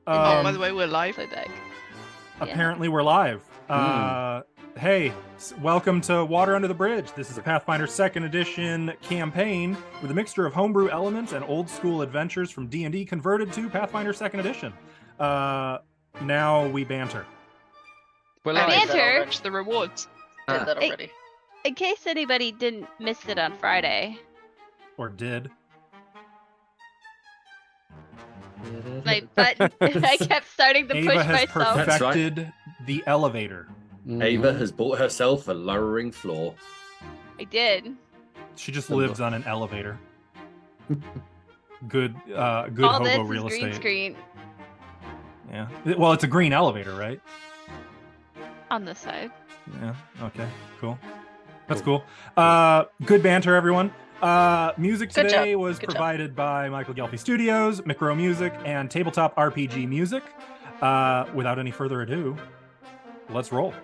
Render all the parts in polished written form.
Oh, by the way, we're live. Playback. Apparently we're live. Hey, welcome to Water Under the Bridge. This is a Pathfinder 2nd Edition campaign with a mixture of homebrew elements and old school adventures from D&D converted to Pathfinder 2nd Edition. Now we banter. We're live. live. Banter. Fetch the rewards. Did that already. In case anybody didn't miss it on Friday. Or did. My button. I kept starting to Ava push has myself. perfected the elevator. Ava has bought herself a lowering floor. I did. She just lives on an elevator. Good All hobo this real is green estate. screen Yeah. Well, it's a green elevator, right? on this side. Yeah. Okay. Cool. That's cool. Good banter, everyone. Music Good today job. was Good job. provided by Michael Gelfi Studios, Micro Music, and Tabletop RPG Music. Without any further ado, let's roll.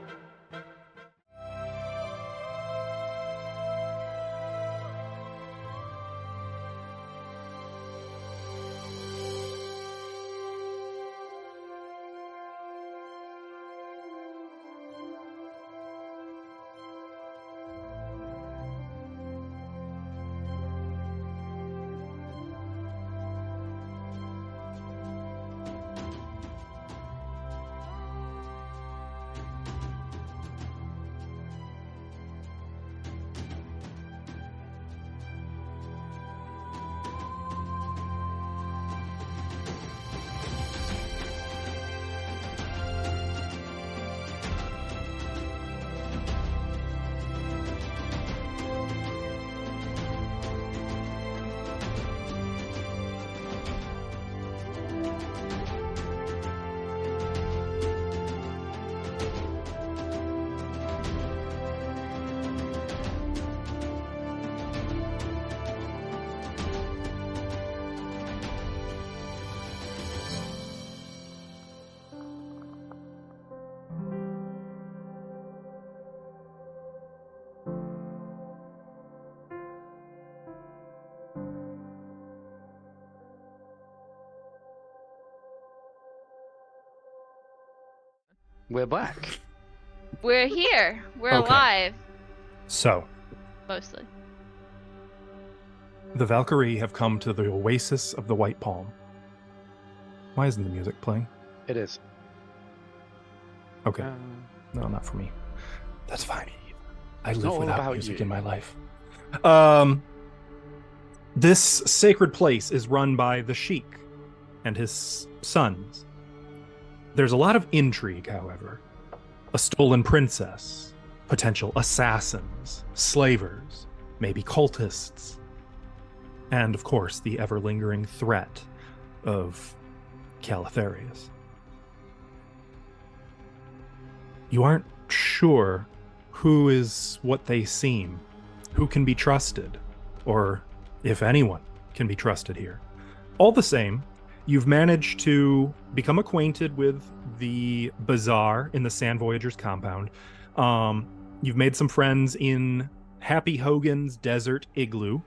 We're back. We're here. We're Okay. alive. So, Mostly. the Valkyrie have come to the oasis of the White Palm. Why isn't the music playing? It is. Okay. No, not for me. That's fine. I live not all without about music you. in my life. This sacred place is run by the Sheik and his sons. There's a lot of intrigue, however. A stolen princess, potential assassins, slavers, maybe cultists, and of course the ever-lingering threat of Calatharius. You aren't sure who is what they seem, who can be trusted, or if anyone can be trusted here. All the same, you've managed to become acquainted with the bazaar in the Sand Voyagers compound. You've made some friends in Happy Hogan's Desert Igloo.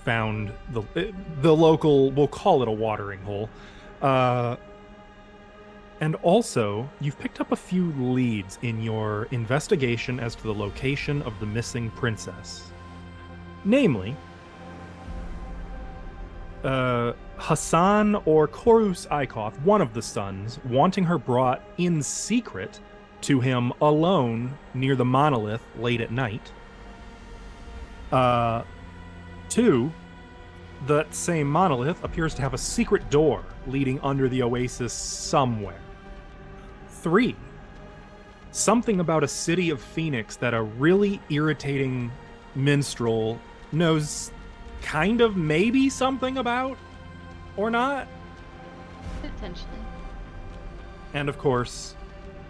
Found the local, we'll call it a watering hole. And also, you've picked up a few leads in your investigation as to the location of the missing princess. Namely, Hassan or Korus Ikoth, one of the sons, wanting her brought in secret to him alone near the Monolith late at night. 2, that same Monolith appears to have a secret door leading under the oasis somewhere. 3, something about a city of Phoenix that a really irritating minstrel knows kind of maybe something about, or not. Potentially. And of course,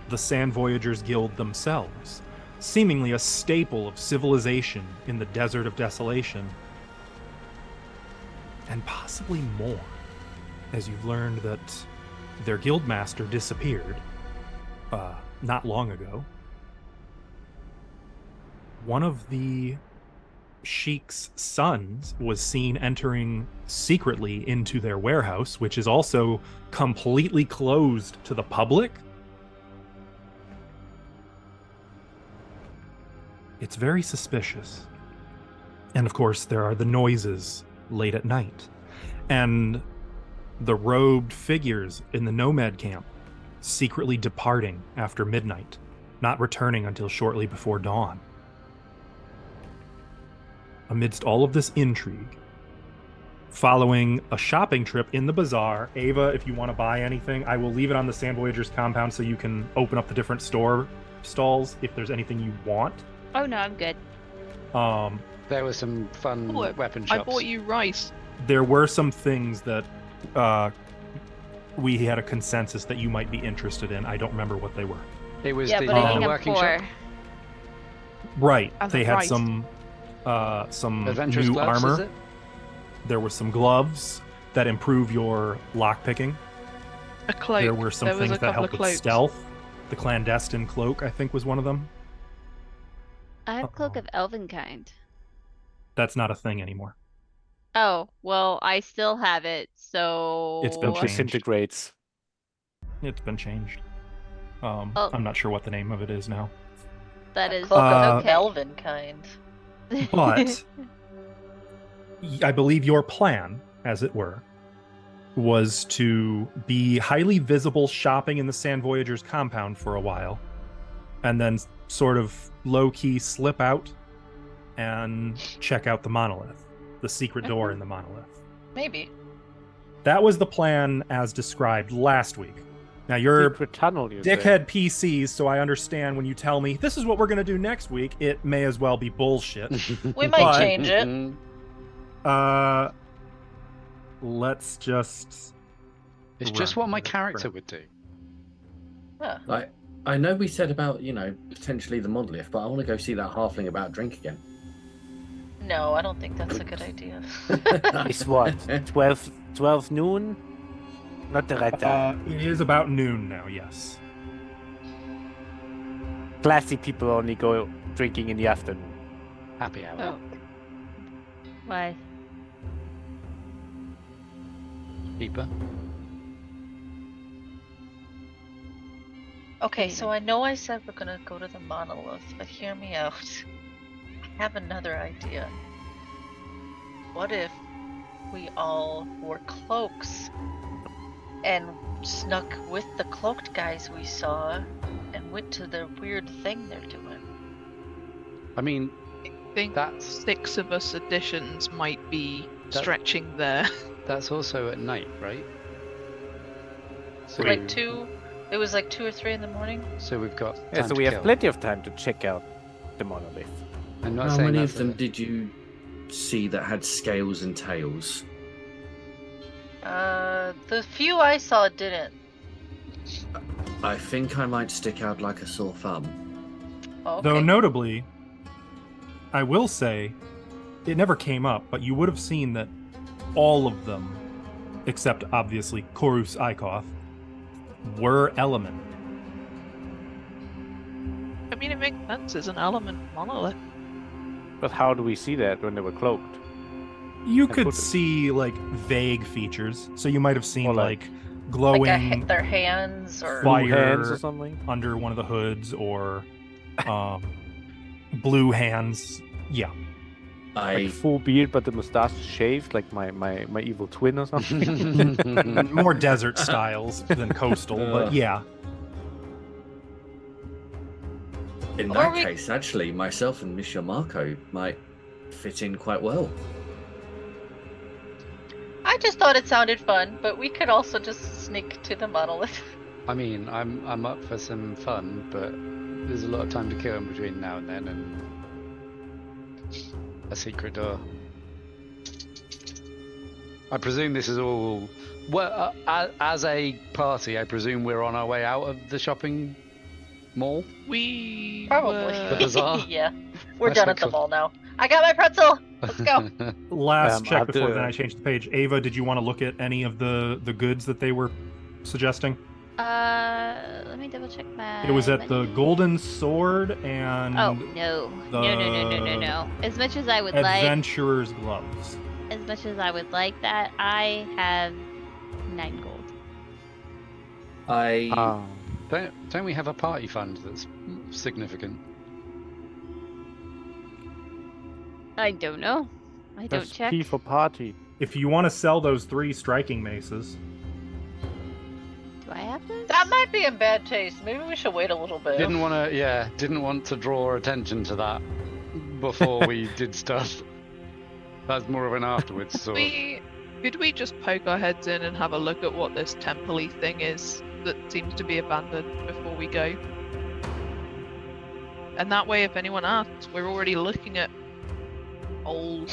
the Sand Voyagers Guild themselves, seemingly a staple of civilization in the Desert of Desolation. And possibly more, as you've learned that their guildmaster disappeared not long ago. One of the Sheik's sons was seen entering secretly into their warehouse, which is also completely closed to the public. It's very suspicious. And of course, there are the noises late at night. And the robed figures in the nomad camp secretly departing after midnight, not returning until shortly before dawn. Amidst all of this intrigue, following a shopping trip in the bazaar, Ava, if you want to buy anything, I will leave it on the Sand Voyagers compound so you can open up the different store stalls if there's anything you want. Oh no, I'm good. There were some fun Oh, weapon I shops. bought you rice. There were some things that we had a consensus that you might be interested in. I don't remember what they were. It was Yeah, the but I think I'm working poor. shop. Right. And They the had rice. some Adventurous new gloves, armor. is it? There were some gloves that improve your lockpicking. A cloak. There were some there was things a that couple help of with cloaks. stealth. The clandestine cloak, I think, was one of them. I have Cloak of Elvenkind. That's not a thing anymore. Oh, well, I still have it, so... It's been It changed. disintegrates. It's been changed. Oh. I'm not sure what the name of it is now. That is Cloak of okay. Elven kind. But I believe your plan, as it were, was to be highly visible shopping in the Sand Voyagers compound for a while, and then sort of low-key slip out and check out the Monolith, the secret door in the Monolith. Maybe. That was the plan as described last week. Now, you're Secret tunnel, you say. dickhead PCs, so I understand when you tell me this is what we're going to do next week, it may as well be bullshit. We might But- change it. Let's just... It's just what my character would do. Huh. I know we said about, potentially the Monolith, but I want to go see that halfling about drink again. No, I don't think that's a good idea. It's what? 12 noon? Not the right time. It is about noon now, yes. Classy people only go drinking in the afternoon. Happy hour. Oh. Why? Keeper. Okay, so I know I said we're gonna go to the Monolith, but hear me out. I have another idea. What if we all wore cloaks and snuck with the cloaked guys we saw and went to the weird thing they're doing? I mean, I think That's- 6 of us additions might be That- stretching there. that's also at night, right? So, Like it was like 2 or 3 in the morning. so we've got Yeah, time so to we have kill. plenty of time to check out the monolith. I'm not How saying many that's of them a- did you see that had scales and tails? The few I saw didn't. I think I might stick out like a sore thumb. Okay. Though notably, I will say, it never came up, but you would have seen that all of them, except obviously Korus Ikoth, were element. I mean, it makes sense. It's an element monolith. But how do we see that when they were cloaked? You I could put it- see like vague features, so you might have seen Or, like, like- glowing their hands or Fire- Blue hands or something? under one of the hoods, or blue hands. Yeah, Like full beard but the mustache is shaved, like my evil twin or something? more desert styles than coastal, but yeah. In Or that we- case, actually, myself and Monsieur Marco might fit in quite well. I just thought it sounded fun, but we could also just sneak to the Monolith. I mean, I'm up for some fun, but there's a lot of time to kill in between now and then, and a secret door. I presume this is all. Well, as a party, I presume we're on our way out of the shopping mall. We Probably. The bazaar? Yeah. We're That's done at the cool. mall now. I got my pretzel! Let's go. Last check before after- then I changed the page. Ava, did you want to look at any of the goods that they were suggesting? Let me double check my. It was at the money. Golden Sword and Oh no. No. As much as I would Adventurer's Gloves. as much as I would like that, I have 9 gold. I Don't we have a party fund that's significant? I don't know. I don't That's check. P for party. If you want to sell those 3 striking maces, Do I have this? That might be in bad taste. Maybe we should wait a little bit. Didn't want to draw attention to that before we did stuff. That's more of an afterwards sort. Could we just poke our heads in and have a look at what this temple-y thing is that seems to be abandoned before we go? And that way, if anyone asks, we're already looking at old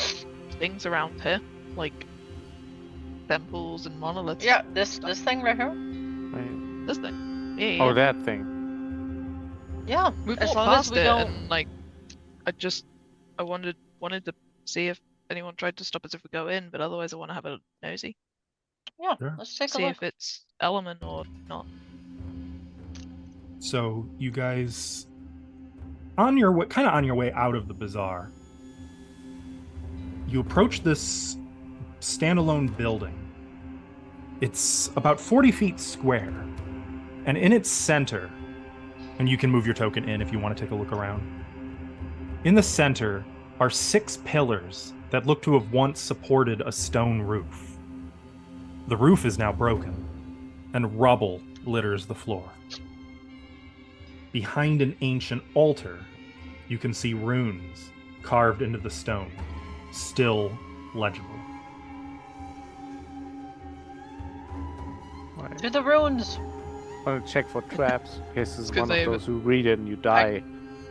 things around here, like temples and monoliths. Yeah, this thing right here. Right. This thing. Yeah. Oh, that thing. Yeah, We've as walked long as past we it, don't. and like, I wanted to see if anyone tried to stop us if we go in, but otherwise I want to have a nosy, Yeah, Sure. let's take a see look. if it's element or not. so you guys on your way, kind of on your way out of the bazaar, you approach this standalone building. It's about 40 feet square, and in its center, and you can move your token in if you want to take a look around. In the center are 6 pillars that look to have once supported a stone roof. The roof is now broken, and rubble litters the floor. Behind an ancient altar, you can see runes carved into the stone, still legible. Right. To the ruins. I want to check for traps. This is 'cause one they of have those who read it and you die.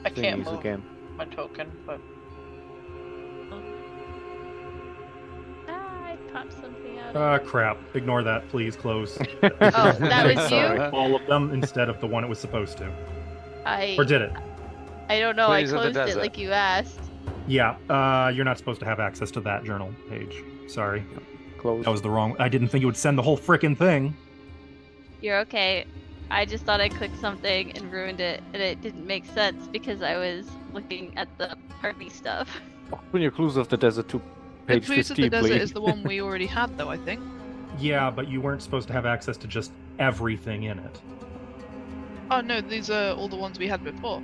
I can't thingies move again. my token, but I popped something out. Crap. Ignore that, please. Close. Oh, that was Sorry. you? All of them instead of the one it was supposed to. I Or did it? I don't know. Please, I of the closed it desert. like you asked. Yeah, you're not supposed to have access to that journal page. Sorry. Close. That was the wrong. I didn't think it would send the whole frickin' thing. You're okay. I just thought I clicked something and ruined it, and it didn't make sense because I was looking at the party stuff. Open your Clues of the Desert to The page Clues of 15, the Desert please. is the one we already had, though, I think. Yeah, but you weren't supposed to have access to just everything in it. Oh no, these are all the ones we had before.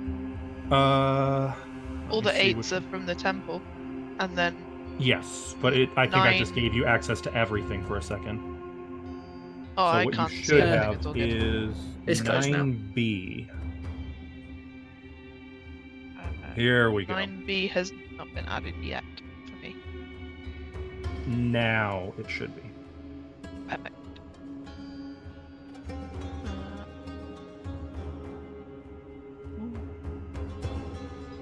Let All me the see 8s which- are from the temple, and then Yes, but I think I just 9. gave you access to everything for a second. oh, so I what can't you see should anything, have it's all good. is It's closed now. 9B. Here we go. 9B has not been added yet for me. Now it should be. Perfect.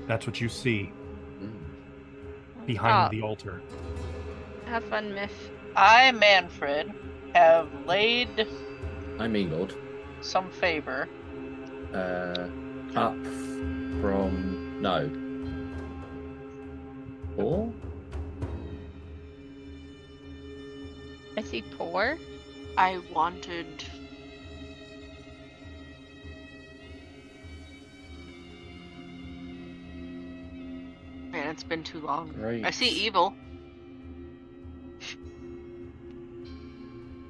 That's what you see Mm. behind Oh. the altar. Have fun, Miff. I, Manfred, have laid I'm Elord. some favor. Up from no. 4? I see poor. I wanted. Man, it's been too long. Great. I see evil.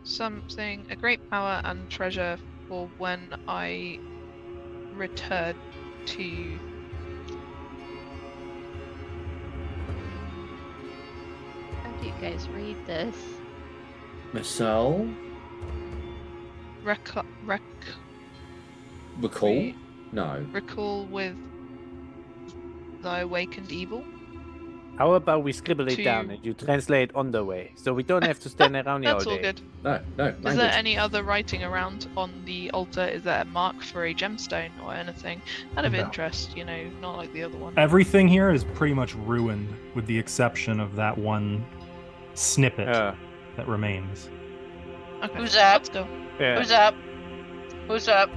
Something, a great power and treasure for when I return to. How do you guys read this? Marcel? Recall Recall? No. with thy awakened evil. How about we scribble it down To- and you translate on the way, so we don't have to stand around here all That's all day. good. No. Is there Language. any other writing around on the altar? Is there a mark for a gemstone or anything? Out of No. interest, you know, not like the other one. Everything here is pretty much ruined, with the exception of that one snippet Yeah. that remains. Okay, Who's that? let's go. Yeah. Who's up? Who's up?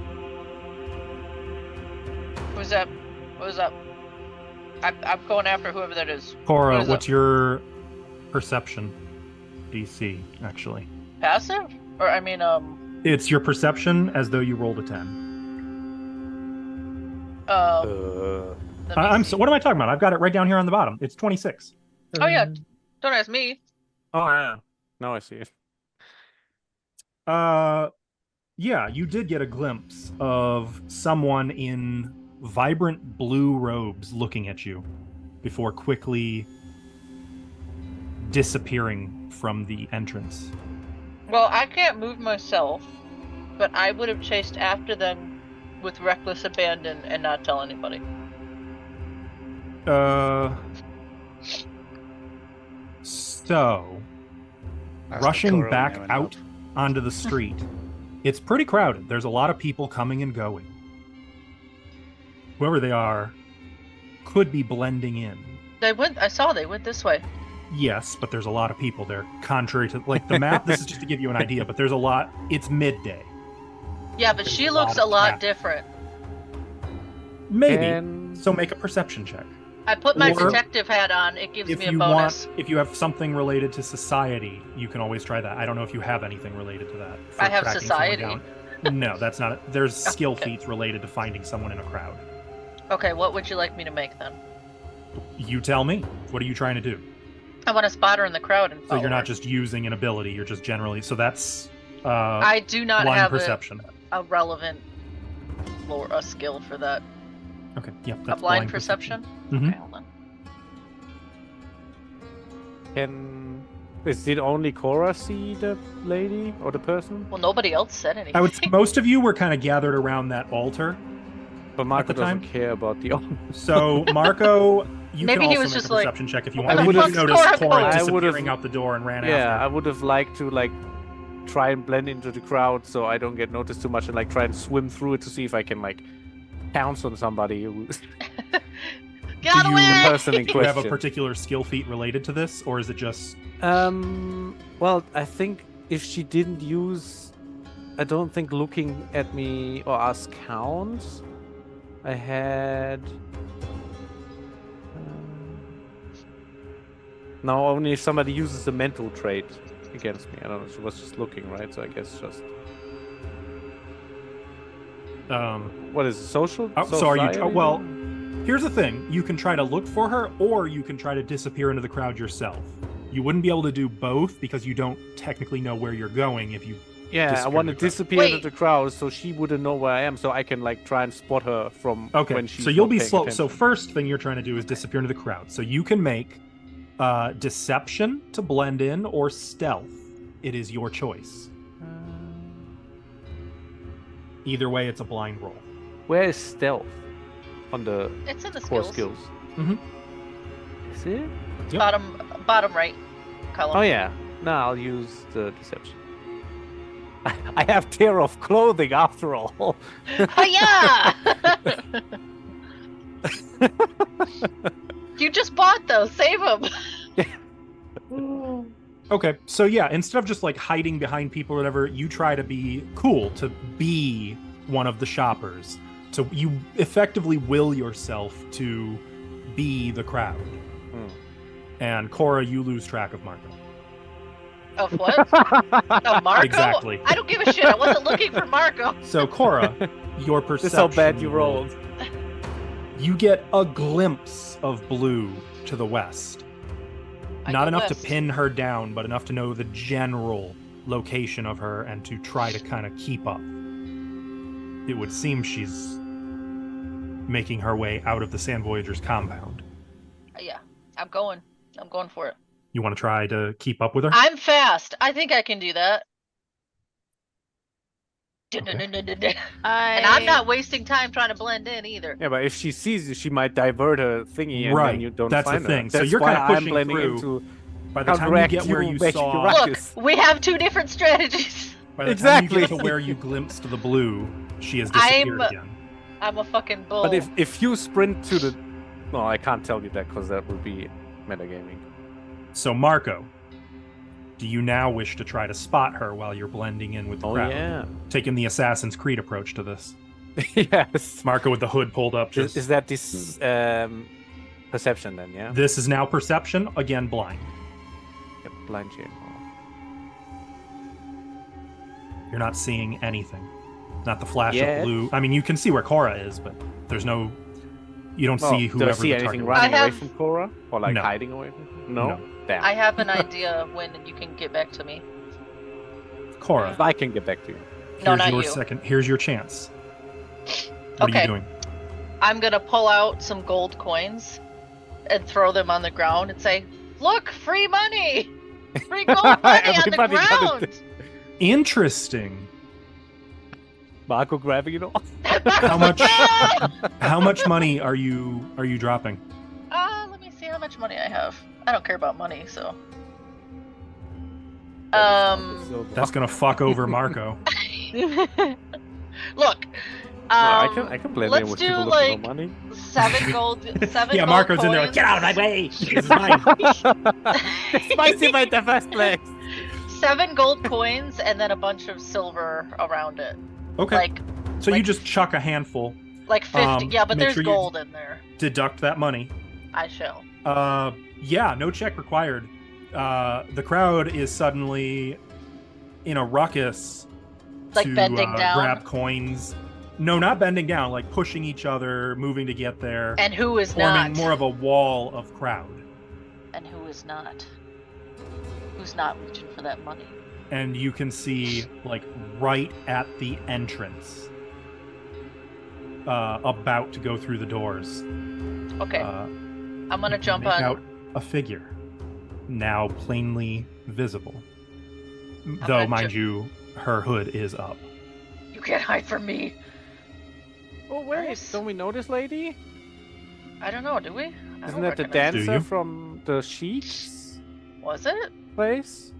Who's up? Who's up? I'm going after whoever that is. Cora, What is what's up? your perception DC, actually? Passive? Or I mean, It's your perception as though you rolled a 10. Let me I'm see. so. What am I talking about? I've got it right down here on the bottom. It's 26. Oh yeah, don't ask me. Oh yeah. Now I see it. Yeah, you did get a glimpse of someone in vibrant blue robes looking at you before quickly disappearing from the entrance. Well, I can't move myself, but I would have chased after them with reckless abandon and not tell anybody. So, That's rushing Cora back going out up. onto the street, it's pretty crowded. There's a lot of people coming and going. Whoever they are could be blending in. I saw they went this way. Yes, but there's a lot of people there. Contrary to like the map, this is just to give you an idea, but there's a lot. It's midday. Yeah, but There's she a looks lot a of lot traffic. different. Maybe. And So make a perception check. I put my Or- detective hat on. It gives If me a you bonus. want, if you have something related to society, you can always try that. I don't know if you have anything related to that. for I have tracking someone society. down. No, that's not it. There's skill Okay. feats related to finding someone in a crowd. Okay, what would you like me to make then? You tell me. What are you trying to do? I want to spot her in the crowd and So follow you're not her. just using an ability, you're just generally. So that's I do not blind have perception. a relevant a skill for that. Okay, yeah, A that's blind perception? Mhm. Okay, hold on. did only Cora see the lady or the person? Well, nobody else said anything. I would say most of you were kind of gathered around that altar. But Marco the time? doesn't care about the So Marco, you Maybe can he also was make just a like, perception check if you "What want. the Maybe you fuck's noticed Cora Cora going?" I would've- disappearing out the door and ran Yeah, I after. would have liked to like try and blend into the crowd so I don't get noticed too much and like try and swim through it to see if I can like pounce on somebody who Get out of the Do you- way! the person in Do you have a question. particular skill feat related to this, or is it just Well, I think if she didn't use, I don't think looking at me or us counts. I had. No, only if somebody uses a mental trait against me. I don't know. She was just looking, right? So I guess just. What is it, social? so are you? Society? Well, here's the thing: you can try to look for her, or you can try to disappear into the crowd yourself. You wouldn't be able to do both because you don't technically know where you're going if you. Yeah, I disappear want to in the crowd. disappear Wait. into the crowd so she wouldn't know where I am, so I can like try and spot her from Okay, when she's so you'll not be paying slow. attention. So first thing you're trying to do is disappear into the crowd. So you can make deception to blend in or stealth. It is your choice. Either way, it's a blind roll. Where is stealth on the It's in the core skills. skills? Mhm. Is it? Yep. Bottom right column. Oh yeah. No, I'll use the deception. I have tear of clothing after all. Oh yeah! You just bought those. Save them. Okay, so yeah, instead of just like hiding behind people or whatever, you try to be cool, to be one of the shoppers. So you effectively will yourself to be the crowd. And Cora, you lose track of Marco. Of what? Of Marco? Exactly. I don't give a shit. I wasn't looking for Marco. So Cora, your perception. This is how bad you rolled. You get a glimpse of blue to the west. I Not go enough to west. pin her down, but enough to know the general location of her and to try to kind of keep up. It would seem she's making her way out of the Sand Voyagers compound. Yeah, I'm going for it. You want to try to keep up with her? I'm fast. I think I can do that. Okay. And I'm not wasting time trying to blend in either. Yeah, but if she sees you, she might divert her thingy, and Right, then you don't that's the find her. thing. So That's you're why kinda I'm pushing blending through. into. By the time you counteract get where you, you make saw, you Look, ruckus. we have two different strategies. by the time Exactly. you get to where you glimpsed the blue, she has disappeared I'm- again. I'm a fucking bull. But if you sprint to the, no, I can't tell you that because that would be metagaming. So Marco, do you now wish to try to spot her while you're blending in with the Oh crowd? yeah. Taking the Assassin's Creed approach to this. Yes. Marco with the hood pulled up. Just Is that this perception then? Yeah. This is now perception, again blind. Yep, blind chain. You're not seeing anything. Not the flash Yeah. of blue. I mean, you can see where Cora is, but there's no. You don't see Do I whoever see the anything target running I away have- from Cora? Or like No. hiding away from her? No? No. Damn. I have an idea of when you can get back to me. Cora, I can get back to you. No, here's not your you. second. Here's your chance. What are Okay. you doing? I'm gonna pull out some gold coins and throw them on the ground and say, "Look, free money! Free gold money on the Everybody does ground!" it. Interesting. Marco grabbing it all. How much? How much money are you dropping? Let me see how much money I have. I don't care about money, so. That's gonna fuck over Marco. Look. I can blend in let's with do people looking like for money. 7 gold. Yeah, gold Marco's coins. in there like, get out of my way. This is mine. Spicy by the first place. 7 gold coins and then a bunch of silver around it. Okay. Like So you like- just chuck a handful, 50. Yeah, but make there's sure you- gold in there. deduct that money. I shall. Yeah, no check required. The crowd is suddenly in a ruckus Like to bending down? grab coins. No, not bending down, like pushing each other, moving to get there, And who is forming not? more of a wall of crowd. And who is not? Who's not reaching for that money? And you can see, like, right at the entrance, about to go through the doors. Okay, I'm gonna jump make on. out a figure, now plainly visible. Though, gonna mind you, her hood is up. You can't hide from me. Oh, where Nice. is? Don't we know this lady? I don't know. Do we? I Isn't don't that the recognize- Do dancer you? from the Sheets Was it? place?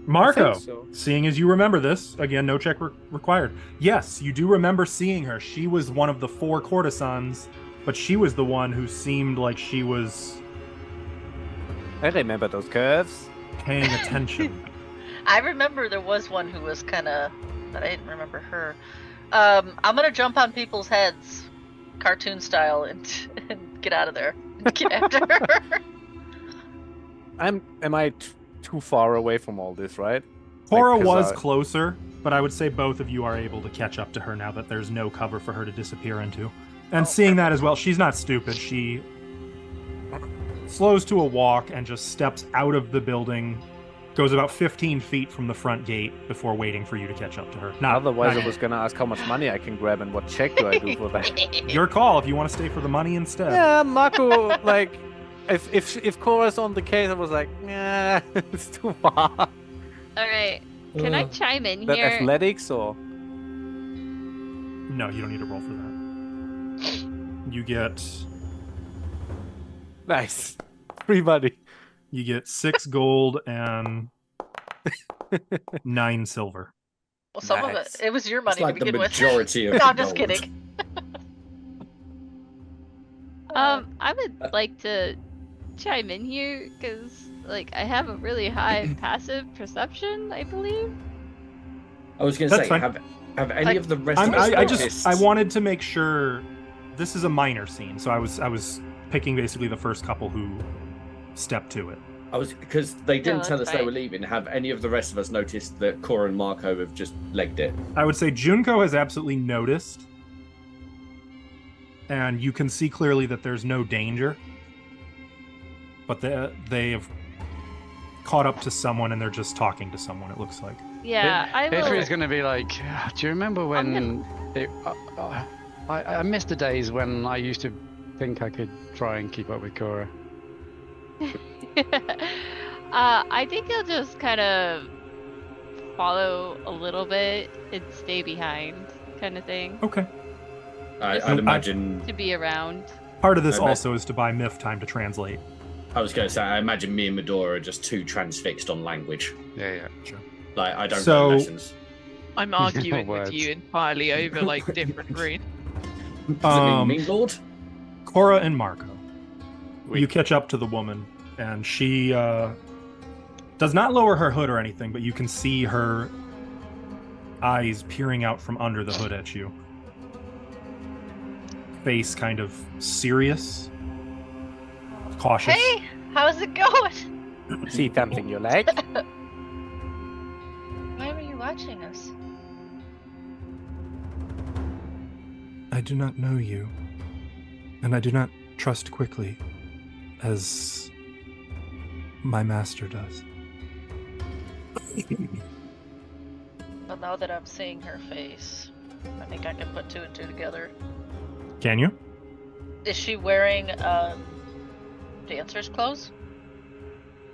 Marco, I think so. seeing as you remember this, again, no check required. Yes, you do remember seeing her. She was one of the 4 courtesans, but she was the one who seemed like she was I remember those curves. paying attention. I remember there was one who was kind of, but I didn't remember her. I'm gonna jump on people's heads, cartoon style, and get out of there. And get after her. Am I too far away from all this, right? Cora Like, 'cause was I- closer, but I would say both of you are able to catch up to her now that there's no cover for her to disappear into. And Oh, seeing that as well, she's not stupid. She slows to a walk and just steps out of the building, goes about 15 feet from the front gate before waiting for you to catch up to her. Not, Otherwise, not I was gonna ask how much money I can grab and what check do I do for that. your call if you want to stay for the money instead. Yeah, Marco, like, if Cora's on the case, I was like, nah, it's too far. All right. Can I chime in That here? athletics or? No, you don't need to roll for that. You get Nice. Free money. 6 gold and 9 silver. Well, some of Nice. it was your money It's like to the begin with. majority of No, the I'm just gold. kidding. I would like to chime in here because, like, I have a really high passive perception, I believe. I was going to That's say, fine. have any Like- of the rest of us noticed? I wanted to make sure this is a minor scene, so I was picking basically the first couple who stepped to it. Because they didn't tell that's us they were fine. leaving. Have any of the rest of us noticed that Cora and Marco have just legged it? I would say Junko has absolutely noticed, and you can see clearly that there's no danger. But they have caught up to someone, and they're just talking to someone. It looks like. Yeah, I will. Adrian's going to be like, do you remember when I missed the days when I used to think I could try and keep up with Cora? I think he'll just kind of follow a little bit and stay behind, kind of thing, Okay. I'd imagine. to be around. Part of this I bet- also is to buy Myth time to translate. I was going to say, I imagine me and Medora are just too transfixed on language. Yeah, sure. Like, I don't So- know lessons. I'm arguing with Words. you entirely over like different rune. Does it mean Mean Lord? Cora and Marco. Oui. You catch up to the woman, and she does not lower her hood or anything, but you can see her eyes peering out from under the hood at you. Face kind of serious, cautious. Hey, how's it going? See something you like? Why were you watching us? I do not know you, and I do not trust quickly, as my master does. But now that I'm seeing her face, I think I can put two and two together. Can you? Is she wearing dancer's clothes?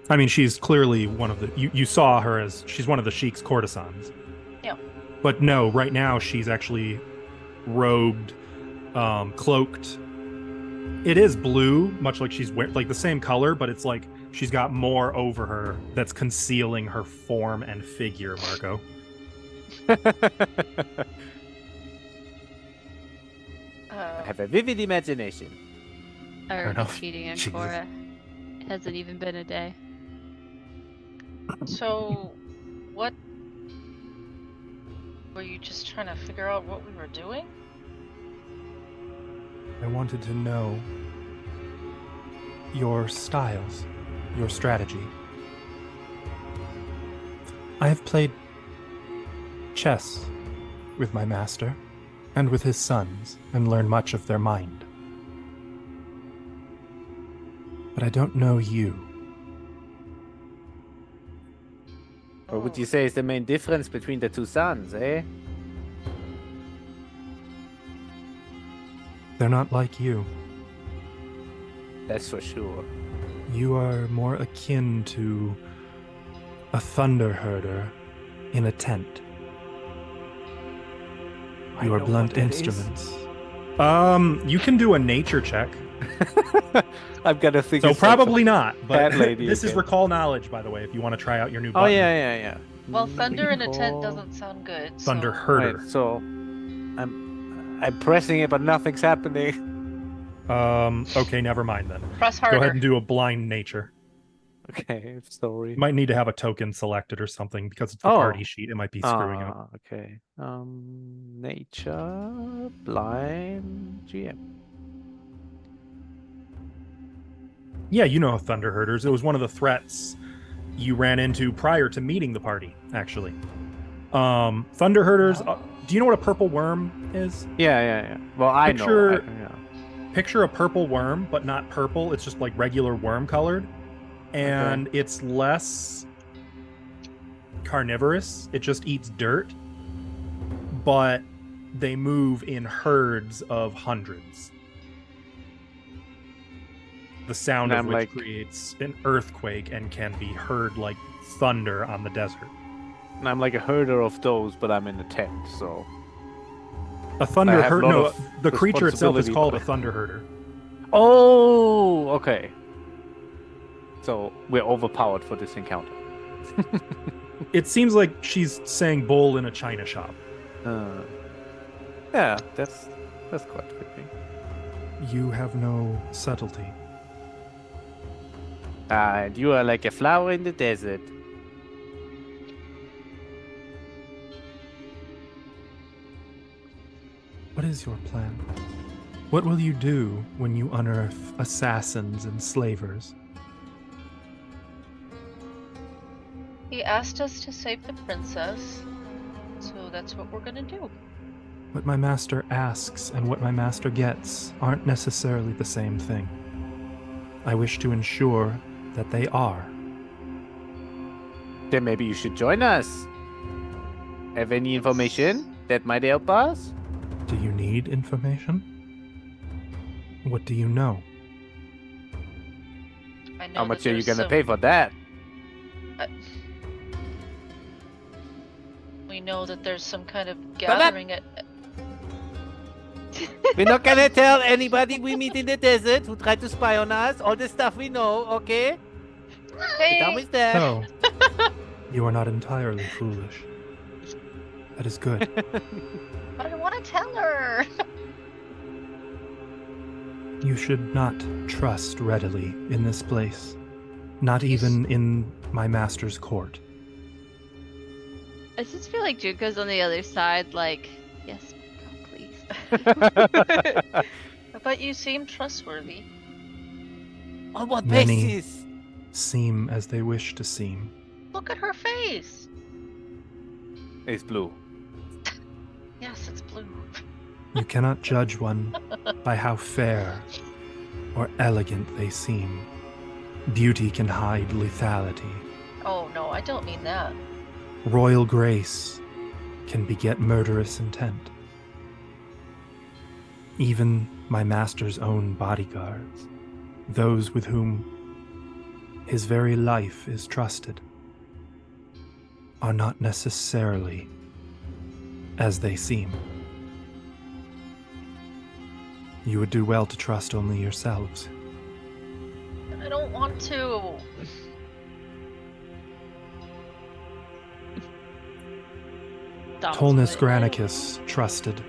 I mean, she's clearly one of the... You saw her as... She's one of the Sheik's courtesans. Yeah. But no, right now she's actually robed, cloaked. It is blue, much like she's like the same color, but it's like she's got more over her that's concealing her form and figure, Marco. I have a vivid imagination. Fair Or enough. cheating on Jesus. Cora. It hasn't even been a day. So, what? Were you just trying to figure out what we were doing? I wanted to know your styles, your strategy. I have played chess with my master and with his sons and learned much of their mind. But I don't know you. What would you say is the main difference between the two sons, eh? They're not like you. That's for sure. You are more akin to a thunder herder in a tent. I You are know blunt what that is. instruments. You can do a nature check. I'm gonna think. So it's like probably not, but cat lady this is again. recall knowledge, by the way, if you want to try out your new Oh button. yeah. Well, thunder in a tent Oh. doesn't sound good. Thunder so... herder. Wait, so I'm pressing it, but nothing's happening. Okay, never mind then. Press Go harder. ahead and do a blind nature. Okay, sorry. You might need to have a token selected or something because it's the Oh. party sheet. It might be screwing up. Okay. Nature, blind, GM. Yeah, you know thunder herders. It was one of the threats you ran into prior to meeting the party, actually. Thunder herders. Do you know what a purple worm is? Yeah. Well, I Picture- know. Yeah. Picture a purple worm, but not purple. It's just like regular worm colored. And it's less carnivorous. It just eats dirt. But they move in herds of hundreds. The sound And of I'm which like- creates an earthquake and can be heard like thunder on the desert. And I'm like a herder of those, but I'm in a tent, so. A thunder I have a herder. lot No, of the creature itself is responsibility, called a but- thunder herder. Oh, okay. So we're overpowered for this encounter. It seems like she's saying bull in a china shop. Yeah, that's quite fitting. You have no subtlety. And you are like a flower in the desert. What is your plan? What will you do when you unearth assassins and slavers? He asked us to save the princess, so that's what we're gonna do. What my master asks and what my master gets aren't necessarily the same thing. I wish to ensure that they are. Then maybe you should join us. Have any information that might help us? Do you need information? What do you know? I know How much that are you there's gonna some- pay for that? We know that there's some kind of gathering at. We're not gonna tell anybody we meet in the desert who tried to spy on us. All the stuff we know, okay? Hey, Down with that. No. You are not entirely foolish. That is good. I don't want to tell her. You should not trust readily in this place. Not even in my master's court. I just feel like Junko's on the other side, like, yes, Marco, please. But you seem trustworthy. On what Many- basis? Seem as they wish to seem. Look at her face. It's blue. Yes, it's blue. You cannot judge one by how fair or elegant they seem. Beauty can hide lethality. Oh no, I don't mean that. Royal grace can beget murderous intent. Even my master's own bodyguards, those with whom his very life is trusted, are not necessarily as they seem. You would do well to trust only yourselves. I don't want to. Tolnus Granicus trusted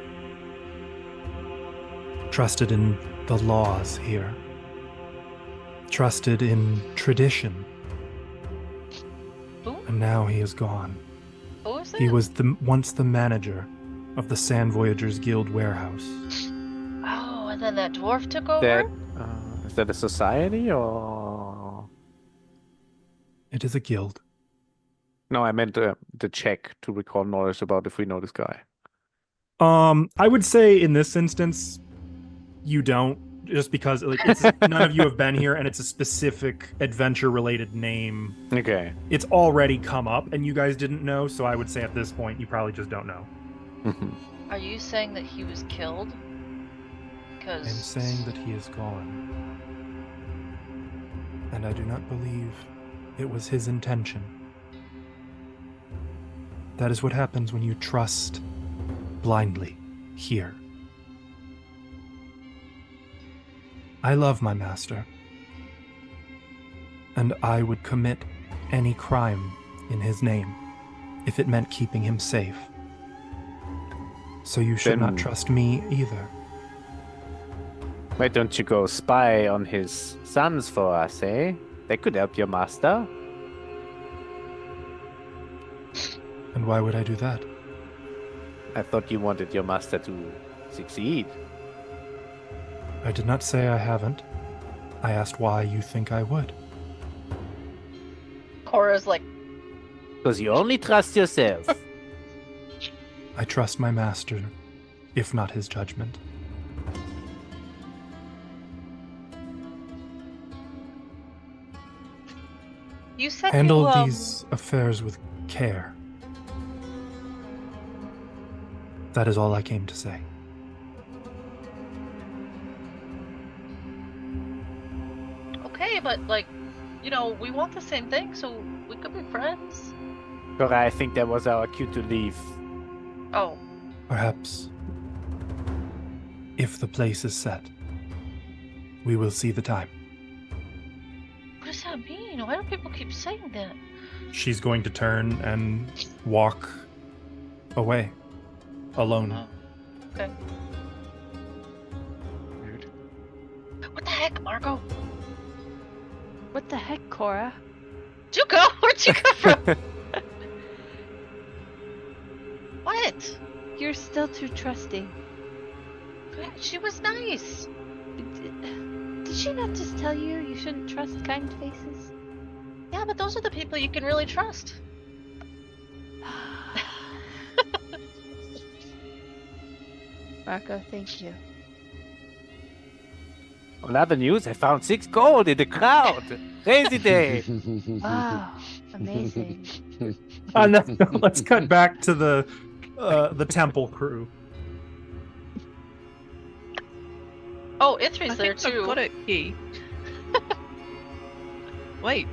in the laws here, trusted in tradition, Who? and now he is gone. Who is He it? was once the manager of the Sand Voyagers Guild warehouse. Oh, and then that dwarf took over? That is that a society or? It is a guild. No, I meant the check to recall knowledge about if we know this guy. I would say in this instance, you don't, just because it's none of you have been here, and it's a specific adventure-related name. Okay. It's already come up, and you guys didn't know, so I would say at this point, you probably just don't know. Are you saying that he was killed? Because I'm saying that he is gone. And I do not believe it was his intention. That is what happens when you trust blindly here. I love my master, and I would commit any crime in his name if it meant keeping him safe. So you should not Then- trust me either. Why don't you go spy on his sons for us, eh? They could help your master. And why would I do that? I thought you wanted your master to succeed. I did not say I haven't. I asked why you think I would. Cora's like, Because you only trust yourself. I trust my master, if not his judgment. you said Handle you, these affairs with care. That is all I came to say. Okay, but like, you know, we want the same thing, so we could be friends. Cora, I think that was our cue to leave. Oh, Perhaps, if the place is set, we will see the time. what does that mean? Why do people keep saying that? She's going to turn and walk away, alone. Oh, okay. Rude. What the heck, Margot? What the heck, Cora? Where'd you go? Where'd you come from? What? You're still too trusting. She was nice. Did she not just tell you you shouldn't trust kind faces? Yeah, but those are the people you can really trust. Marco, thank you. On other news, I found 6 gold in the crowd. Crazy day. Wow, amazing. No, let's cut back to the temple crew. Oh, I Ithri's there think I've too. got it, Key. Wait,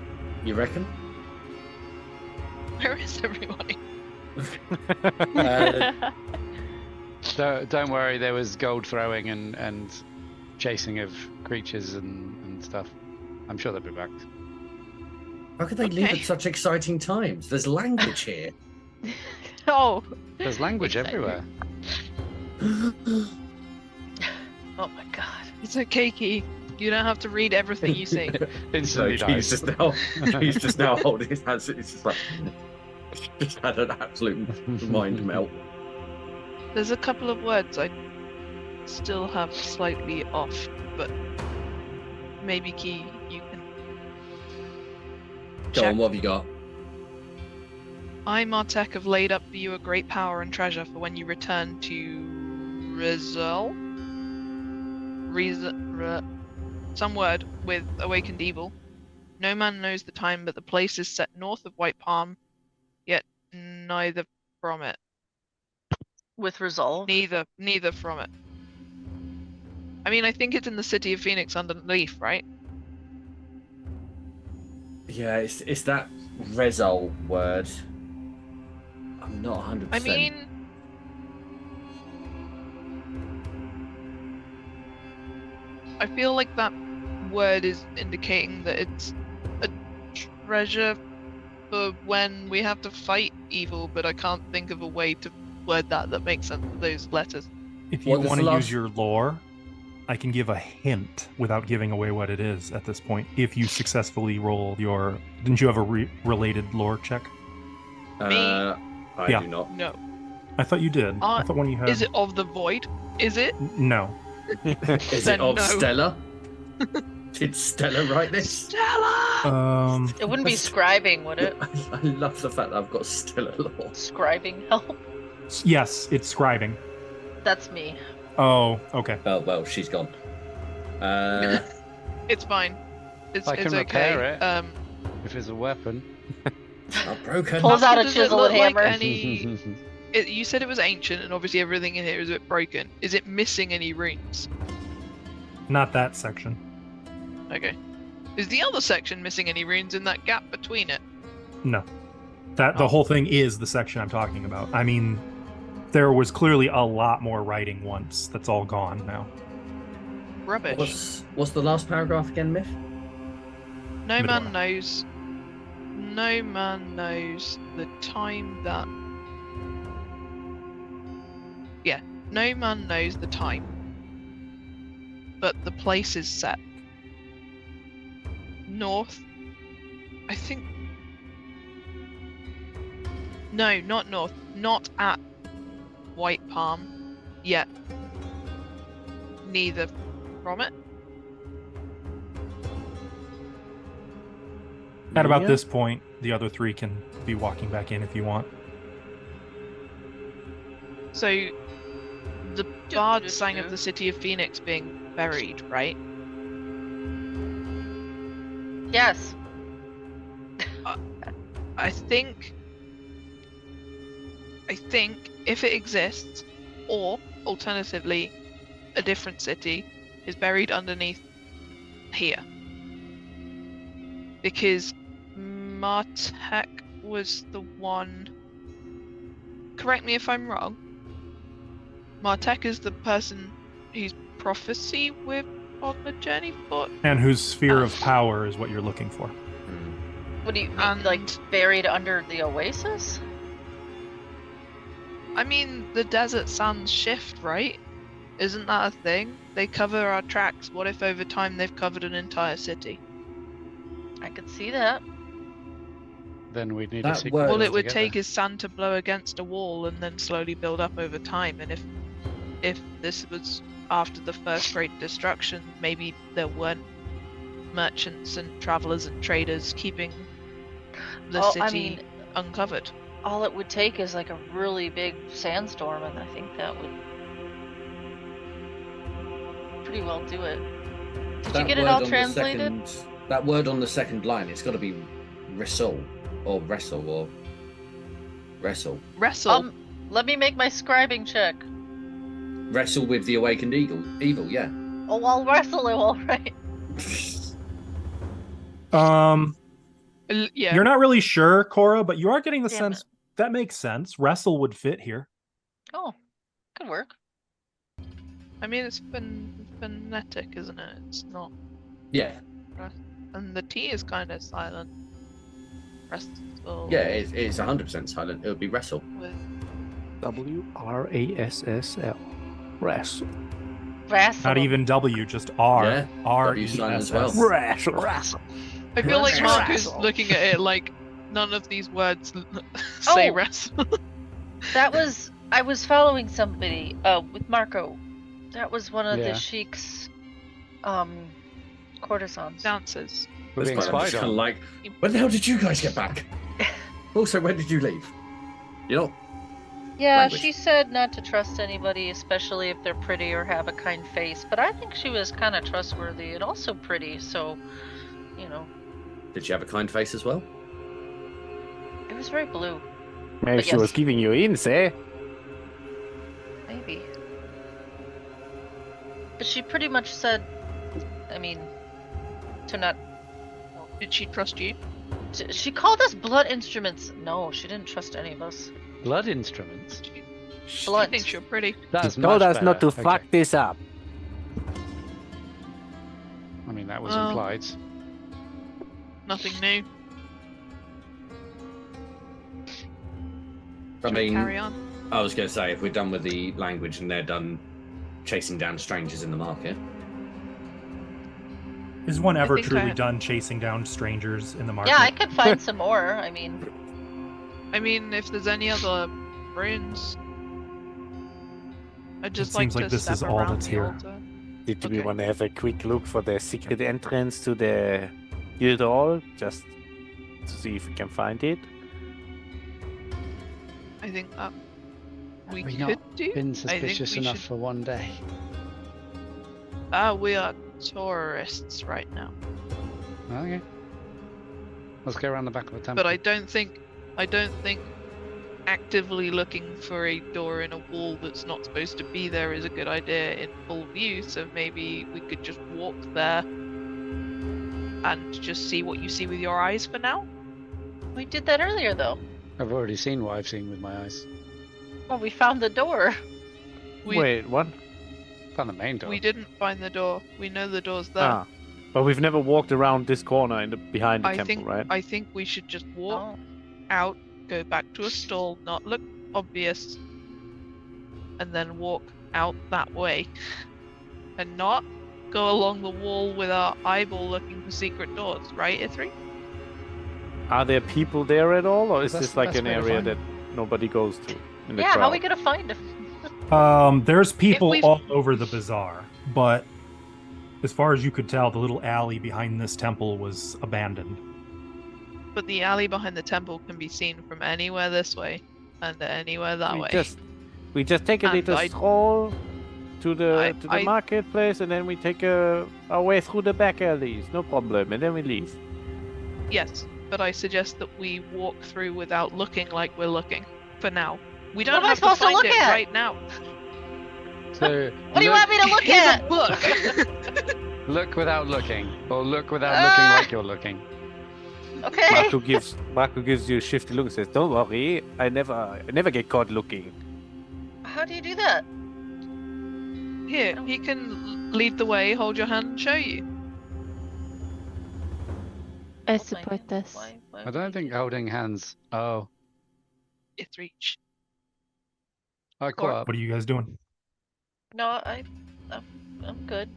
You reckon? where is everybody? Don't worry, there was gold throwing and chasing of creatures and stuff. I'm sure they'll be back. How could they leave Okay. at such exciting times? There's language here. Oh, There's language Exciting. everywhere. Oh my god. It's okay, Key. You don't have to read everything you see. Instantly So dies. he's just now holding his hands. It's just like just had an absolute mind melt. There's a couple of words I still have slightly off, but maybe Key, you can. Go on, what have you got? I, Martek, have laid up for you a great power and treasure for when you return to Rizal. Some word with awakened evil. No man knows the time, but the place is set north of White Palm, yet neither from it. With resolve. Neither from it. I mean, I think it's in the city of Phoenix underneath, right? Yeah, it's that Rezol word. I'm not 100%. I mean, I feel like that word is indicating that it's a treasure for when we have to fight evil, but I can't think of a way to word that makes sense with those letters. If you What does want the to last- use your lore, I can give a hint without giving away what it is at this point. If you successfully roll your... Didn't you have a related lore check? I Yeah. do not. No. I thought you did. I thought one you had... Is it of the void? Is it? No. Is Then it of no. Stella? Did Stella write this? Stella! It wouldn't be scribing, would it? I love the fact that I've got Stella lore. Scribing help. Yes, it's scribing. That's me. Oh, okay. Oh, well, she's gone. It's fine. It's I can okay. repair it. If it's a weapon. Not broken. Pulls out a Does it chisel look and like hammer. any- you said it was ancient, and obviously everything in here is a bit broken. Is it missing any runes? Not that section. Okay. Is the other section missing any runes in that gap between it? No. The whole thing is the section I'm talking about. I mean, there was clearly a lot more writing once. That's all gone now. Rubbish. What's the last paragraph again, Myth? No Medora. man knows. No man knows the time that. Yeah, no man knows the time. But the place is set. North. I think. No, not north. Not at White Palm yet. Neither from it. At about Yeah. this point, the other three can be walking back in if you want. So, the bard sang of the city of Phoenix being buried, right? Yes. I think if it exists, or alternatively, a different city is buried underneath here. Because Martek was the one. Correct me if I'm wrong. Martek is the person whose prophecy we're on the journey for. And whose sphere of power is what you're looking for. What do you mean, And- like buried under the oasis? I mean, the desert sands shift, right? Isn't that a thing? They cover our tracks. What if over time they've covered an entire city? I could see that. Then we'd need That a sequence. word- All it would together. take is sand to blow against a wall and then slowly build up over time. And if this was after the first great destruction, maybe there weren't merchants and travelers and traders keeping the Oh, city I mean, uncovered. all it would take is like a really big sandstorm, and I think that would pretty well do it. Did you get it all translated? That word on the second line, it's got to be wrestle or wrestle or wrestle. Wrestle. Let me make my scribing check. Wrestle with the awakened evil, yeah. Oh, I'll wrestle it all right. Yeah. You're not really sure, Cora, but you are getting the Damn sense that makes sense. Wrestle would fit here. Oh, could work. I mean, it's phonetic, isn't it? It's not. Yeah, And the T is kind of silent. Wrestle. yeah, it's 100% silent. It would be wrestle. With WRASSL. Wrestle. Wrestle. Not even W, just R. Yeah, R W E silent S as well. S. Wrestle. Wrestle. I feel like Mark is Wrestle. looking at it like none of these words say Oh. wrestle. That was I was following somebody with Marco. That was one of Yeah. the sheik's courtesans. Dancers. We're being This time I'm just spied kinda on. like, when the hell did you guys get back? Also, when did you leave? You know, Yeah, language. she said not to trust anybody, especially if they're pretty or have a kind face. But I think she was kind of trustworthy and also pretty, so, you know, Did she have a kind face as well? it was very blue. Maybe But she was yes. giving you hints, eh? Maybe. But she pretty much said, I mean, to not. Did she trust you? She called us blood instruments. No, she didn't trust any of us. Blood instruments. She Blunt. thinks you're pretty. That's She told much us not to better. fuck Okay. this up. I mean, that was Well, implied. Nothing new. I Shall we mean, carry on. I was going to say, if we're done with the language and they're done chasing down strangers in the market, Is one ever think truly I- done chasing down strangers in the market? Yeah, I could find some more. I mean, I mean, if there's any other runes, I'd just like seems like to this step is all around that's the here. altar. Did we Okay. want to have a quick look for the secret entrance to the guild hall, just to see if we can find it? I think that we we could not do. been I think suspicious we enough should- for one day. We are tourists right now, Okay. Let's go around the back of the temple. but I don't think actively looking for a door in a wall that's not supposed to be there is a good idea in full view. So maybe we could just walk there and just see what you see with your eyes for now. we did that earlier, though. I've already seen what I've seen with my eyes. Well, we found the door. We Wait, what? Found the main door. we didn't find the door. We know the door's there. Ah, but we've never walked around this corner behind the I temple, think right? I think we should just walk Oh. out, go back to a stall, not look obvious, and then walk out that way, and not go along the wall with our eyeball looking for secret doors, right, Ithri? Are there people there at all, or is That's this the like best an way to area find that nobody goes to? In the Yeah, how crowd? are we gonna find him? There's people we've- all over the bazaar, but as far as you could tell, the little alley behind this temple was abandoned. But the alley behind the temple can be seen from anywhere this way and anywhere that way. We just take a And little I- stroll to the I- marketplace, and then we take our way through the back alleys, no problem, and then we leave. Yes, but I suggest that we walk through without looking like we're looking for now. We What don't am I have to supposed to find look it at? right now. So What do you want me to look Here's at? a book. look without looking, or look without Ah! looking like you're looking. Okay. Marco gives you a shifty look and says, "Don't worry, I never get caught looking." How do you do that? Here, he can lead the way, hold your hand, and show you. I Hold my support hand. this. Why I would don't you think do holding hands. Oh, It's reach. I caught up. What are you guys doing? that? No, I'm good.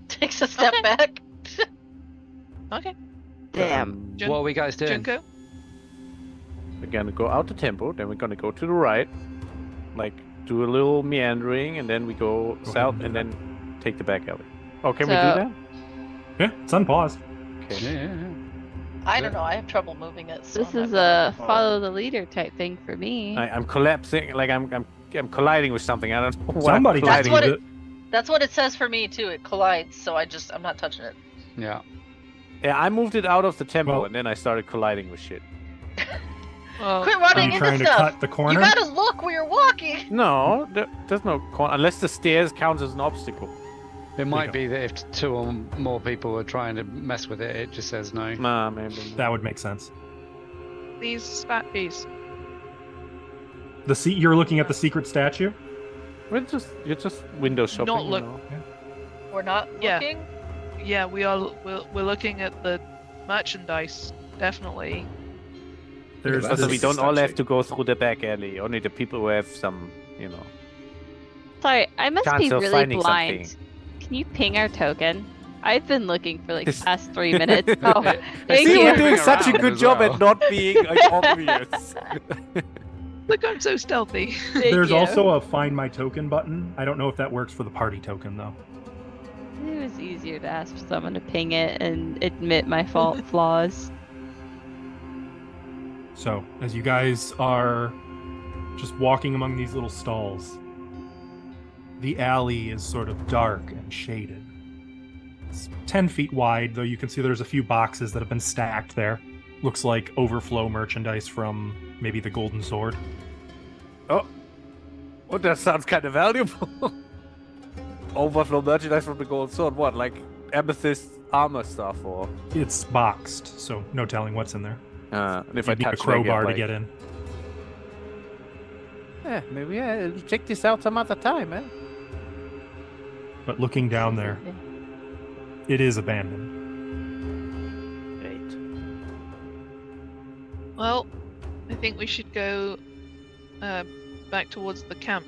Takes a step back. Okay. Damn. Jun- What are we guys doing? Junko? We're gonna go out the temple, then we're gonna go to the right, like do a little meandering, and then we go Go south, ahead and and do then take the back alley. Oh, can we do So- that? Yeah, it's unpaused. Okay. Yeah, yeah, yeah. I don't know. I have trouble moving it. So This I'm is not a follow the leader type thing for me. I'm collapsing, like I'm colliding with something. I don't know what Somebody I'm That's colliding what with. it- That's what it says for me too. It collides, so I'm not touching it. Yeah. Yeah, I moved it out of the temple, Well- and then I started colliding with shit. Well, Quit Are running you into trying to stuff. cut the You corner? gotta look where you're walking. No, there's no unless the stairs counts as an obstacle. It might go. be that if two or more people are trying to mess with it, it just says no. Nah, maybe. That would make sense. these statues. You're looking at the secret statue? You're just window shopping. Not you look- know? We're not Yeah. looking. Yeah, we're looking at the merchandise, definitely. There's That's So a we this, don't all have statue. to go through the back alley. Only the people who have some, Sorry, I must chance be of really finding blind. something. Can you ping our token? I've been looking for like the This- past 3 minutes. Oh, I thank See, you. we're doing such a Around good as job well. at not being obvious. Look, I'm so stealthy. Thank there's you. also a find my token button. I don't know if that works for the party token though. It was easier to ask for someone to ping it and admit my fault flaws. So as you guys are just walking among these little stalls. The alley is sort of dark and shaded. It's 10 feet wide, though you can see there's a few boxes that have been stacked there. Looks like overflow merchandise from maybe the Golden Sword. Oh, that sounds kind of valuable. Overflow merchandise from the Gold Sword. What, like amethyst armor stuff, or? It's boxed, so no telling what's in there. And if You'd need a crowbar to get in. Yeah, maybe I'll check this out some other time, eh? But looking down there, it is abandoned. Great. Well, I think we should go back towards the camp.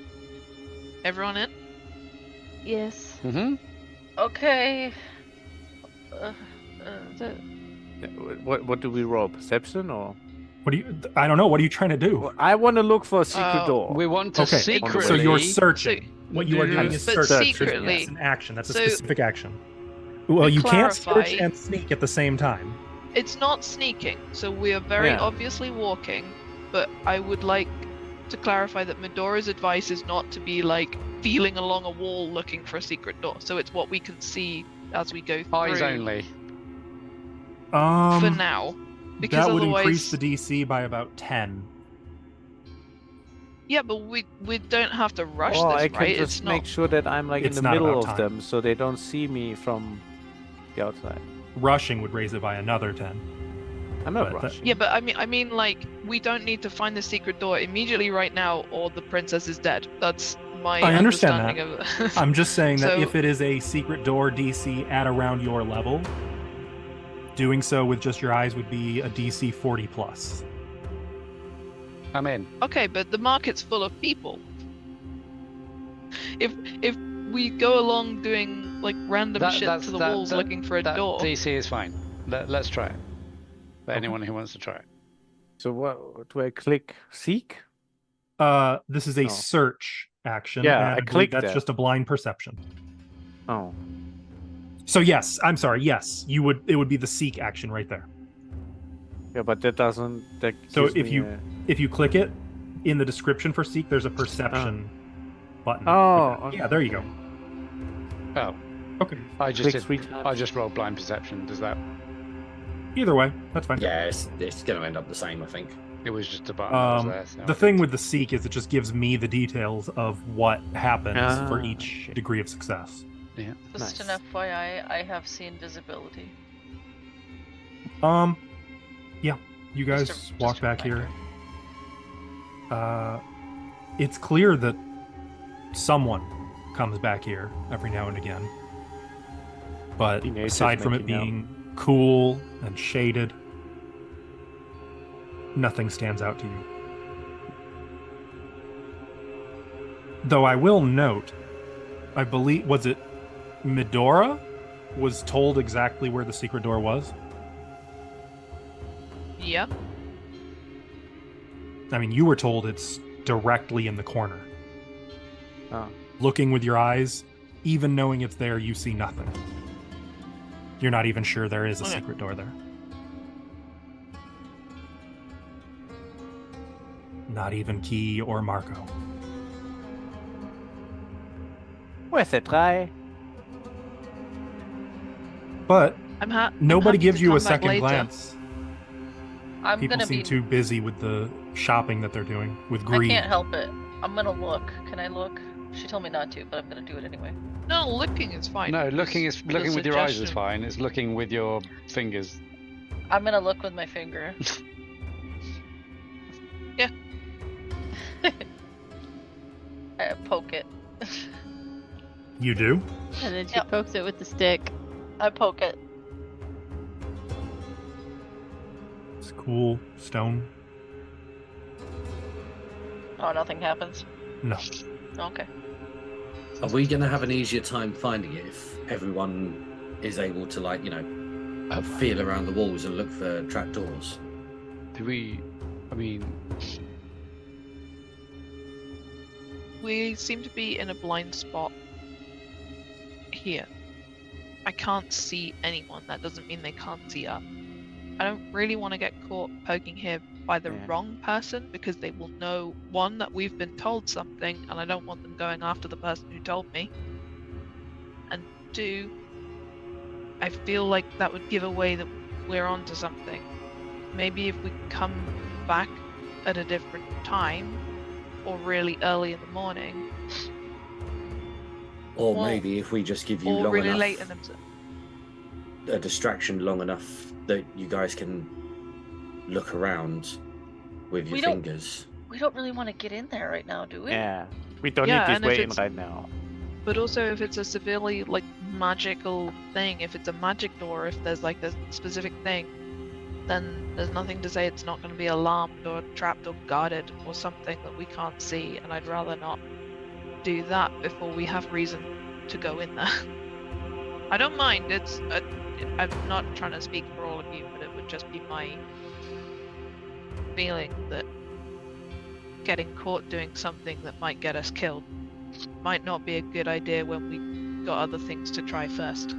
Everyone in? Yes. Mm-hmm. Okay. So, What do we roll? Perception or? What do you? I don't know. What are you trying to do? Well, I want to look for a secret door. We want to Okay, secretly. so you're searching. What you are doing is But searching. secretly. That's an action. That's a So- specific action. Well, To you can't search clarify- and sneak at the same time. It's not sneaking, so we are very Yeah. obviously walking, but I would like to clarify that Medora's advice is not to be like feeling along a wall looking for a secret door. So it's what we can see as we go through Eyes only. for now. Because that would otherwise, increase the DC by about 10. yeah, but we don't have to rush Or this, I can right? just It's make not. sure that I'm like It's in the not middle about of time. them, so they don't see me from the outside. Rushing would raise it by another 10. I'm not But that- rushing. Yeah, but I mean, like, we don't need to find the secret door immediately right now, or the princess is dead. That's my I understand understanding of. I'm just saying that So- if it is a secret door DC at around your level, doing so with just your eyes would be a DC 40 plus. I'm in. Okay, but the market's full of people. If we go along doing like random shit to the walls looking for a that door, DC is fine. Let's try it. For anyone who wants to try it. So what do I click? Seek? This is a Oh. search action. Yeah, and I believe clicked that's that. just a blind perception. Oh. So yes, I'm sorry. Yes, you would. It would be the seek action right there. Yeah, but that doesn't. That So gives if me you a- if you click it in the description for seek, there's a perception button. Oh, Okay. okay. Yeah, there you go. Oh, Okay. I just Click did. 3 times. I just rolled blind perception. Does that? Either way, that's fine. Yeah, it's going to end up the same, I think. It was just a button that was Um, there. So the thing with the seek is it just gives me the details of what happens Ah, for each okay. degree of success. Just Nice. an FYI, I have seen visibility. Yeah, you guys Just a walk back reminder. here. It's clear that someone comes back here every now and again. But Teenagers aside from it making out. being cool and shaded, nothing stands out to you. Though I will note, I believe, was it Medora was told exactly where the secret door was? yeah. I mean, you were told it's directly in the corner. Oh. Looking with your eyes, even knowing it's there, you see nothing. You're not even sure there is a Okay. secret door there. Not even Key or Marco. Worth a try. But I'm nobody happy gives to you a come back second later. glance. I'm People gonna seem be. too busy with the shopping that they're doing, with I greed. can't help it. I'm gonna look. Can I look? She told me not to, but I'm gonna do it anyway. No, looking is fine. no, looking It's is the looking with your eyes is suggestion. fine. It's looking with your fingers. I'm gonna look with my finger. Yeah. I poke it. You do? and then she Yep. pokes it with the stick. I poke it. It's cool. Stone. Oh, nothing happens. No. Okay. Are we going to have an easier time finding it if everyone is able to, like, feel around the walls and look for trapdoors? Do we? I mean, We seem to be in a blind spot here. I can't see anyone. That doesn't mean they can't see us. I don't really want to get caught poking here by the Yeah. wrong person, because they will know, one, that we've been told something, and I don't want them going after the person who told me. And two, I feel like that would give away that we're onto something. Maybe if we come back at a different time, or really early in the morning, Or Well, maybe if we just give you or long really enough, late in the a distraction long enough that you guys can look around with your We don't- fingers. We don't really want to get in there right now, do we? Yeah. We don't Yeah, need this and if way in it's- right now. But also, if it's a severely like magical thing, if it's a magic door, if there's like a specific thing, then there's nothing to say it's not going to be alarmed or trapped or guarded or something that we can't see. And I'd rather not do that before we have reason to go in there. I don't mind. I'm not trying to speak for all of you, but it would just be my feeling that getting caught doing something that might get us killed might not be a good idea when we got other things to try first.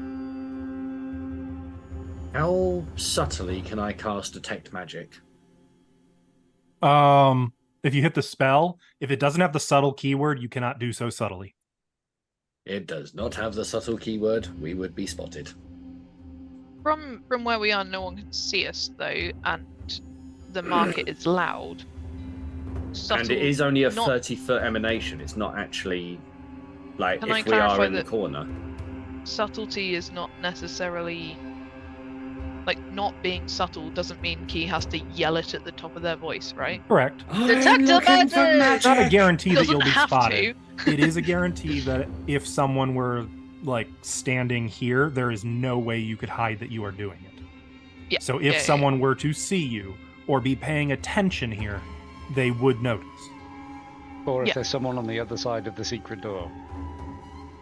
How subtly can I cast Detect Magic? If you hit the spell, if it doesn't have the subtle keyword, you cannot do so subtly. It does not have the subtle keyword. We would be spotted. From where we are, no one can see us though, and the market is loud. Subtle, And it is only a not- 30-foot emanation. It's not actually like Can I if we are clarify in the that- corner. Subtlety is not necessarily like not being subtle doesn't mean Key has to yell it at the top of their voice, right? Correct. Detective magic! It's not a guarantee that Doesn't you'll be have spotted. to. It is a guarantee that if someone were like standing here, there is no way you could hide that you are doing it. Yeah. So if yeah. someone were to see you or be paying attention here, they would notice. Or if Yeah. there's someone on the other side of the secret door.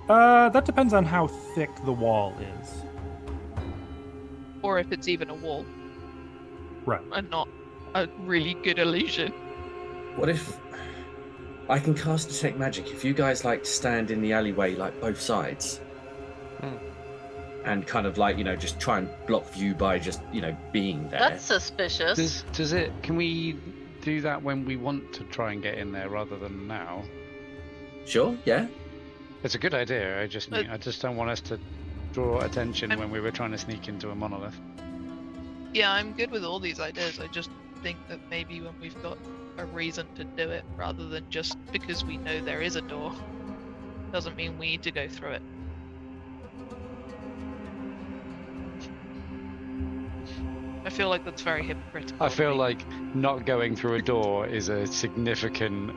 That depends on how thick the wall is. Or if it's even a wall Right. and not a really good illusion. What if I can cast Detect Magic if you guys like stand in the alleyway like both sides? And kind of like, just try and block view by just, being there. That's suspicious. Does it? Can we do that when we want to try and get in there rather than now? Sure, yeah. It's a good idea. I just don't want us to draw attention when we were trying to sneak into a monolith. Yeah, I'm good with all these ideas. I just think that maybe when we've got a reason to do it, rather than just because we know there is a door, doesn't mean we need to go through it. I feel like that's very hypocritical. I of feel me. like not going through a door is a significant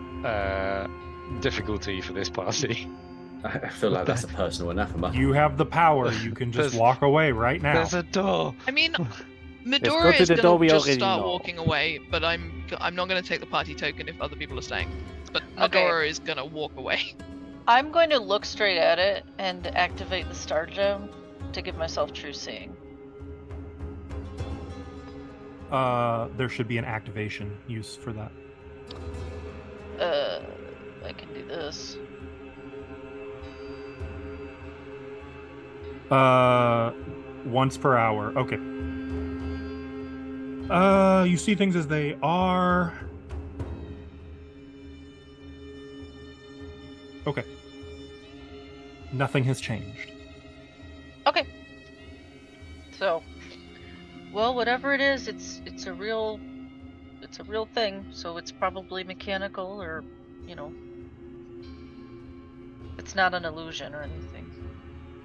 difficulty for this party. I feel like that's a personal anathema. You have the power. You can just There's- walk away right now. There's a door. I mean, go Midori to is the door gonna we just already start know. walking away, but I'm not gonna take the party token if other people are staying. But Okay. Midori is gonna walk away. I'm going to look straight at it and activate the star gem to give myself true seeing. There should be an activation use for that. I can do this. Once per hour. Okay. You see things as they are. Okay. Nothing has changed. Okay. So, well, whatever it is, it's a real thing. So it's probably mechanical, or it's not an illusion or anything.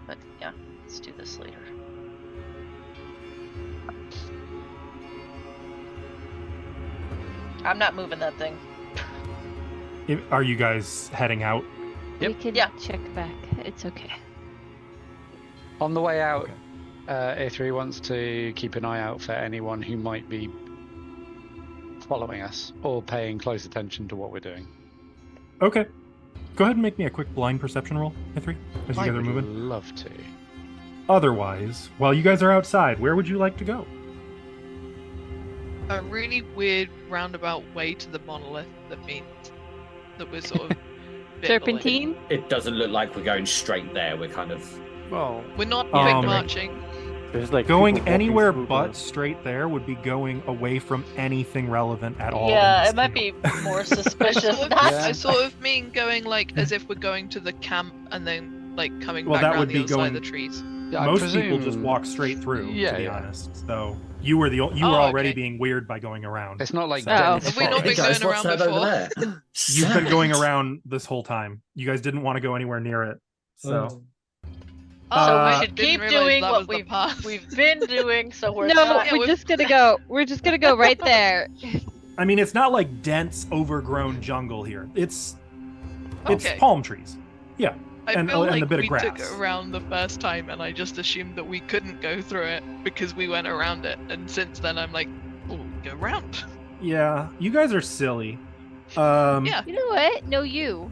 But yeah, let's do this later. I'm not moving that thing. Are you guys heading out? We Yep. can Yeah. check back. It's okay. On the way out, Okay. A3 wants to keep an eye out for anyone who might be following us or paying close attention to what we're doing. Okay. Go ahead and make me a quick blind perception roll, A3, as you I guys are would moving. love to. Otherwise, while you guys are outside, where would you like to go? A really weird roundabout way to the monolith that means that we're sort of bickering. Serpentine? It doesn't look like we're going straight there. We're kind of... Well, We're not Um, quick marching. There's like Going people walking anywhere through but the- straight there would be going away from anything relevant at all. in Yeah, this it might field. be more I suspicious sort, of, not Yeah. I sort of mean going like as if we're going to the camp and then like coming Well, back that around would the be other side of going- the trees. Yeah, I Most people just presume- walk straight through, Yeah, to be yeah. honest. So you were you were Oh, already okay. being weird by going around. It's not like So- dense Have we not forest. been Hey guys, going what's around that over before? there? You've been going Sand. around this whole time. You guys didn't want to go anywhere near it. So Oh, So we Uh, should didn't keep realize doing that what was the we've path. been doing. So we're No, not. Yeah, we're we've- just gonna go. We're just gonna go right there. I mean, it's not like dense, overgrown jungle here. It's Okay. palm trees. Yeah. I and- feel and like a bit of we took grass. it around the first time, and I just assumed that we couldn't go through it because we went around it. And since then, I'm like, oh, go round. Yeah. You guys are silly. Yeah. You know what? No, you.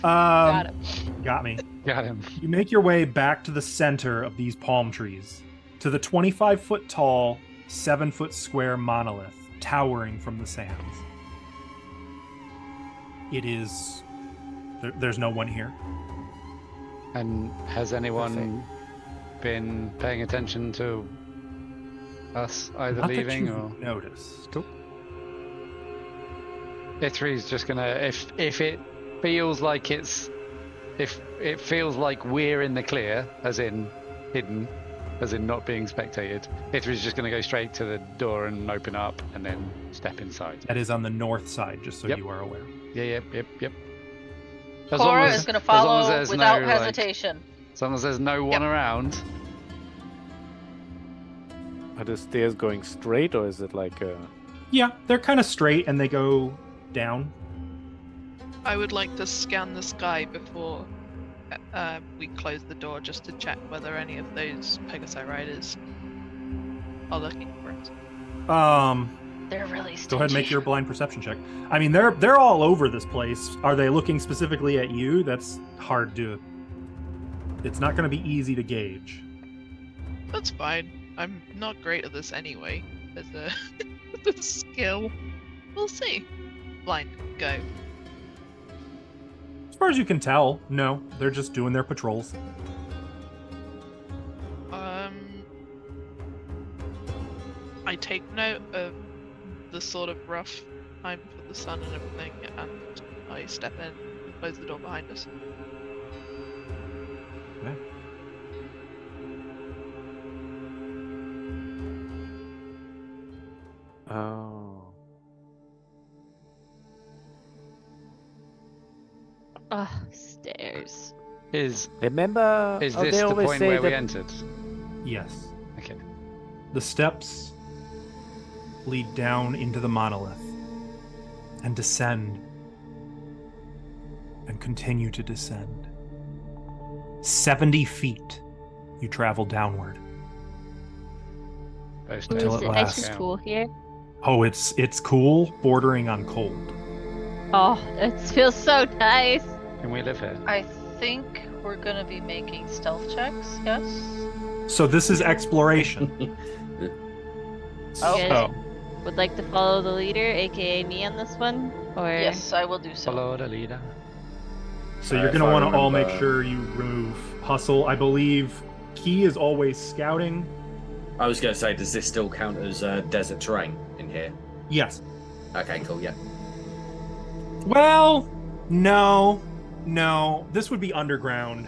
Got him. Got me. Got him. You make your way back to the center of these palm trees, to the 25-foot tall, 7-foot square monolith towering from the sands. It is. There's no one here. And has anyone been paying attention to us either Not that leaving you've or noticed. Ithri's just gonna if it feels like if it feels like we're in the clear, as in hidden, as in not being spectated, Ithri's just gonna go straight to the door and open up and then step inside. That is on the north side, just so Yep. you are aware. Yep. Cora is going to follow there's without no, like, hesitation. as long as there's no one around. Are the stairs going straight, or is it like a? Yeah, they're kind of straight and they go down. I would like to scan the sky before we close the door, just to check whether any of those Pegasi riders are looking for us. They're really stingy. Go ahead and make your blind perception check. I mean, they're all over this place. Are they looking specifically at you? That's hard to. It's not going to be easy to gauge. That's fine. I'm not great at this anyway. As a, as a skill. We'll see. Blind, go. As far as you can tell, no, they're just doing their patrols. I take note of the sort of rough time for the sun and everything, and I step in and close the door behind us. Okay. Oh. Stairs. Is Remember? is how this they the always point say where we that- entered? Yes. Okay. The steps lead down into the monolith and descend and continue to descend. 70 feet you travel downward. Those Ooh, Until is it it nice lasts. and cool here? Oh, it's cool, bordering on cold. Oh, it feels so nice. Can we live here? I think we're going to be making stealth checks. Yes. So this is exploration. Oh. You guys would like to follow the leader, aka me, on this one, or Yes, I will do so. Follow the leader. So you're If going to I want to all make remember- sure you remove hustle. I believe Key is always scouting. I was going to say, does this still count as desert terrain in here? Yes. Okay, cool, yeah. Well, no. This would be underground.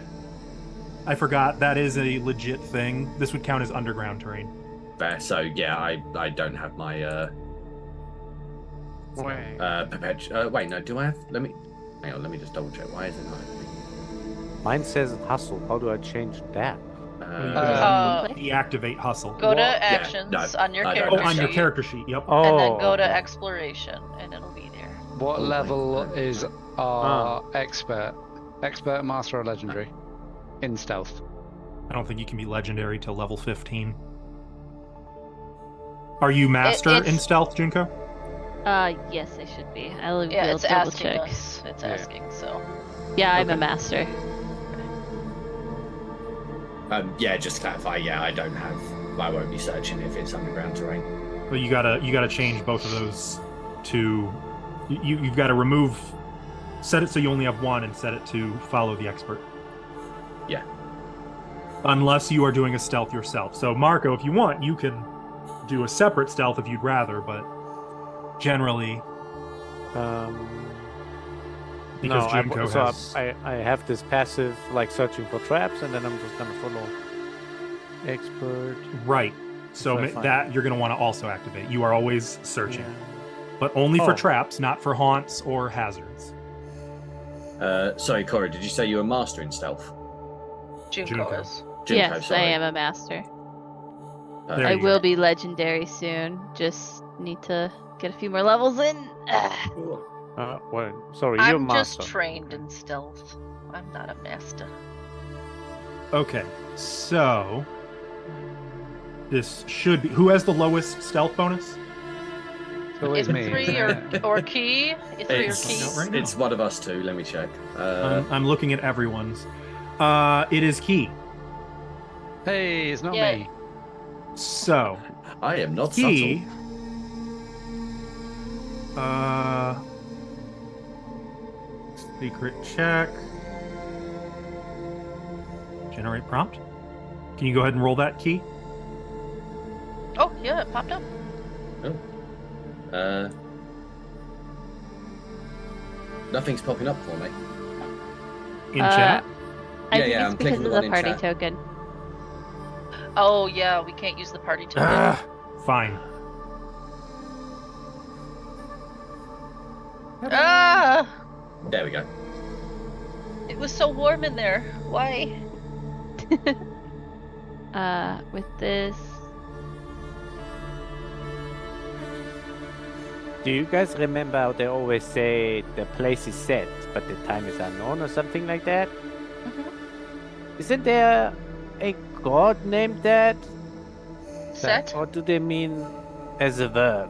I forgot that is a legit thing. This would count as underground terrain. Fair. So, yeah, I don't have my wait, no, do I have? Hang on, let me just double check. Why is it not? Mine says hustle. How do I change that? Deactivate hustle. Go to Yeah, actions no, on your I don't Oh, character on your sheet, character sheet. Yep. Oh. and then go to exploration, and it'll be there. What Oh, level wait. is our expert? Expert, master, or legendary? In stealth. I don't think you can be legendary till level 15. Are you master it's- in stealth, Junko? yes, I should be. I'll be Yeah, able it's to double asking check. us. It's Yeah. asking. So Yeah, I'm a Okay. master. Yeah, just to clarify, yeah, I don't have. I won't be searching if it's underground terrain. Well, you gotta change both of those to. You've got to remove. Set it so you only have one, and set it to follow the expert. Yeah. Unless you are doing a stealth yourself. So, Marco, if you want, you can do a separate stealth if you'd rather, but generally, because Junko has... I have this passive, like, searching for traps, and then I'm just gonna follow expert. Right. So that you're going to want to also activate. You are always searching. Yeah. But only for traps, not for haunts or hazards. Sorry, Cora, did you say you were master in stealth? Junko is. Junko, Yes, sorry. I am a master. There I you will go. be legendary soon. Just need to get a few more levels in. Well, sorry, you're I'm master. just trained in stealth. I'm not a master. Okay, so this should be... Who has the lowest stealth bonus? Always Is me. it 3 or key? Is 3 or key? Right now. It's one of us two. Let me check. I'm looking at everyone's. It is Key. Hey, it's not Yeah. me. So, I am not Key... subtle. Secret check. Generate prompt. Can you go ahead and roll that, Key? Oh, yeah, it popped up. Nothing's popping up for me. In chat? I Yeah, think yeah, it's I'm because clicking of the one the in party chat. token. Oh, yeah, we can't use the party token. Fine. Ah! There we go. It was so warm in there. Why? With this. Do you guys remember how they always say the place is set, but the time is unknown or something like that? Isn't there a god named that? Set? Or do they mean as a verb?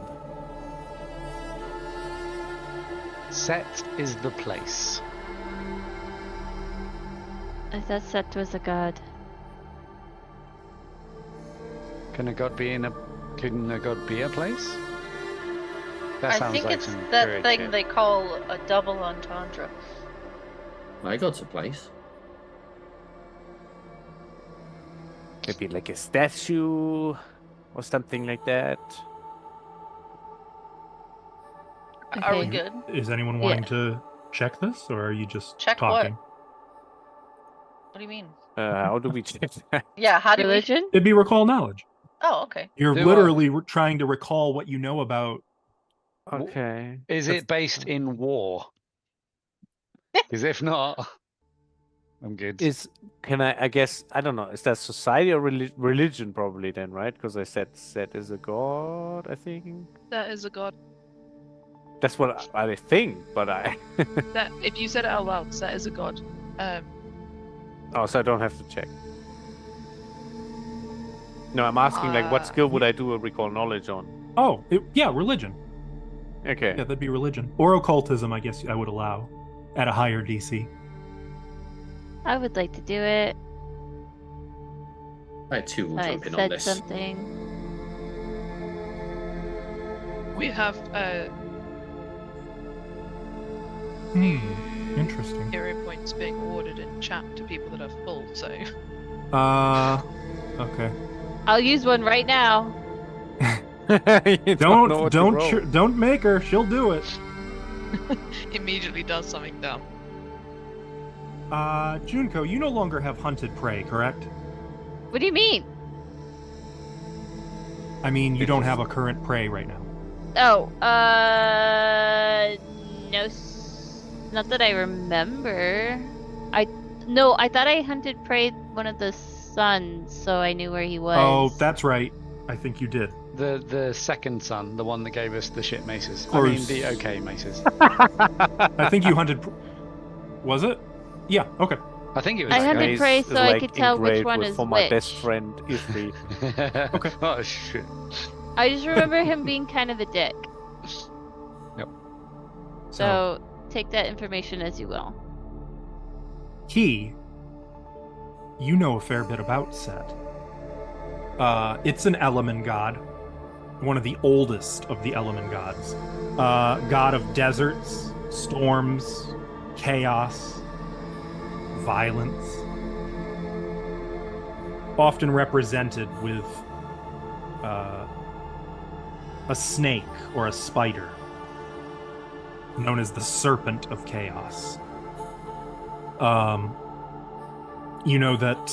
Set is the place. I thought Set was a god. Couldn't a god be a place? That I sounds think like it's some that druid thing shit. they call a double entendre. I got a place. Maybe like a statue or something like that. Are we Okay. good? Is anyone wanting to check this, or are you just Check what? talking? What do you mean? How do we check that? Yeah, how do we... Religion? It'd be recall knowledge. Oh, okay. You're Do literally trying to recall what you know about... Okay. Is it based in war? Because if not, I'm good. I guess, I don't know, is that society or religion probably then, right? Because I said Set is a god, I think. That is a god. That's what I think, but I... That if you said it out loud, that is a god. Oh, so I don't have to check. No, I'm asking, like, what skill would I do a recall knowledge on? Oh, yeah, religion. Okay. Yeah, that'd be religion. Or occultism, I guess I would allow. At a higher DC. I would like to do it. I too will I jump in on said this. something. We have Interesting. hero points being awarded in chat to people that are full, so Okay. I'll use one right now. You know what to roll. Don't make her. She'll do it. immediately does something dumb. Junko, you no longer have hunted prey, correct? What do you mean? I mean, you don't have a current prey right now. Oh, no, not that I remember. I thought I hunted prey one of the sons, so I knew where he was. Oh, that's right. I think you did. The second son, the one that gave us the shit maces. Or I mean the okay maces. I think you hunted. Was it? Yeah. Okay. I think it was. I that hunted guy. prey Is so I like could tell which engraved one with is for my which. best friend Ifri. Okay. Oh shit. I just remember him being kind of a dick. So take that information as you will. Key, you know a fair bit about Set. It's an element god, one of the oldest of the element gods. God of deserts, storms, chaos, violence. often represented with a snake or a spider, known as the Serpent of Chaos. You know that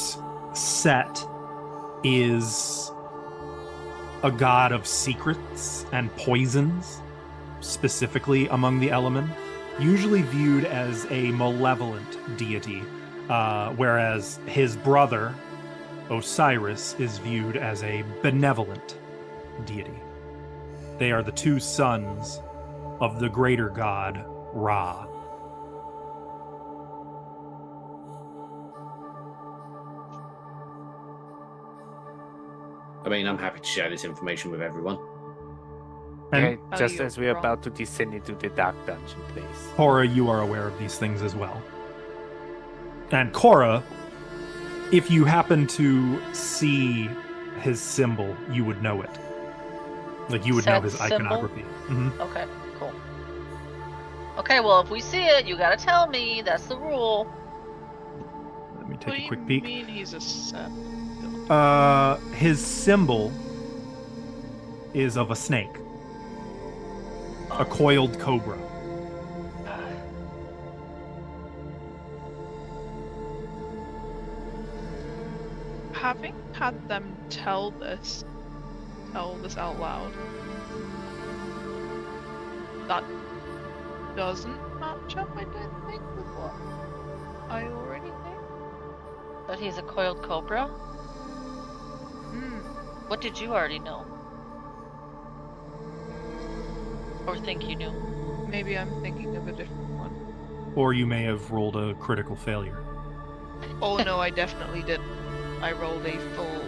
Set is a god of secrets and poisons, specifically among the element, usually viewed as a malevolent deity, whereas his brother, Osiris, is viewed as a benevolent deity. They are the two sons of the greater god, Ra. I mean, I'm happy to share this information with everyone. And Okay, just you're as we are wrong. about to descend into the dark dungeon, please. Cora, you are aware of these things as well. And Cora, if you happen to see his symbol, you would know it. Like, you would know his Set's symbol? iconography. Mhm. Okay, cool. Okay, well, if we see it, you gotta tell me. That's the rule. Let me What take do a you quick peek. mean he's a set? His symbol is of a snake. A coiled cobra. Having had them tell this out loud, that doesn't match up, I don't think, with what I already knew. That he's a coiled cobra? Hmm. What did you already know? Or think you knew? Maybe I'm thinking of a different one. Or you may have rolled a critical failure. Oh no, I definitely didn't. I rolled a full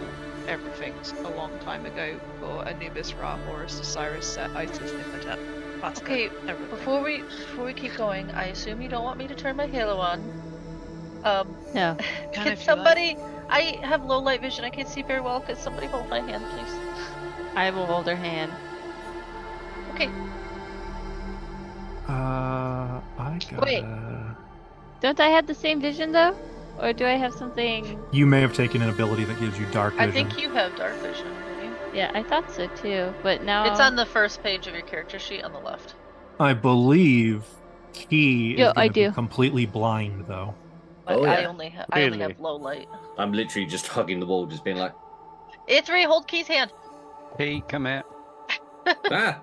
everything a long time ago for Anubis, Ra, Horus, Osiris, Set, Isis, Imhotep, Pastor, Okay, everything. before we keep going, I assume you don't want me to turn my halo on. No. Can Can if you somebody? I have low light vision. I can't see very well. Could somebody hold my hand, please? I will hold her hand. Okay. I gotta... Wait. Don't I have the same vision though? Or do I have something? You may have taken an ability that gives you dark vision. I think you have dark vision. Don't you? Yeah, I thought so too. But now It's on the first page of your character sheet on the left. I believe Key is Yo, I going to be do. completely blind, though. But Oh, I yeah. only have Really? low light. I'm literally just hugging the wall, just being like, A3, hold Key's hand. Hey, come here. ah!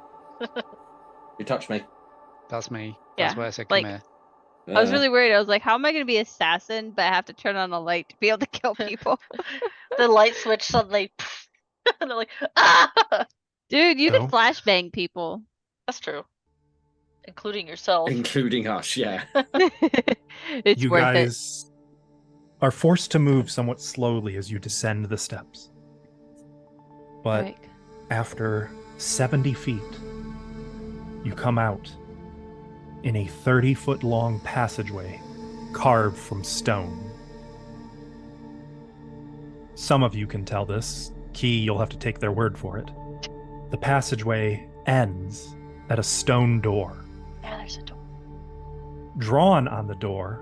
You touched me. That's me. That's Yeah, why I said come like- here. I was really worried. I was like, how am I going to be assassin, but I have to turn on a light to be able to kill people? The light switch suddenly, and they're like, ah! Dude, you No. can flashbang people. That's true. Including yourself. Including us, yeah. It's You worth it. guys are forced to move somewhat slowly as you descend the steps. But Right. after 70 feet, you come out in a 30-foot-long passageway carved from stone. Some of you can tell this. Key, you'll have to take their word for it. The passageway ends at a stone door. Yeah, there's a door. Drawn on the door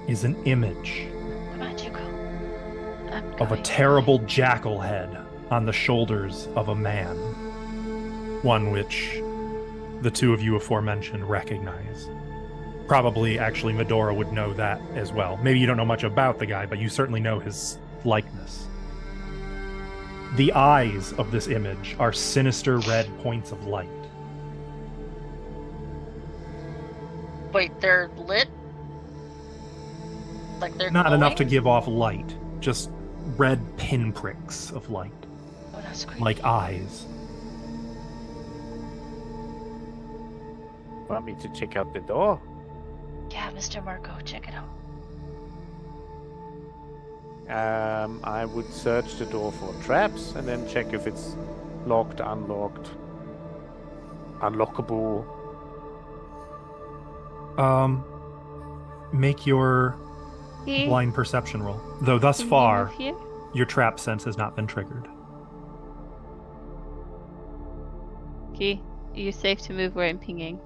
is an image Come on, Juko. I'm of a going. terrible jackal head on the shoulders of a man. One which the two of you aforementioned recognize. Probably, actually, Medora would know that as well. Maybe you don't know much about the guy, but you certainly know his likeness. The eyes of this image are sinister red points of light. Wait, they're lit? Like they're Not enough to glowing? give off light, just red pinpricks of light, Oh, that's creepy. like eyes. Want me to check out the door? Yeah, Mr. Marco, check it out. I would search the door for traps and then check if it's locked, unlocked, unlockable. Make your Key, blind perception roll. Though thus can you far, move here? your trap sense has not been triggered. Key, are you safe to move where I'm pinging?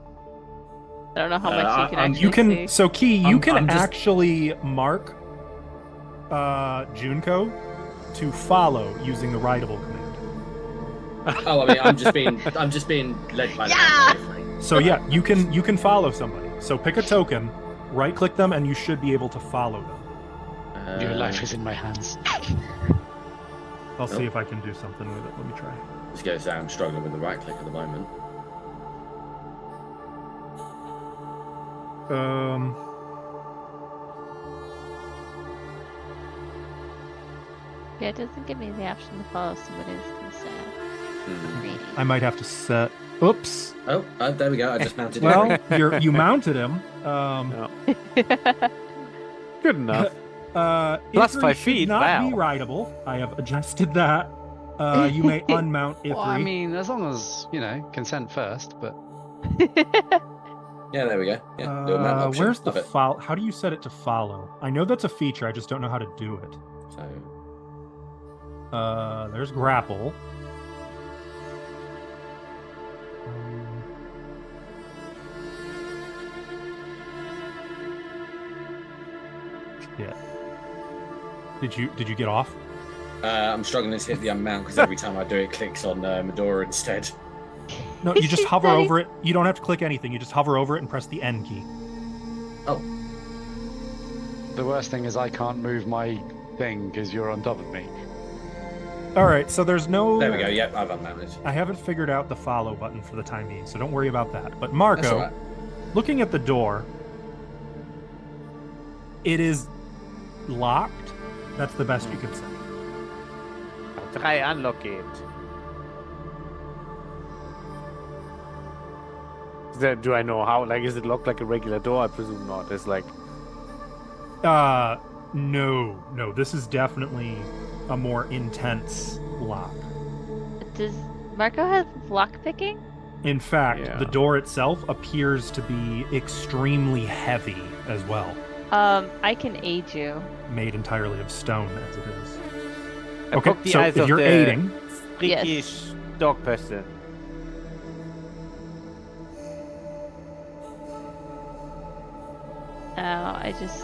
I don't know how much you can I'm- actually You can, see. so Key, you I'm can just- actually mark Junko to follow using the rideable command. Oh, I mean, I'm just being led by the hand. So yeah, you can follow somebody. So pick a token, right-click them, and you should be able to follow them. Your life is in my hands. I'll see if I can do something with it. Let me try. This goes down. I'm struggling with the right click at the moment. Yeah, it doesn't give me the option to follow somebody instead. I might have to set. Oops. Oh, there we go. I just mounted Well, him. you mounted him. Good enough. Plus Plus Ithri 5 should feet, not wow. be rideable. I have adjusted that. You may unmount Ithri. Well, I mean, as long as, consent first, but... Yeah, there we go. Yeah, do a mount option. Where's the Love it. follow? How do you set it to follow? I know that's a feature. I just don't know how to do it. So, There's grapple. Yeah. Did you get off? I'm struggling to hit the unmount because every time I do it clicks on Medora instead. No, you just hover over it. You don't have to click anything. You just hover over it and press the N key. Oh. The worst thing is I can't move my thing because you're on top of me. All right, so there's no... There we go. Yep, I've unmounted. I haven't figured out the follow button for the time being, so don't worry about that. But That's Marco, all right. looking at the door, it is locked. That's the best you can say. Try unlock it. Do I know how? Like, is it locked like a regular door? I presume not. It's like... No. This is definitely a more intense lock. Does Marco have lockpicking? In fact, Yeah. the door itself appears to be extremely heavy as well, I can aid you. made entirely of stone as it is. I Okay, poked the so eyes if of you're the aiding, freakish dog person. I just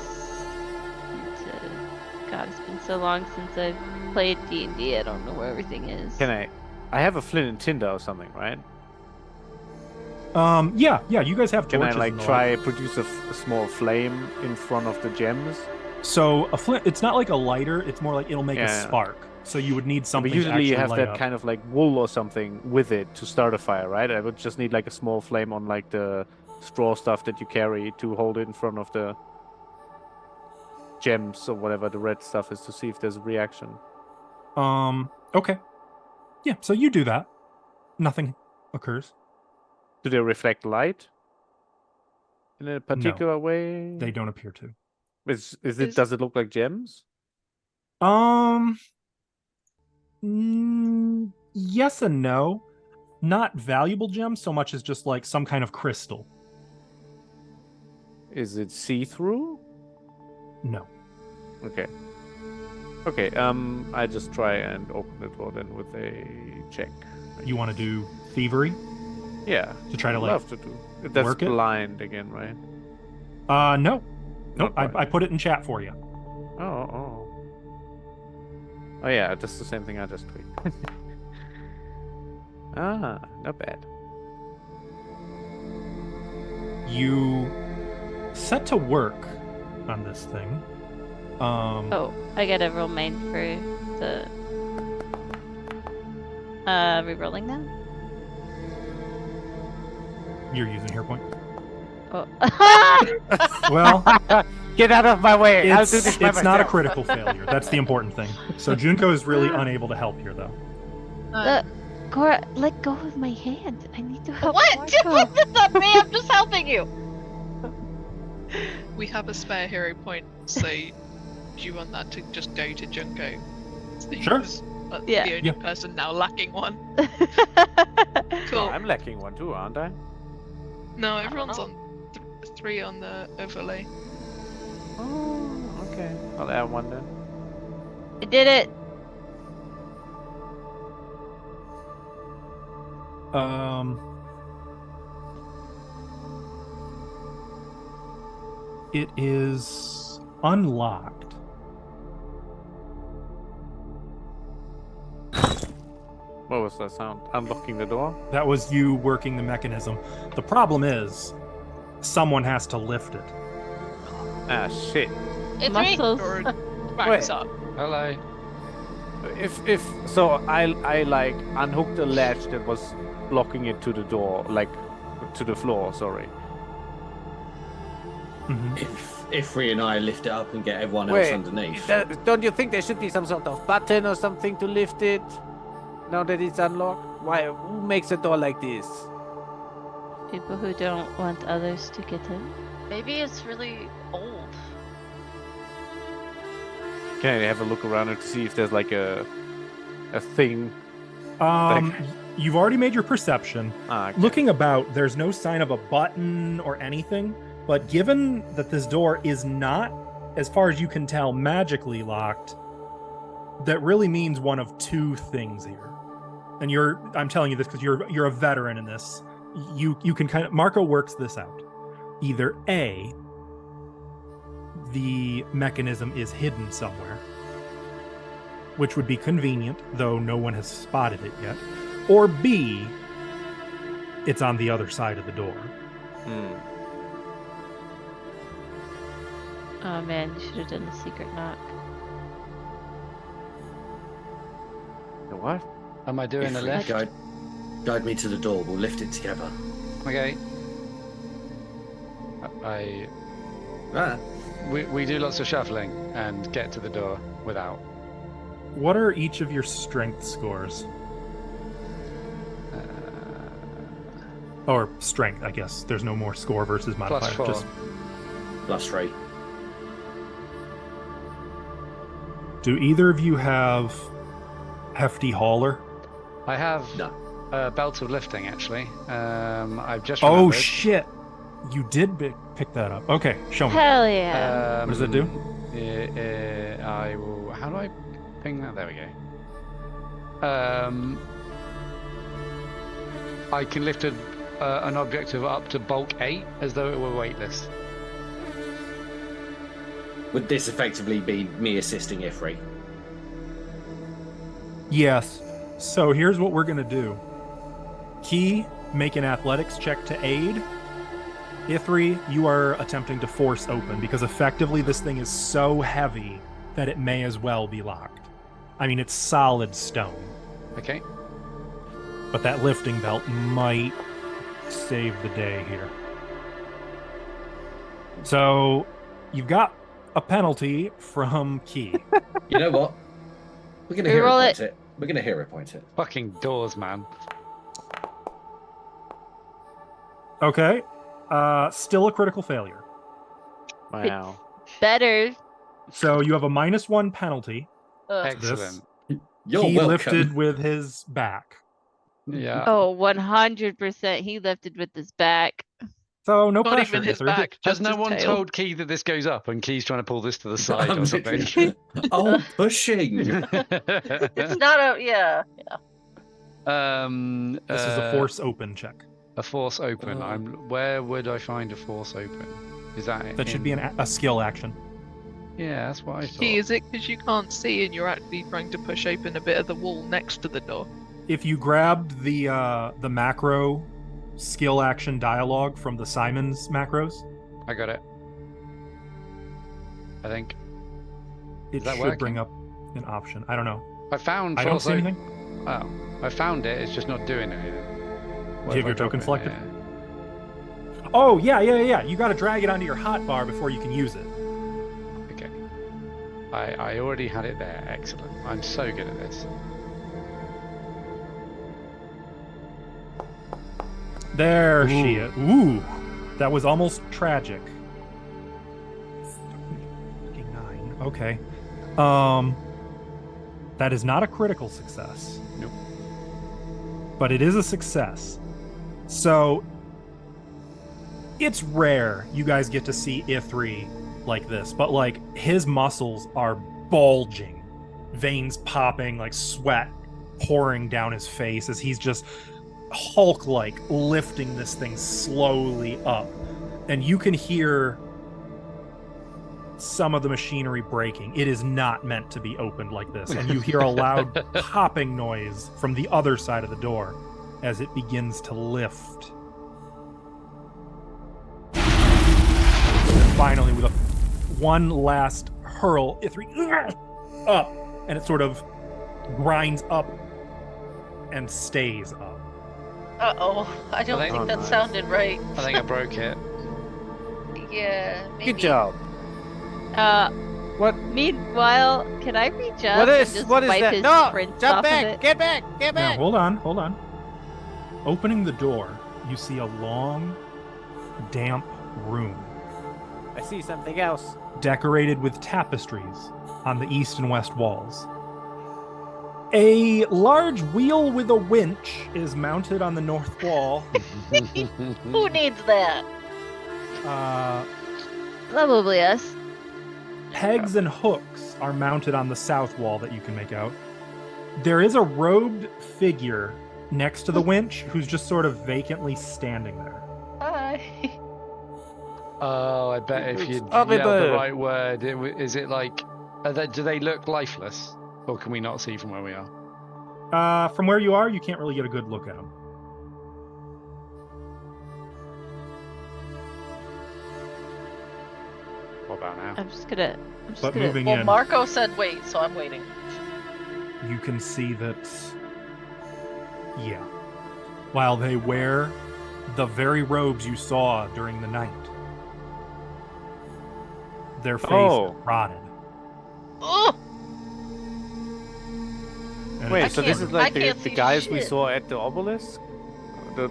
need to... God, it's been so long since I've played D&D. I don't know where everything is. Can I have a flint and tinder or something, right? yeah, you guys have Can I torches. like and all try produce a small flame in front of the gems? that. So a flint, it's not like a lighter. It's more like it'll make a Yeah. spark. So you would need something. But usually you to have actually light that up. kind of like wool or something with it to start a fire, right? I would just need like a small flame on like the straw stuff that you carry to hold it in front of the gems or whatever the red stuff is to see if there's a reaction. Okay. Yeah. So you do that. Nothing occurs. Do they reflect light in a particular way? They don't appear to. Does it look like gems? Yes and no. Not valuable gems so much as just like some kind of crystal. Is it see-through? No. Okay. I just try and open the door then with a check. You want to do thievery Yeah. to try to like? Love to do. That's work it? blind again, right? No. Nope. Not blind. I put it in chat for you. Oh yeah, that's the same thing I just tweaked. Not bad. You set to work on this thing. Oh, I gotta roll mine for the... Rerolling now? You're using hero point. Oh. Well, Get out of my way! I'll do it's this by not a myself. critical failure. That's the important thing. So Junko is really unable to help here, though. Cora, let go of my hand. I need to help What? Marco. That's not me. I'm just helping you. We have a spare hero point, so do you want that to just go to Junko? So he Sure. was, Yeah. the only person now lacking one. Oh, Cool. I'm lacking one too, aren't I? No, everyone's on 3 on the overlay. Oh, okay. I'll add one then. I did it. It is unlocked. What was that sound? Unlocking the door? That was you working the mechanism. The problem is, someone has to lift it. Ah, shit. It's me. Muscles. Or backs up. Hello. If so, I like unhooked the latch that was blocking it to the door, like to the floor. Sorry. Mhm. If Ree and I lift it up and get everyone else underneath. Don't you think there should be some sort of button or something to lift it? Now that it's unlocked, why? Who makes a door like this? People who don't want others to get in. Maybe it's really old. Can I have a look around and see if there's like a thing? You've already made your perception. Okay. Looking about, there's no sign of a button or anything, but given that this door is not, as far as you can tell, magically locked, that really means one of two things here. And I'm telling you this because you're a veteran in this. You can kind of, Marco works this out. Either A, the mechanism is hidden somewhere, which would be convenient, though no one has spotted it yet. Or B, it's on the other side of the door. Oh man, you should have done the secret knock. The what? Am I doing If a Ree lift? guide me to the door. We'll lift it together. Okay. Ah, We do lots of shuffling and get to the door without. What are each of your strength scores? Or strength, I guess. There's no more score versus modifier. +4. Just +3. do either of you have hefty hauler? I have No. belt of lifting actually. I've just Oh remembered. shit! You did pick that up. Okay, show me. Hell yeah. What does it do? I will. How do I ping that? There we go. I can lift an object of up to bulk 8 as though it were weightless. Would this effectively be me assisting Ifri? Yes. So here's what we're gonna do. Key, make an athletics check to aid. Ithri, you are attempting to force open because effectively this thing is so heavy that it may as well be locked. I mean, it's solid stone, Okay. but that lifting belt might save the day here. So you've got a penalty from Key. You know what? We're gonna Reroll hero it. point it. We're gonna hero point it. Fucking doors, man. Okay. Still a critical failure. Wow. Better. So you have a -1 penalty. Ugh. Excellent. You're He welcome. lifted with his back. Yeah. Oh, 100%. He lifted with his back. So no Not pressure. even his Ithri. back. Has Just no his one tail. told Key that this goes up and Key's trying to pull this to the side I'm or something? literally- Oh, pushing. It's not a yeah. This is a force open check. A force open. Oh. Where would I find a force open? Is that? That should be a skill action. Yeah, that's what I thought. Key, is it because you can't see and you're actually trying to push open a bit of the wall next to the door? If you grabbed the macro skill action dialogue from the Simon's macros, I got it. I think it that should working? bring up an option. I don't know. I found. I don't force see open. anything. Oh, I found it. It's just not doing anything. Do What you if have I your drop token it? selected? Yeah. Oh yeah. You got to drag it onto your hotbar before you can use it. Okay. I already had it there. Excellent. I'm so good at this. There she is. Ooh, that was almost tragic. Fucking 9. Okay. That is not a critical success. Nope. But it is a success. So it's rare you guys get to see Ithri like this, but like his muscles are bulging, veins popping, like sweat pouring down his face as he's just Hulk-like lifting this thing slowly up. And you can hear some of the machinery breaking. It is not meant to be opened like this. And you hear a loud popping noise from the other side of the door as it begins to lift. And finally, with one last hurl, up, and it sort of grinds up and stays up. Uh-oh. I don't think that sounded right. I think I broke it. Yeah, maybe. Good job. What? Meanwhile, can I reach up What and is just what is wipe that? his No! prints Jump off back! of it? Get back! Get Now, back! hold on. Opening the door, you see a long, damp room I see something else. decorated with tapestries on the east and west walls. A large wheel with a winch is mounted on the north wall. Who needs that? Probably us. Pegs and hooks are mounted on the south wall that you can make out. There is a robed figure next to the winch who's just sort of vacantly standing there. Hi. Oh, I bet if you Oh, yell the but- right word, is it like... do they look lifeless? Or can we not see from where we are? From where you are, you can't really get a good look at them. What about now? I'm just gonna. But moving Well, in, Marco said wait, so I'm waiting. you can see that, yeah, while they wear the very robes you saw during the night, their face is rotted. Oh, And Wait, it's so this can't- is like I can't the see guys we shit. saw at the obelisk? The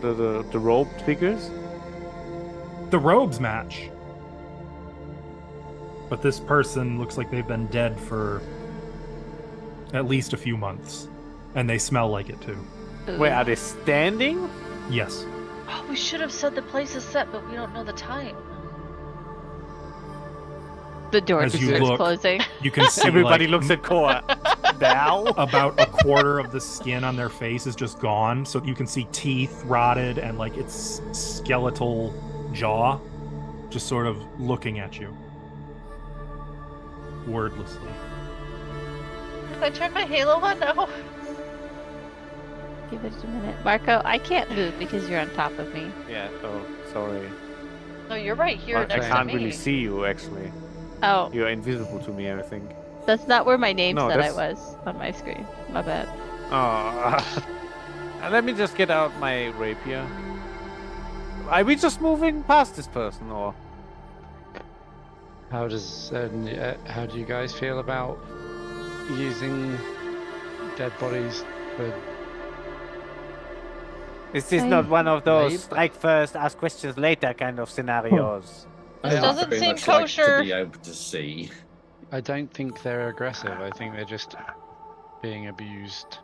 robed figures? the robes match. But this person looks like they've been dead for at least a few months. And they smell like it too. Wait, are they standing? Yes. oh, we should have said the place is set, but we don't know the time. The door As just you starts look- closing. You can see Everybody like, looks at Cora. Now? about a quarter of the skin on their face is just gone. So you can see teeth rotted and like its skeletal jaw just sort of looking at you. Wordlessly. If I turn my halo on now? Give it a minute, Marco. I can't move because you're on top of me. Yeah, oh, sorry. No, you're right here I next to can't me. really see you, actually. Oh, You're invisible to me, I think. that's not where my name No, said I that's- was on my screen. My bad. Oh. Let me just get out my rapier. Are we just moving past this person, or? How do you guys feel about using dead bodies for... Is this I- not one of those Maybe. strike first, ask questions later kind of scenarios? This I would doesn't very seem much like kosher. to be able to see. I don't think they're aggressive. I think they're just being abused.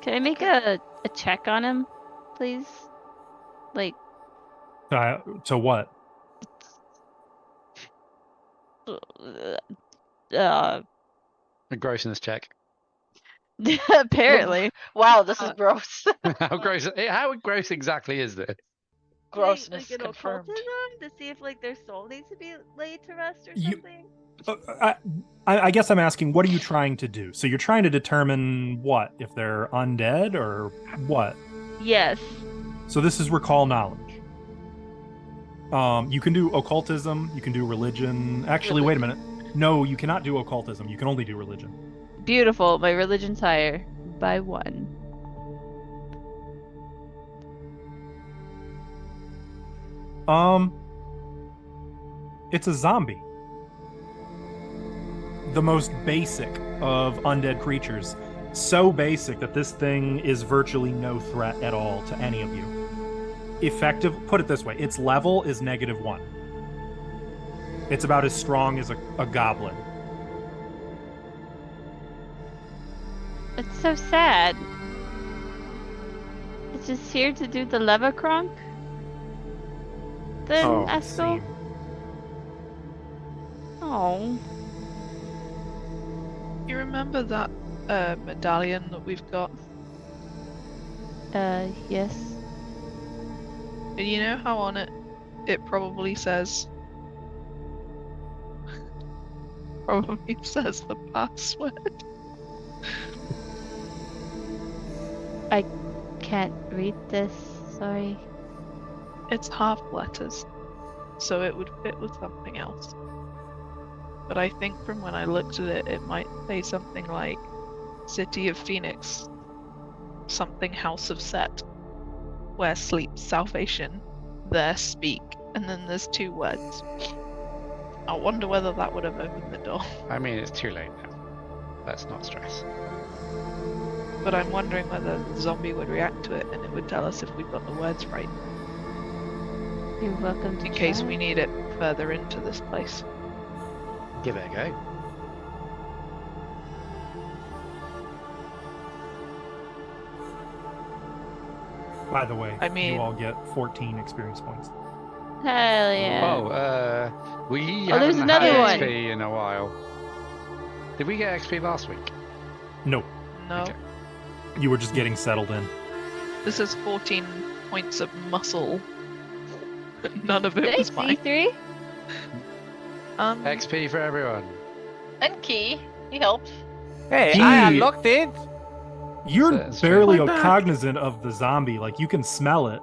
Can I make a check on him, please? Like, So what? uh, A grossness check. apparently. Wow, this is gross. How gross exactly is this? Grossness like an confirmed. occultism to see if like their soul needs to be laid to rest or You- something. I guess I'm asking, what are you trying to do? So you're trying to determine what? If they're undead or what? Yes. So this is recall knowledge. You can do occultism, you can do religion. Actually, wait a minute. No, you cannot do occultism. You can only do religion. Beautiful. My religion's higher by 1. It's a zombie. The most basic of undead creatures. So basic that this thing is virtually no threat at all to any of you. Effective, put it this way, its level is -1. It's about as strong as a goblin. It's so sad. It's just here to do the Levacronk? Then Oh, Eskel? See. Oh. You remember that medallion that we've got? Yes. And you know how on it probably says probably says the password. I can't read this. Sorry. It's half letters, so it would fit with something else. But I think from when I looked at it, it might say something like City of Phoenix, something House of Set, where sleeps salvation, there speak, and then there's 2 words. I wonder whether that would have opened the door. I mean, it's too late now. Let's not stress. But I'm wondering whether the zombie would react to it and it would tell us if we've got the words right, You're welcome to in case try. we need it further into this place. Give it a go. By the way, I mean- you all get 14 experience points. Hell yeah. Oh, we Oh, there's haven't another had one. XP in a while. Did we get XP last week? No, No, Okay. you were just getting settled in. this is 14 points of muscle. None of it was Thanks, mine. E3. XP for everyone. And Key, he helped. Hey, Gee. I unlocked it. You're That's barely My back. cognizant of the zombie. Like, you can smell it,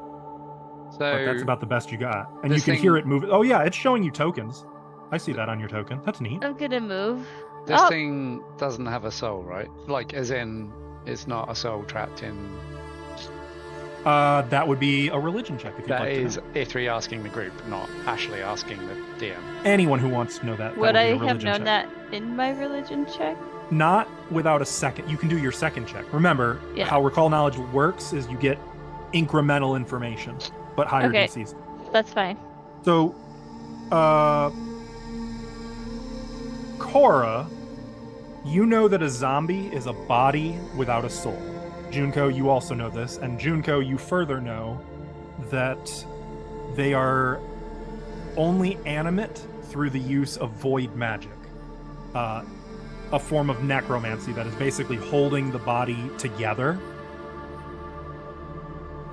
So but that's about the best you got. And you this can hear thing- it move. Oh, yeah, it's showing you tokens. I see that on your token. That's neat. I'm gonna move. this Oh. thing doesn't have a soul, right? Like, as in, it's not a soul trapped in. That would be a religion check if you'd That like to is know. Ithri asking the group, not Ashley asking the DM. Anyone who wants to know that. Would that I would be a have religion known check. that in my religion check? Not without a second. You can do your second check. Remember, Yeah. how recall knowledge works is you get incremental information, but higher Okay. DCs. That's fine. So, Cora, you know that a zombie is a body without a soul. Junko, you also know this. And Junko, you further know that they are only animate through the use of void magic. A form of necromancy that is basically holding the body together.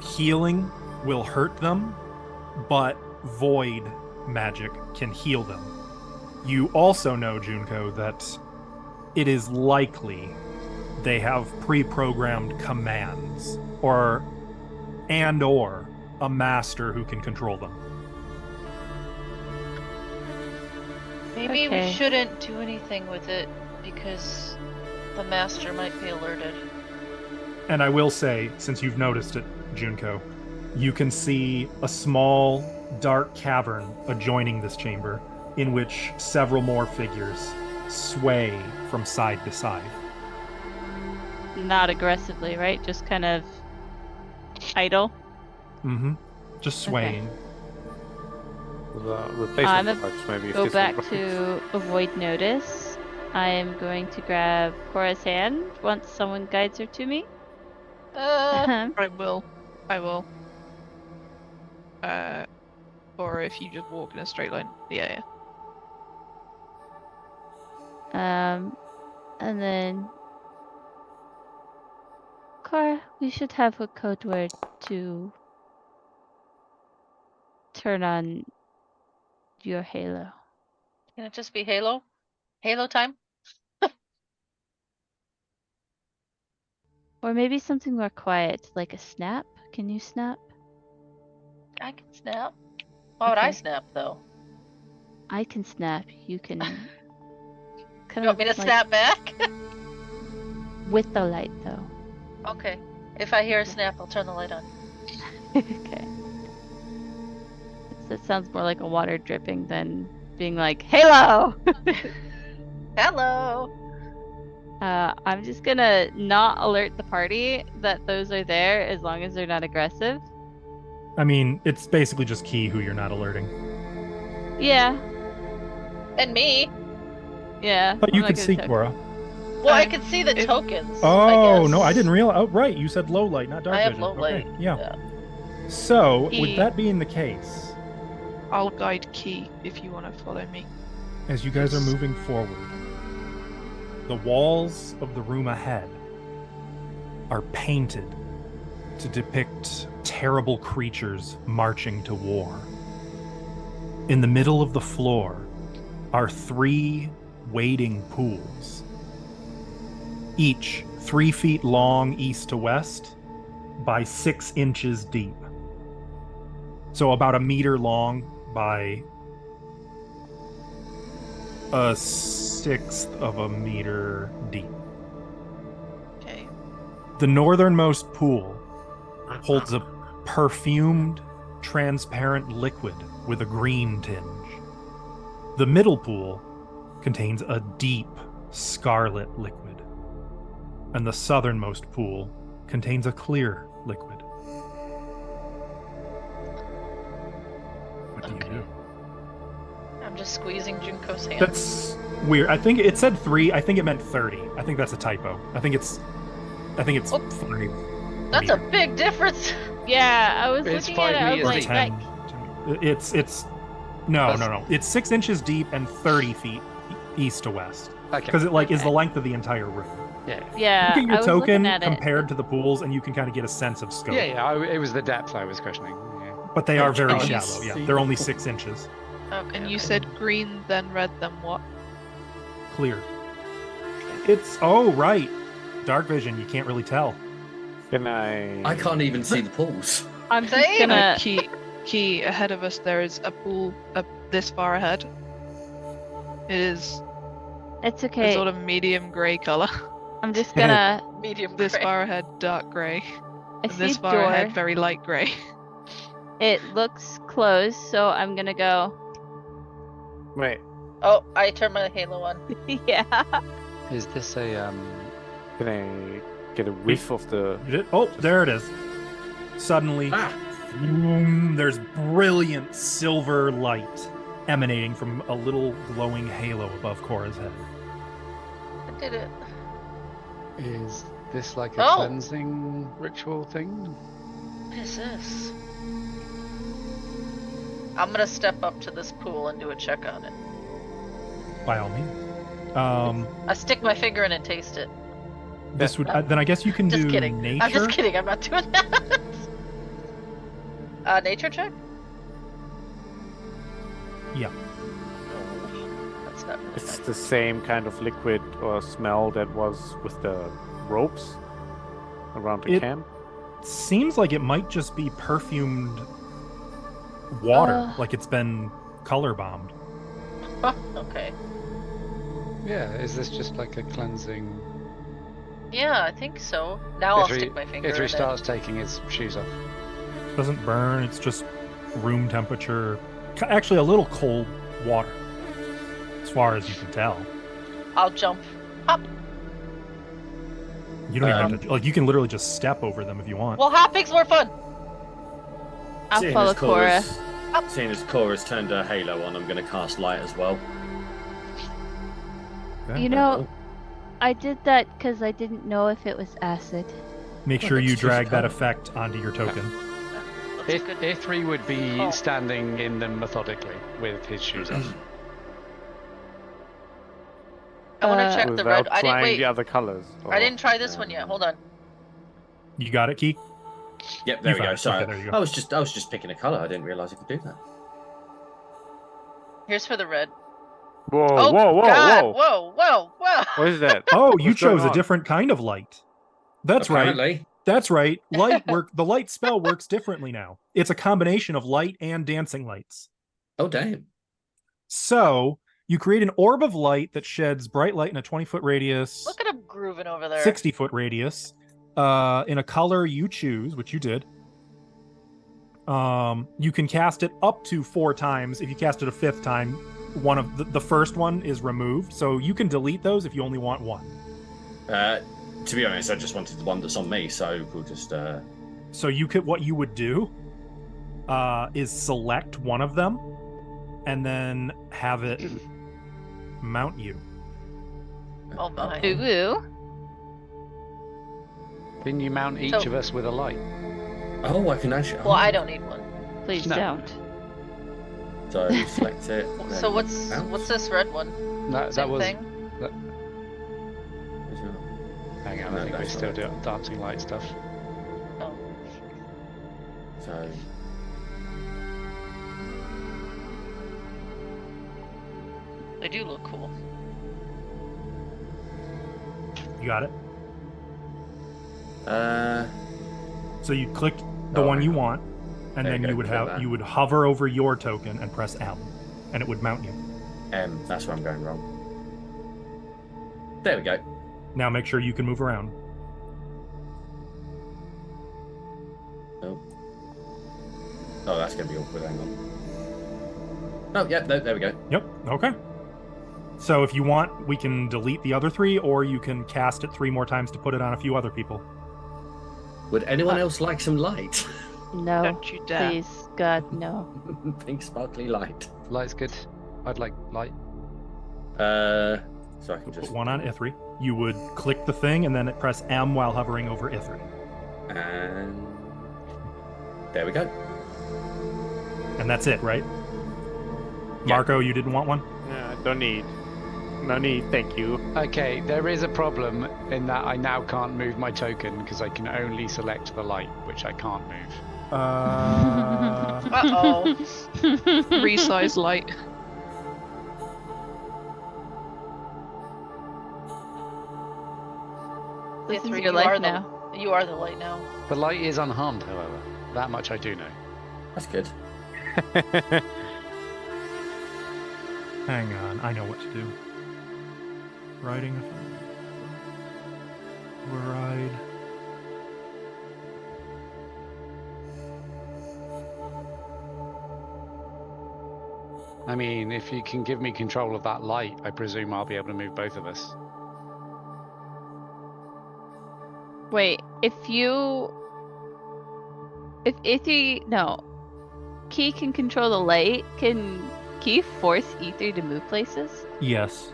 Healing will hurt them, but void magic can heal them. You also know, Junko, that it is likely they have pre-programmed commands or a master who can control them. Maybe Okay. we shouldn't do anything with it because the master might be alerted. And I will say, since you've noticed it, Junko, you can see a small, dark cavern adjoining this chamber in which several more figures sway from side to side. Not aggressively, right? Just kind of idle. Mm-hmm. Just swaying. The replacement I'm parts, maybe. if Go this back works. to avoid notice. I am going to grab Cora's hand once someone guides her to me. I will. Or if you just walk in a straight line. Yeah. And then Cora, we should have a code word to turn on your halo. Can it just be Halo? Halo time? Or maybe something more quiet, like a snap. Can you snap? I can snap. Why would I Okay. snap though? I can snap. You can. You want me to snap back? With the light, though. Okay. If I hear a snap, I'll turn the light on. Okay. So it sounds more like a water dripping than being like, Halo! Hello! I'm just gonna not alert the party that those are there as long as they're not aggressive. I mean, it's basically just Key who you're not alerting. Yeah, And me. yeah. But you I'm could not see gonna Cora. Well, I I'm- can see the if- tokens. Oh, I no, I guess. didn't realize. Oh, right. You said low light, not dark I have vision. low Okay, light. yeah. So, with E. that being the case, I'll guide Key if you want to follow me. as you guys are moving forward, the walls of the room ahead are painted to depict terrible creatures marching to war. In the middle of the floor are 3 wading pools, each 3 feet long east to west by 6 inches deep. So about a meter long by a sixth of a meter deep. Okay. The northernmost pool holds a perfumed, transparent liquid with a green tinge. The middle pool contains a deep, scarlet liquid. And the southernmost pool contains a clear liquid. What do you do? I'm just squeezing Junko's hand. That's weird. I think it said 3. I think it meant 30. I think that's a typo. I think it's Oh. 5. That's a meters. big difference. Yeah, I was It's looking 5 at it. I meters was Or like, 10. right. It's no. That's- It's 6 inches deep and 30 feet east to west. Okay. Because it is the Okay. length of the entire room. Yeah. Yeah, Look at I your was token looking at it. compared to the pools, and you can kind of get a sense of scope. Yeah. It was the depth I was questioning. Yeah. But they are very Can't shallow. see Yeah, the they're only pool. 6 inches Okay. And you okay. said green, then red, then what? clear. It's right. Dark vision. You can't really tell. Can I? I can't even see the pools. I'm just Same. gonna. Key ahead of us. There is a pool this far ahead. It is It's a okay. sort of medium grey color. I'm just gonna. Medium This gray. far ahead, dark grey. I And see this a far door. ahead, very light grey. It looks closed, so I'm gonna go. Wait. Oh, I turned my halo on. Yeah. Is this a Can I get a whiff of the? Oh, there it is. Suddenly, Ah, boom, there's brilliant silver light emanating from a little glowing halo above Cora's head. I did it. Is this like a Oh. cleansing ritual thing? What is this? I'm gonna step up to this pool and do a check on it. By all means. I stick my finger in and taste it. This would then I guess you can Just do kidding. nature. I'm just kidding. I'm not doing that. Nature check? Yeah. No, that's not really It's nice. the same kind of liquid or smell that was with the ropes around the It- camp. Seems like it might just be perfumed water, like it's been color bombed. Okay. Yeah. Is this just like a cleansing? Yeah, I think so. Now I'll Ithri- stick my finger in Ithri it. starts taking his shoes off. Doesn't burn. It's just room temperature. Actually, a little cold water, as far as you can tell. I'll jump. Hop. You don't even have to. Like, you can literally just step over them if you want. Well, hopping's more fun. I'll seeing follow as Cora. Seeing as Cora's turned her halo on, I'm going to cast light as well. Okay. You know, I did that because I didn't know if it was acid. Make Well, sure it's you just drag that color. effect onto your token. That's good. Ithri would be Oh. standing in them methodically with his shoes off. I want Uh, to check the Without red. I didn't trying wait. the other colors. I didn't try this one yet. Hold on. You got it, Key? Yep, there You we go. found it. Sorry, Okay, there you go. I was just picking a color. I didn't realize I could do that. Here's for the red. Whoa, Oh, whoa, God. whoa! Whoa. What is that? Oh, you What's going chose a on? different kind of light. That's right. Apparently. That's right. The light spell works differently now. It's a combination of light and dancing lights. Oh damn. So you create an orb of light that sheds bright light in a 20-foot radius, Look at him grooving over there. 60-foot radius, in a color you choose, which you did. You can cast it up to 4 times. If you cast it a 5th time, one of the first one is removed. So you can delete those if you only want one. To be honest, I just wanted the one that's on me, so we'll just. So what you would do is select one of them and then have it mount you. Oh my. Ooh, ooh. Then you mount each So- of us with a light. Oh, I can actually. Well, I don't need one. Please No. don't. So select it. So then what's bounce. this red one? That Same was. thing. Is it- Hang on, No, I think we're that's still not. doing dancing light stuff. Oh. So They do look cool. You got it? So So you click the one you want, and There then you you go, would click have that. you would hover over your token and press M, and it would mount you. that's where I'm going wrong. There we go. Now make sure you can move around. Oh, that's going to be awkward. Hang on. Oh, yeah, there we go. Yep. Okay. So if you want, we can delete the other 3, or you can cast it 3 more times to put it on a few other people. Would anyone else like some light? No. Don't you dare. Please, God, no. Pink sparkly light. Light's good. I'd like light. So I can Put just... one on Ithri. You would click the thing and then press M while hovering over Ithri. And... there we go. And that's it, right? Yeah. Marco, you didn't want one? Don't need. No need, thank you. Okay, there is a problem in that I now can't move my token because I can only select the light, which I can't move. Uh-oh. Resize light. This is Ithri, your you are life the- now. You are the light now. The light is unharmed, however. That much I do know. That's good. Hang on, I know what to do. Riding. Override. I mean, if you can give me control of that light, I presume I'll be able to move both of us. Wait, if Ether, no, Key can control the light, can Key force Ether to move places? Yes.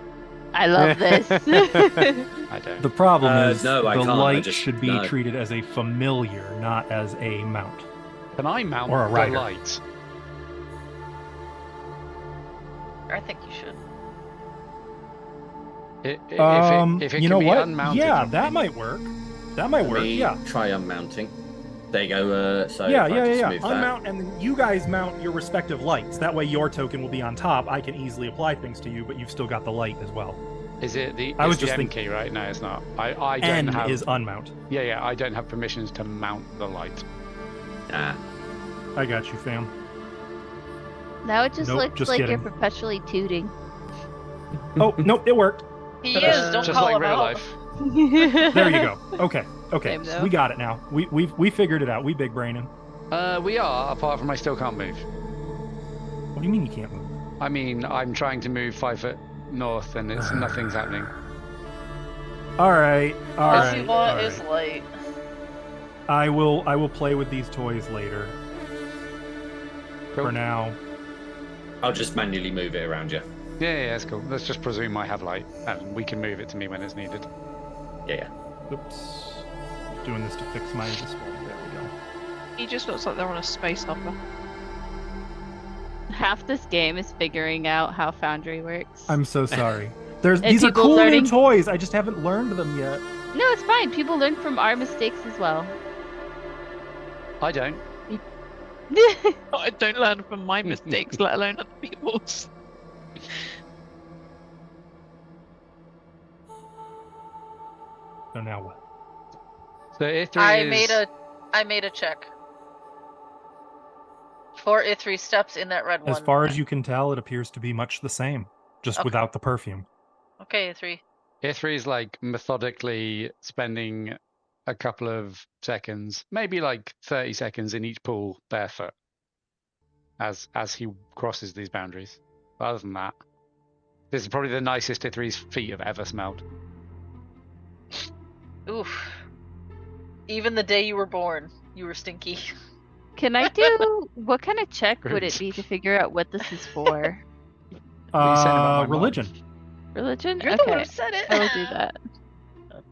I love this. I don't. The problem is no, I the can't, I light just- should be no. treated as a familiar, not as a mount. Can I mount Or a the rider. light? I think you should. If it you can know be what? unmounted, Yeah, you that mean? might work. That might Let work. me Yeah. try unmounting. There you go. So Yeah, if I yeah, just yeah. move that. Unmount, and then you guys mount your respective lights. That way, your token will be on top. I can easily apply things to you, but you've still got the light as well. Is it the? I was it's the just M thinking- key, right? No, it's not. I don't N have. is unmount. Yeah, I don't have permissions to mount the light. Ah, I got you, fam. Now it just Nope, looks just like kidding. you're perpetually tooting. Oh, nope, it worked. He is. Don't Just call like him real out. life. There you go. Okay. Same though. We got it now. We figured it out. We big braining. We are, apart from I still can't move. What do you mean you can't move? I mean, I'm trying to move 5 foot north and it's nothing's happening. All right. All All right. you all want right. is light. I will play with these toys later. Cool. For now. I'll just manually move it around you. Yeah, that's cool. Let's just presume I have light and we can move it to me when it's needed. Yeah. Oops. Doing this to fix my display. There we go. He just looks like they're on a space hopper. Half this game is figuring out how Foundry works. I'm so sorry. And These are people cool learning- new toys. I just haven't learned them yet. No, it's fine. People learn from our mistakes as well. I don't. I don't learn from my mistakes, let alone other people's. So now what? So Ithri I made a check. 4 Ithri steps in that red one. As far as you can tell, it appears to be much the same, just Okay. without the perfume. Okay, Ithri. Ithri's like methodically spending a couple of seconds, maybe like 30 seconds in each pool barefoot as he crosses these boundaries. But other than that, this is probably the nicest Ithri's feet have ever smelled. Oof. Even the day you were born, you were stinky. Can I do what kind of check would it Great. be to figure out what this is for? What are you saying about my mom? Religion. Religion? You're the one Okay, who said it. I will do that.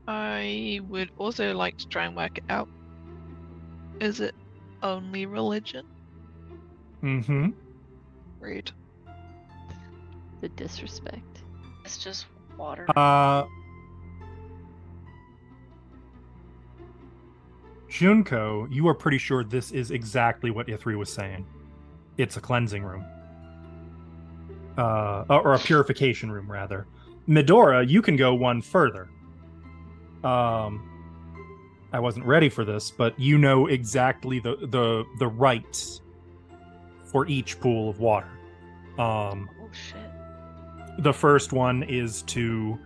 I would also like to try and work it out. Is it only religion? Mm-hmm. Rude. The disrespect. It's just water. Junko, you are pretty sure this is exactly what Ithri was saying. It's a cleansing room. Or a purification room, rather. Midora, you can go one further. I wasn't ready for this, but you know exactly the rights for each pool of water. Oh shit. The first one is to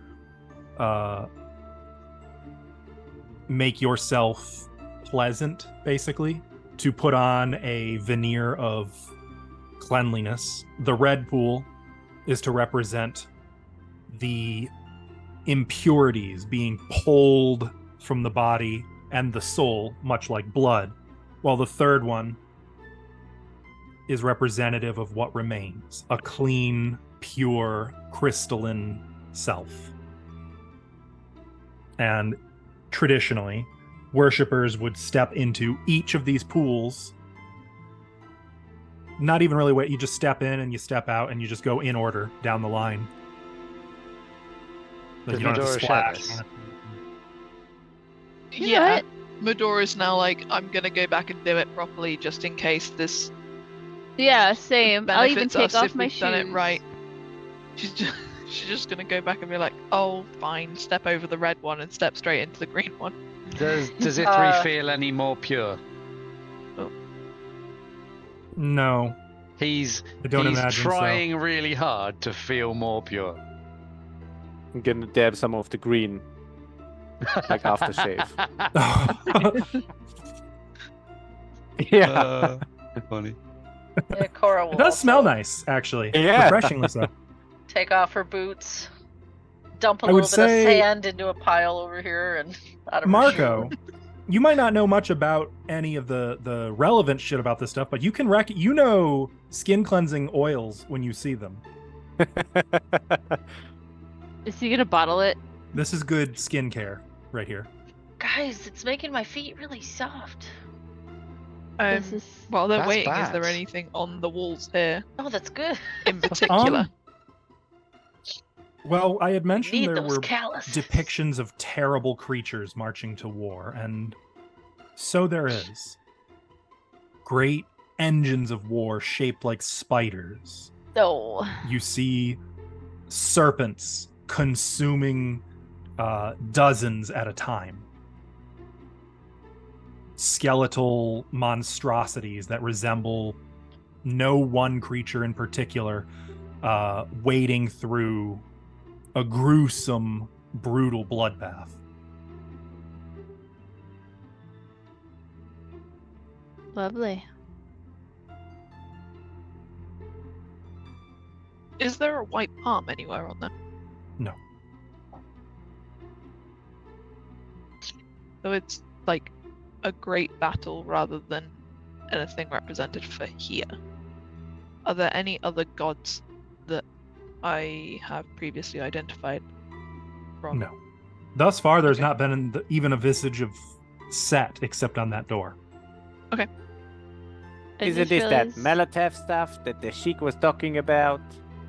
make yourself pleasant, basically, to put on a veneer of cleanliness. The red pool is to represent the impurities being pulled from the body and the soul, much like blood, while the third one is representative of what remains, a clean, pure, crystalline self. And traditionally, worshippers would step into each of these pools. Not even really wait, you just step in and you step out and you just go in order down the line. Like, Does you don't have to Medora share splash. this? You know Yeah, what? Medora's now like, I'm gonna go back and do it properly just in case this Yeah, same. I'll even benefits take us off if my we've shoes. done it right. She's just gonna go back and be like, oh, fine, step over the red one and step straight into the green one. Does Ithri feel any more pure? No, He's I don't imagine trying really hard to feel more pure. I'm gonna dab some of the green, like aftershave. so. Yeah. Funny. Yeah, Cora will It does smell also nice, actually. Yeah. Refreshingly so. take off her boots, dump a I would little bit of say- sand into a pile over here, and out of her Marco, shoe. you might not know much about any of the relevant shit about this stuff, but you can you know skin cleansing oils when you see them. Is he gonna bottle it? This is good skincare right here. Guys, it's making my feet really soft. This is While they're That's waiting, is there bad. anything on the walls here Oh, that's good. in particular? Well, I had mentioned Need there those were calluses. depictions of terrible creatures marching to war, and so there is. Great engines of war shaped like spiders. no. You see serpents consuming dozens at a time. Skeletal monstrosities that resemble no one creature in particular, wading through a gruesome, brutal bloodbath. Lovely. Is there a white palm anywhere on them? No. So it's like a great battle rather than anything represented for here. Are there any other gods that I have previously identified from? No. Thus far, there's Okay. not been even a visage of Set except on that door. I Isn't just this that realized- Molotov stuff that the Sheik was talking about?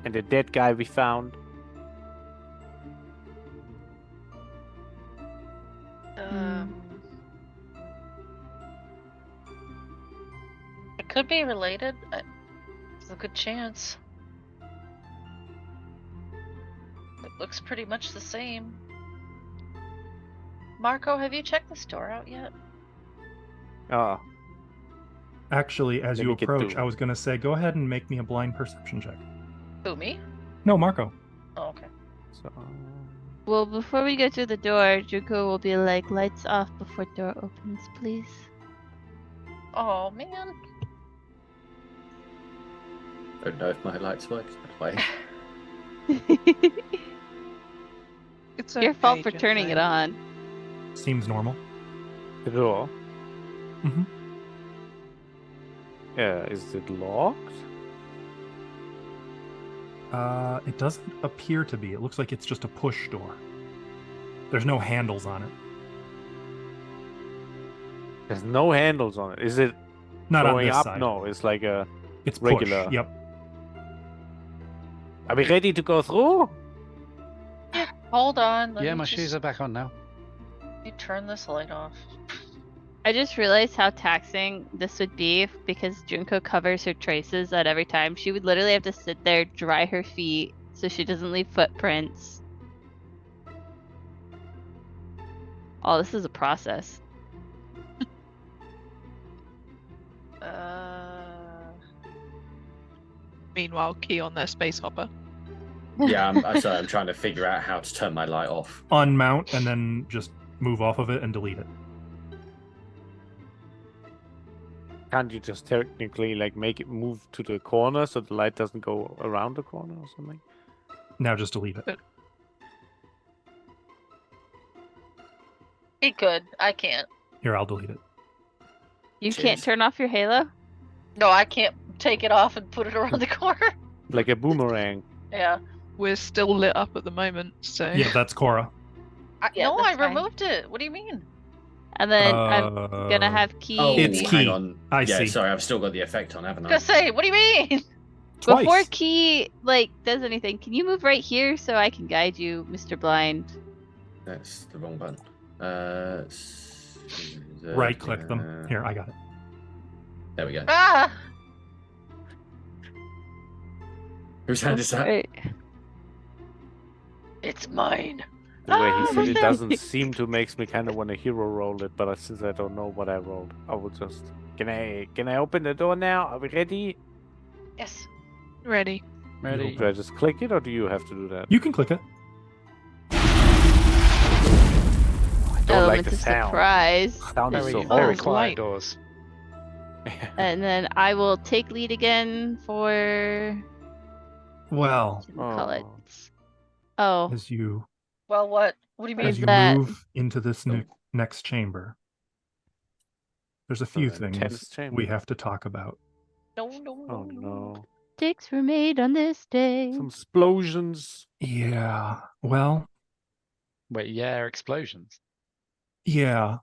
And the dead guy we found? It could be related. There's a good chance. It looks pretty much the same. Marco, have you checked the store out yet? Oh, Actually, as Let you me get approach, to- I was going to say, go ahead and make me a blind perception check. Who, me? No, Marco. Oh, okay. so Well, before we go through the door, Juko will be like, lights off before door opens, please. Oh, man. Don't know if my lights work that way. It's Your fault okay, for turning it Junpei. on. Seems normal. the door. Mm-hmm. Is it locked? It doesn't appear to be. It looks like it's just a push door. There's no handles on it. There's no handles on it. Is it Not on going this up? side. No, it's like a. It's regular. push. Yep. Are we ready to go through? Hold on. Let Yeah, me my just- shoes are back on now. Let me turn this light off. I just realized how taxing this would be because Junko covers her traces at every time. She would literally have to sit there, dry her feet so she doesn't leave footprints. Oh, this is a process. Meanwhile, key on their space hopper. Yeah, I'm sorry. I'm trying to figure out how to turn my light off. Unmount and then just move off of it and delete it. Can't you just technically like make it move to the corner so the light doesn't go around the corner or something? Now just delete it. He could. I can't. Here, I'll delete it. You Cheers. can't turn off your halo? No, I can't take it off and put it around the corner. Like a boomerang. Yeah. We're still lit up at the moment, so Yeah, that's Cora. Yeah, no, I that's fine. removed it. What do you mean? And then I'm gonna have key. Oh, It's hang key. on. I yeah, see. sorry, I've still got the effect on, haven't I I? was gonna say, what do you mean? Twice. Before key does anything, can you move right here so I can guide you, Mr. Blind? That's the wrong button. Right click them. Here, I got it. There we go. Ah! Whose hand is that? Right. It's mine. The way he Ah, said what's it that? doesn't seem to makes me kind of want to hero roll it, but since I don't know what I rolled, I will just. Can I open the door now? Are we ready? Yes. ready. Ready? Do I just click it, or do you have to do that? You can click it. I don't like Element the of sound. surprise. Sound is Very, so very horrible. quiet light. doors. And then I will take lead again for. Well, What do we call it? Oh. Oh, as you Well, what? What do you mean? as you that- move into this next chamber, there's a few An intense things chamber. we have to talk about. No, no, no, Oh no. sticks were made on this day. Some explosions. Yeah. Well, Wait, yeah, explosions. yeah.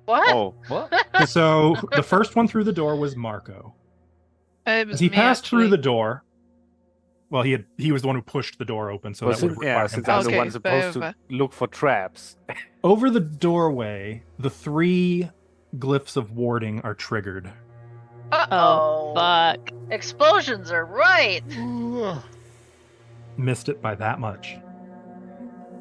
What? Oh. What? So the first one through the door was Marco. It was As he me, passed through actually. the door, well, he was the one who pushed the door open, so Well, that would since, require him since to I'm pass the Okay, one supposed over. to look for traps. Over the doorway, the 3 glyphs of warding are triggered. Uh-oh. Fuck. Explosions are right. Missed it by that much.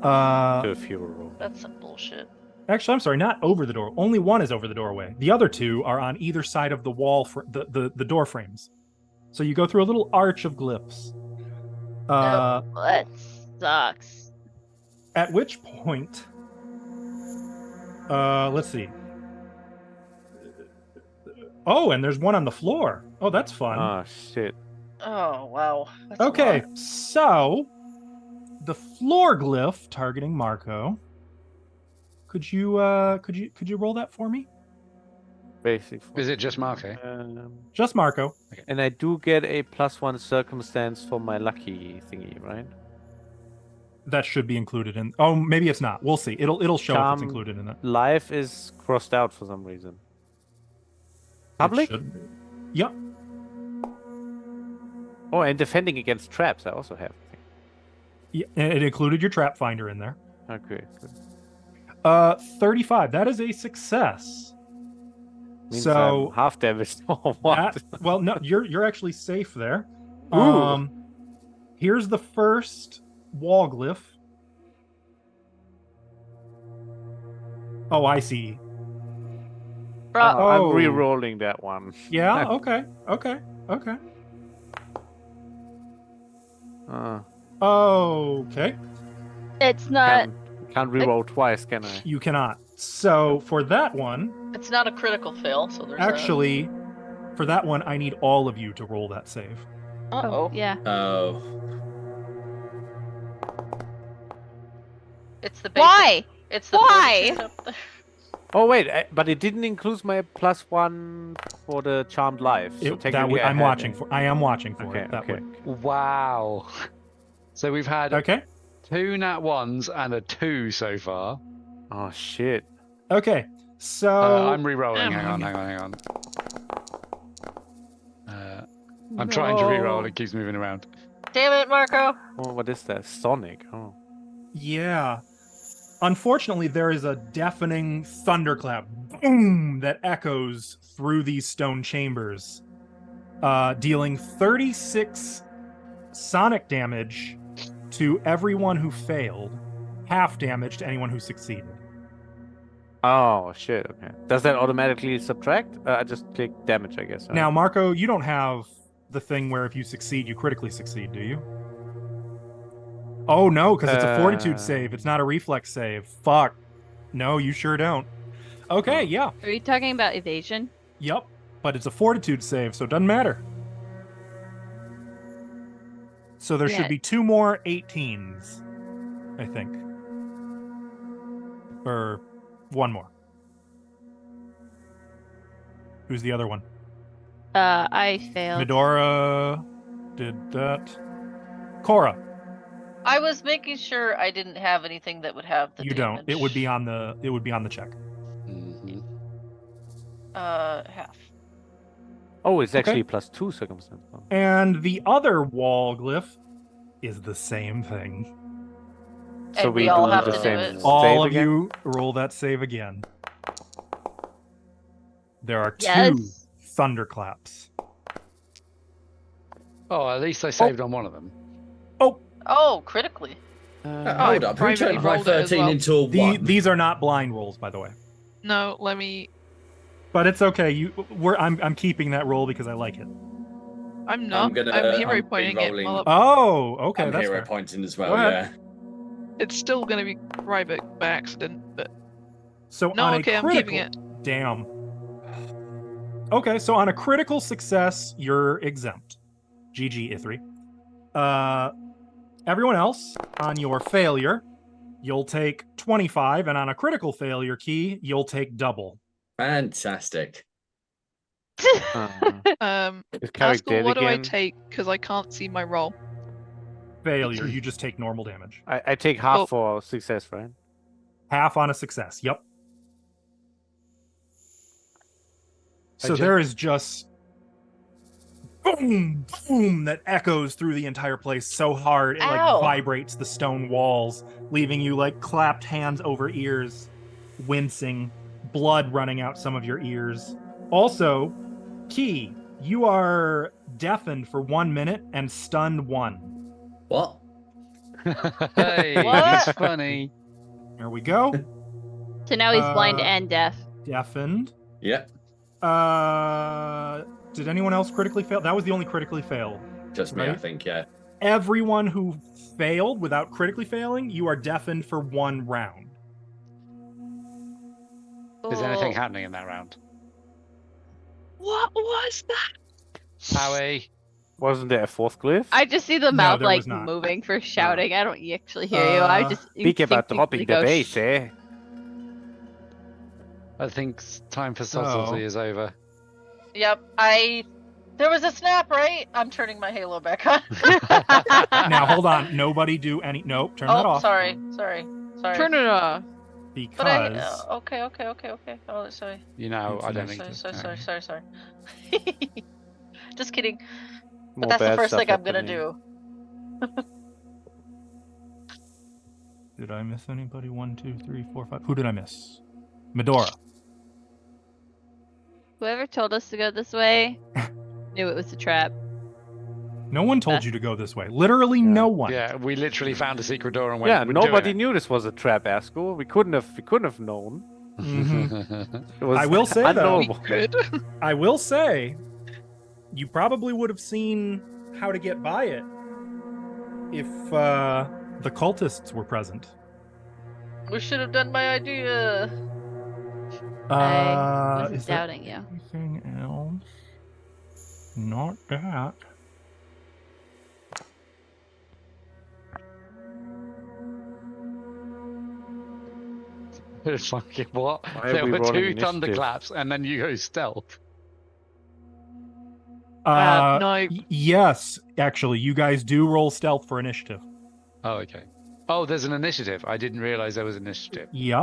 Do a hero roll. That's some bullshit. Actually, I'm sorry, not over the door. Only one is over the doorway. The other 2 are on either side of the wall for the door frames. So you go through a little arch of glyphs. That sucks. At which point, let's see. Oh, and there's one on the floor. Oh, that's fun. Oh shit. Oh, wow. That's a Okay, lot. so the floor glyph targeting Marco. Could you roll that for me? Basic. Is it just Marco? Just Marco. And I do get a +1 circumstance for my lucky thingy, right? That should be included in. Oh, maybe it's not. We'll see. It'll show if it's Charm included in it. Life is crossed out for some reason. It Public? should be. Yep. Oh, and defending against traps, I also have. Yeah, it included your trap finder in there. Okay, good. 35. That is a success. Means So I'm half damaged. Oh, what? well, no, you're actually safe there. Ooh. Here's the first wall glyph. Oh, I see. Bro, I'm Oh. re-rolling that one. Yeah. Okay. Okay. it's not. Can't re-roll twice, can I? You cannot. So for that one, It's not a critical fail, so there's actually, for that one, I need all of you to roll that save. Uh-oh. Yeah. Oh. It's the basic. Why? It's the Why? 46 up there. Oh wait, but it didn't include my +1 for the charmed life. So technically I I'm had watching it. for. I am watching for Okay, it. That okay. way. Wow. So we've had Okay. 2 nat 1s and a 2 so far. Oh shit. Okay. So I'm re-rolling. Hang on. I'm trying to re-roll. It keeps moving around. Damn it, Marco. Oh, what is that? Sonic. Oh. yeah. Unfortunately, there is a deafening thunderclap, boom, that echoes through these stone chambers, dealing 36 sonic damage to everyone who failed, half damage to anyone who succeeded. Oh shit. Okay. Does that automatically subtract? I just click damage, I guess. Right? Now, Marco, you don't have the thing where if you succeed, you critically succeed, do you? Oh no, because it's a fortitude save. It's not a reflex save. Fuck. No, you sure don't. Okay, yeah. Are you talking about evasion? Yep. But it's a fortitude save, so it doesn't matter. So there should be 2 more 18s, I think. Or 1 more. Who's the other one? I failed. Medora did that. Cora. I was making sure I didn't have anything that would have the You damage. don't. It would be on the check. Mm-hmm. Half. Oh, it's actually +2 circumstance. And the other wall glyph is the same thing. So And we all do have the to do same it. All save of again? you roll that save again. There are 2 Yes. thunderclaps. Oh, at least I saved on one of them. Oh, critically. Hold up. Who privately turned high rolled it as 13 well. into a 1? These are not blind rolls, by the way. No, let me. But it's okay. I'm keeping that roll because I like it. I'm not. gonna- I'm hero I'm pointing it. re-rolling. Well, Oh, okay, I'm that's hero fair. pointing as Go well, ahead. yeah. it's still going to be private by accident, but So no, on okay, a I'm critical, keeping it. damn. Okay, so on a critical success, you're exempt. GG, Ithri. Everyone else, on your failure, you'll take 25, and on a critical failure key, you'll take double. Fantastic. Is Carrick Askell, dead what do I again? take? Because I can't see my roll. Failure, you just take normal damage. I take half Oh. for success, right? Half on a success, yep. So ju- there is just boom, boom that echoes through the entire place so hard it like Ow. vibrates the stone walls, leaving you like clapped hands over ears, wincing, blood running out some of your ears. Also, Key, you are deafened for 1 minute and stunned 1. What? Hey, What? it's funny. There we go. So now he's blind Uh, and deaf. Deafened. Yeah, Did anyone else critically fail? That was the only critically fail. just me, I Right. think, yeah. Everyone who failed without critically failing, you are deafened for 1 round. Is anything Oh. happening in that round? What was that? Howie. Wasn't there a 4th glyph? I just see the No, mouth there like was not. moving for shouting. I don't actually hear you. I just Speak about instinctively dropping the go, base, "Shh." eh? I think time for subtlety is over. Yep. There was a snap, right? I'm turning my halo back on. Now hold on. Nobody do any. Nope. Turn that Oh, off. sorry. Turn it off. Because But okay. Oh, sorry. You know, I don't think. Sorry. Just kidding. But More that's the bad first stuff thing I'm gonna happening. do. did I miss anybody? 1, 2, 3, 4, 5. Who did I miss? Medora. Whoever told us to go this way knew it was a trap. No one told you to go this way. Literally no one. Yeah, we literally found a secret door and went. Yeah, "We're nobody doing knew this was a trap, Askell. We couldn't have known. it." Mhm. It was I will say, though, unknowable. Good. I will say, you probably would have seen how to get by it if the cultists were present. We should have done my idea. I wasn't is there doubting you. anything else? Not that. It's like what? Why are There we were rolling 2 initiative? thunderclaps, and then you go stealth. No. Yes, actually, you guys do roll stealth for initiative. Oh, okay. Oh, there's an initiative. I didn't realize there was an initiative. Yep.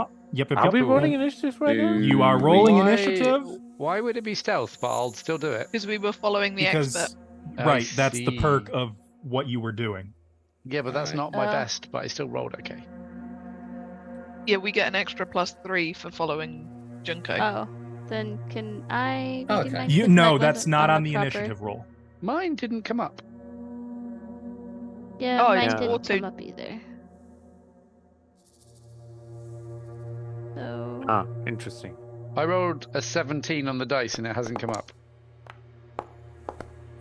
Are we Yep. rolling initiative right now? You are rolling Why- initiative Why would it be stealth? But I'll still do it. Because we were following the because, expert. right, that's the see. perk of what you were doing. Yeah, but that's Alright. not my best. But I still rolled okay. Yeah, we get an extra +3 for following Junko. Oh, then can I? Oh, begin okay. my You quick no, like that's not on the proper- initiative roll. Mine didn't come up. Yeah, Oh, mine it's didn't auto- come up either. So Ah, interesting. I rolled a 17 on the dice and it hasn't come up.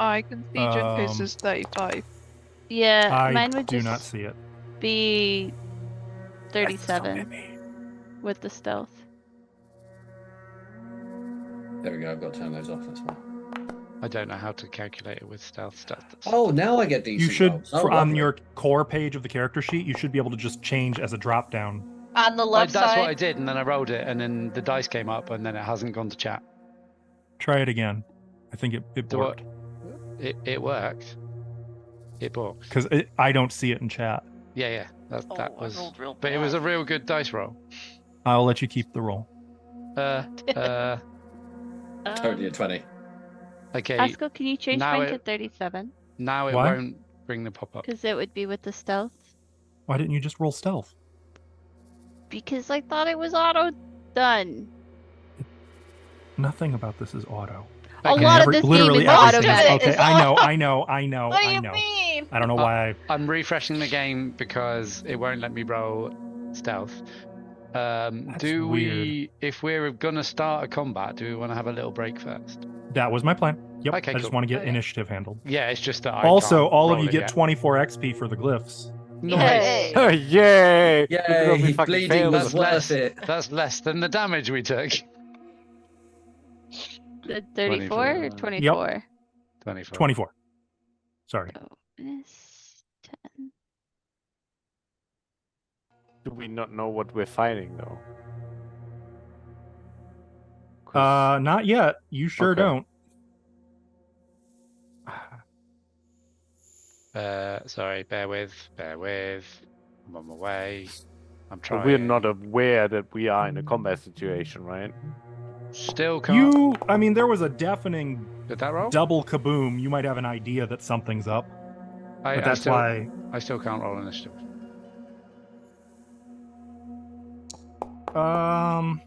I can see Junko's is 35. Yeah, I mine would do just not see it. be That's 37 me. with the stealth. There we go. I've got to turn those off. That's fine. I don't know how to calculate it with stealth stats. Oh, now I get decent You should, rolls. Oh, on lovely. your core page of the character sheet, you should be able to just change as a drop down. On the left That's side. what I did, and then I rolled it, and then the dice came up, and then it hasn't gone to chat. Try it again. I think it Do worked. It worked. It worked. Because I don't see it in chat. Yeah. That I was. rolled real But it was a bad. real good dice roll. I'll let you keep the roll. Totally a 20. Okay. Asko, can you change now mine to it- 37? Now it Why? won't bring the pop up. Because it would be with the stealth. Why didn't you just roll stealth? Because I thought it was auto done. Nothing about this is auto. A Okay. lot of Every- this game literally is everything. automatic. Okay, It's I know. What do I you know. mean? I don't know why. I'm refreshing the game because it won't let me roll stealth. Do we, if we're gonna start a combat, do we want to have a little break first? That was my plan. Yep. Okay, I just cool. want to get Okay. initiative handled. Yeah, it's just that I Also, can't all of roll you it get yet. 24 XP for the glyphs. Nice. Yay. Yay! Even though we Yay! fucking Bleeding failed. was That's worth less. it. That's less than the damage we took. 34 or 24? 24. 24. Sorry. Oh, minus 10. Do we not know what we're fighting though? Not yet. You sure Okay. don't. Sorry, bear with. I'm on my way. I'm trying. But we're not aware that we are in a combat situation, right? Still can't. I mean, there was a deafening Did that roll? double kaboom. You might have an idea that something's up. I But that's still, why. I still can't roll initiative. Um.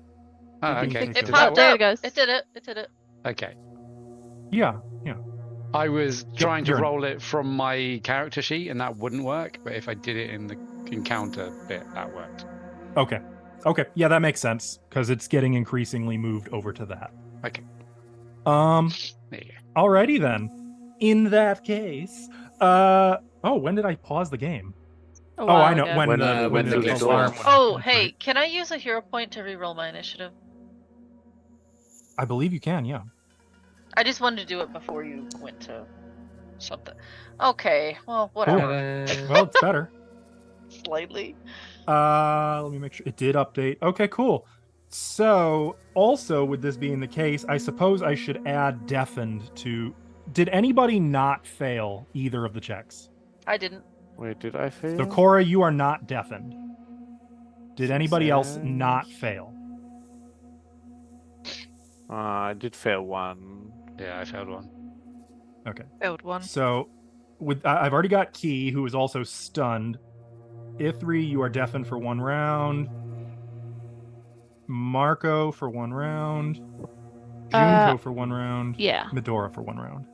Oh, It okay. didn't It So popped there up. it goes. It did it. It did it. Okay. Yeah. I was trying to you're in. roll it from my character sheet, and that wouldn't work. But if I did it in the encounter bit, that worked. Okay. Yeah, that makes sense because it's getting increasingly moved over to that. Okay. There you Alrighty then. In that case, when did I pause the game? A Oh, while I know ago. when When the the glitch alarm went. went Oh, off. hey, can I use a hero point to reroll my initiative? I believe you can. Yeah. I just wanted to do it before you went to something. Okay, well, whatever. Well, it's better. Slightly. Let me make sure it did update. Okay, cool. So, also with this being the case, I suppose I should add deafened to. Did anybody not fail either of the checks? I didn't. Wait, did I fail? So, Cora, you are not deafened. Did anybody else Success. not fail? I did fail one. Yeah, I failed one. Failed one. So, I've already got Key, who is also stunned. Ithri, you are deafened for 1 round. Marco for 1 round. Junko for 1 round. Yeah. Medora for 1 round.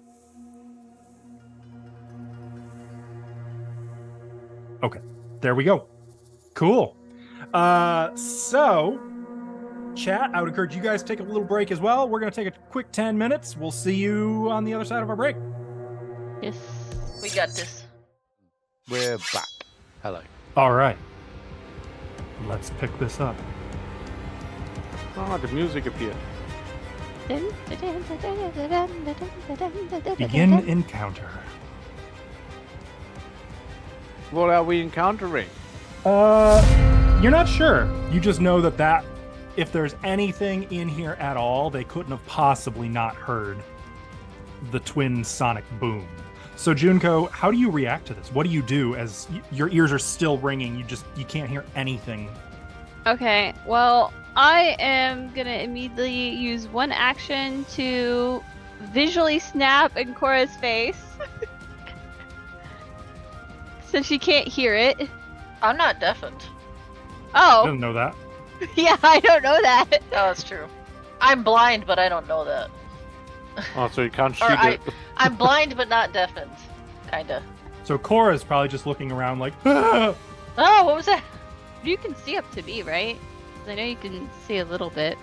Okay, there we go. Cool. So, chat, I would encourage you guys to take a little break as well. We're going to take a quick 10 minutes. We'll see you on the other side of our break. Yes. We got this. We're back. Hello. All right. Let's pick this up. Ah, the music appeared. Begin encounter. What are we encountering? You're not sure. You just know that if there's anything in here at all, they couldn't have possibly not heard the twin sonic boom. So Junko, how do you react to this? What do you do as your ears are still ringing? You can't hear anything. Okay, well, I am gonna immediately use one action to visually snap in Cora's face. Since she can't hear it. I'm not deafened. I Oh, didn't know that. yeah, I don't know that. Oh, that's true. I'm blind, but I don't know that. Oh, so you can't shoot Or it. I'm blind, but not deafened. Kinda. So Cora's probably just looking around like, ah! Oh, what was that? You can see up to me, right? 'Cause I know you can see a little bit.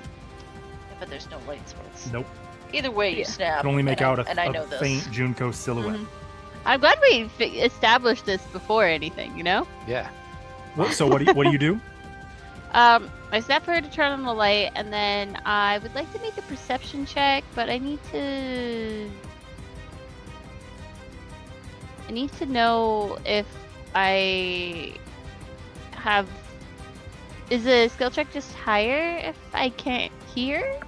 Yeah, but there's no light source. Nope. Either way, you Yeah. snap. Can only make and out I a know this. faint Junko silhouette. Mhm. I'm glad we established this before anything, you know? Yeah. So what do you do? I snap for her to turn on the light, and then I would like to make a perception check, but I need to know if I have. Is the skill check just higher if I can't hear?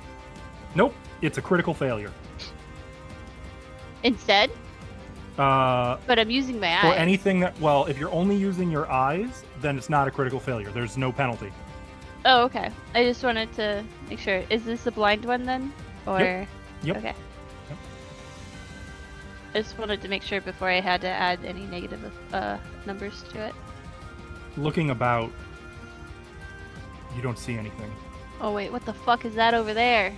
Nope. It's a critical failure. Instead? But I'm using my For eyes. anything that, well, if you're only using your eyes, then it's not a critical failure. There's no penalty. Oh, okay. I just wanted to make sure. Is this a blind one then? Or Yep. Okay. Yep. I just wanted to make sure before I had to add any negative numbers to it. Looking about, you don't see anything. Oh wait, what the fuck is that over there?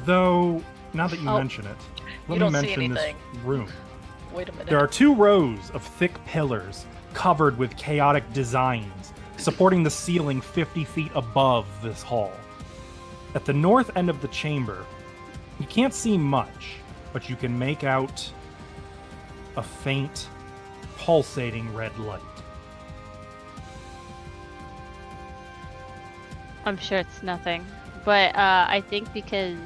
Though, now that you Oh. mention it, let You me don't see mention this anything. room. Wait a minute. There are 2 rows of thick pillars covered with chaotic designs, supporting the ceiling 50 feet above this hall. At the north end of the chamber, you can't see much, but you can make out a faint, pulsating red light. I'm sure it's nothing. But I think because...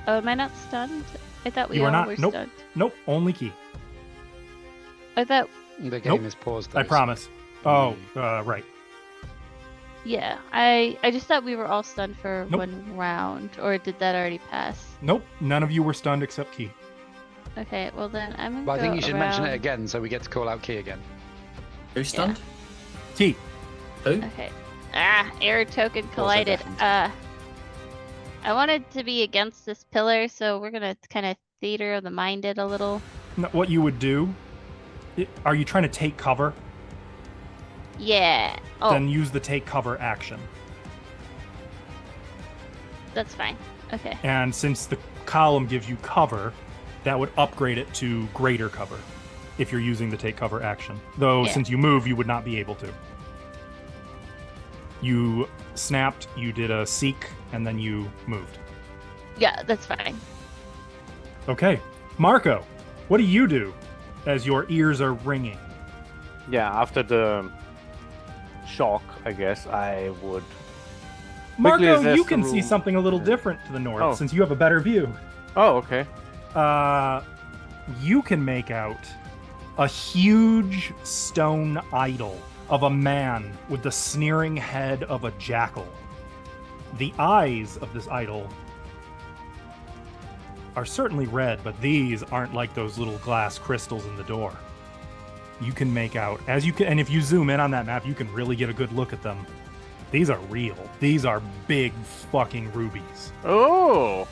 Oh, am I not stunned? I thought we You are all not. were Nope. stunned. Nope, only key. I thought... The game Nope. is paused. I though, promise. Oh, right. Yeah, I just thought we were all stunned for Nope. 1 round. Or did that already pass? Nope, none of you were stunned except Key. Okay, well then I'm gonna But I think go you should mention it around- again so we get to call out Key again. Who's stunned? Key. Who? Okay. Error token collided. deafened. I wanted to be against this pillar, so we're gonna kind of theater of the mind it a little. No, what you would do, are you trying to take cover? Yeah. Oh, Then use the take cover action. that's fine. Okay. And since the column gives you cover, that would upgrade it to greater cover if you're using the take cover action. Though Yeah. since you move, you would not be able to. You snapped, you did a seek, and then you moved. Yeah, that's fine. Okay. Marco, what do you do as your ears are ringing? Yeah, after the shock, I guess I would. Marco, assess you the can see room. something a little different to the north Oh. since you have a better view. Oh, okay. You can make out a huge stone idol of a man with the sneering head of a jackal. The eyes of this idol are certainly red, but these aren't like those little glass crystals in the door. You can make out, and if you zoom in on that map, you can really get a good look at them. These are real. These are big fucking rubies. Oh!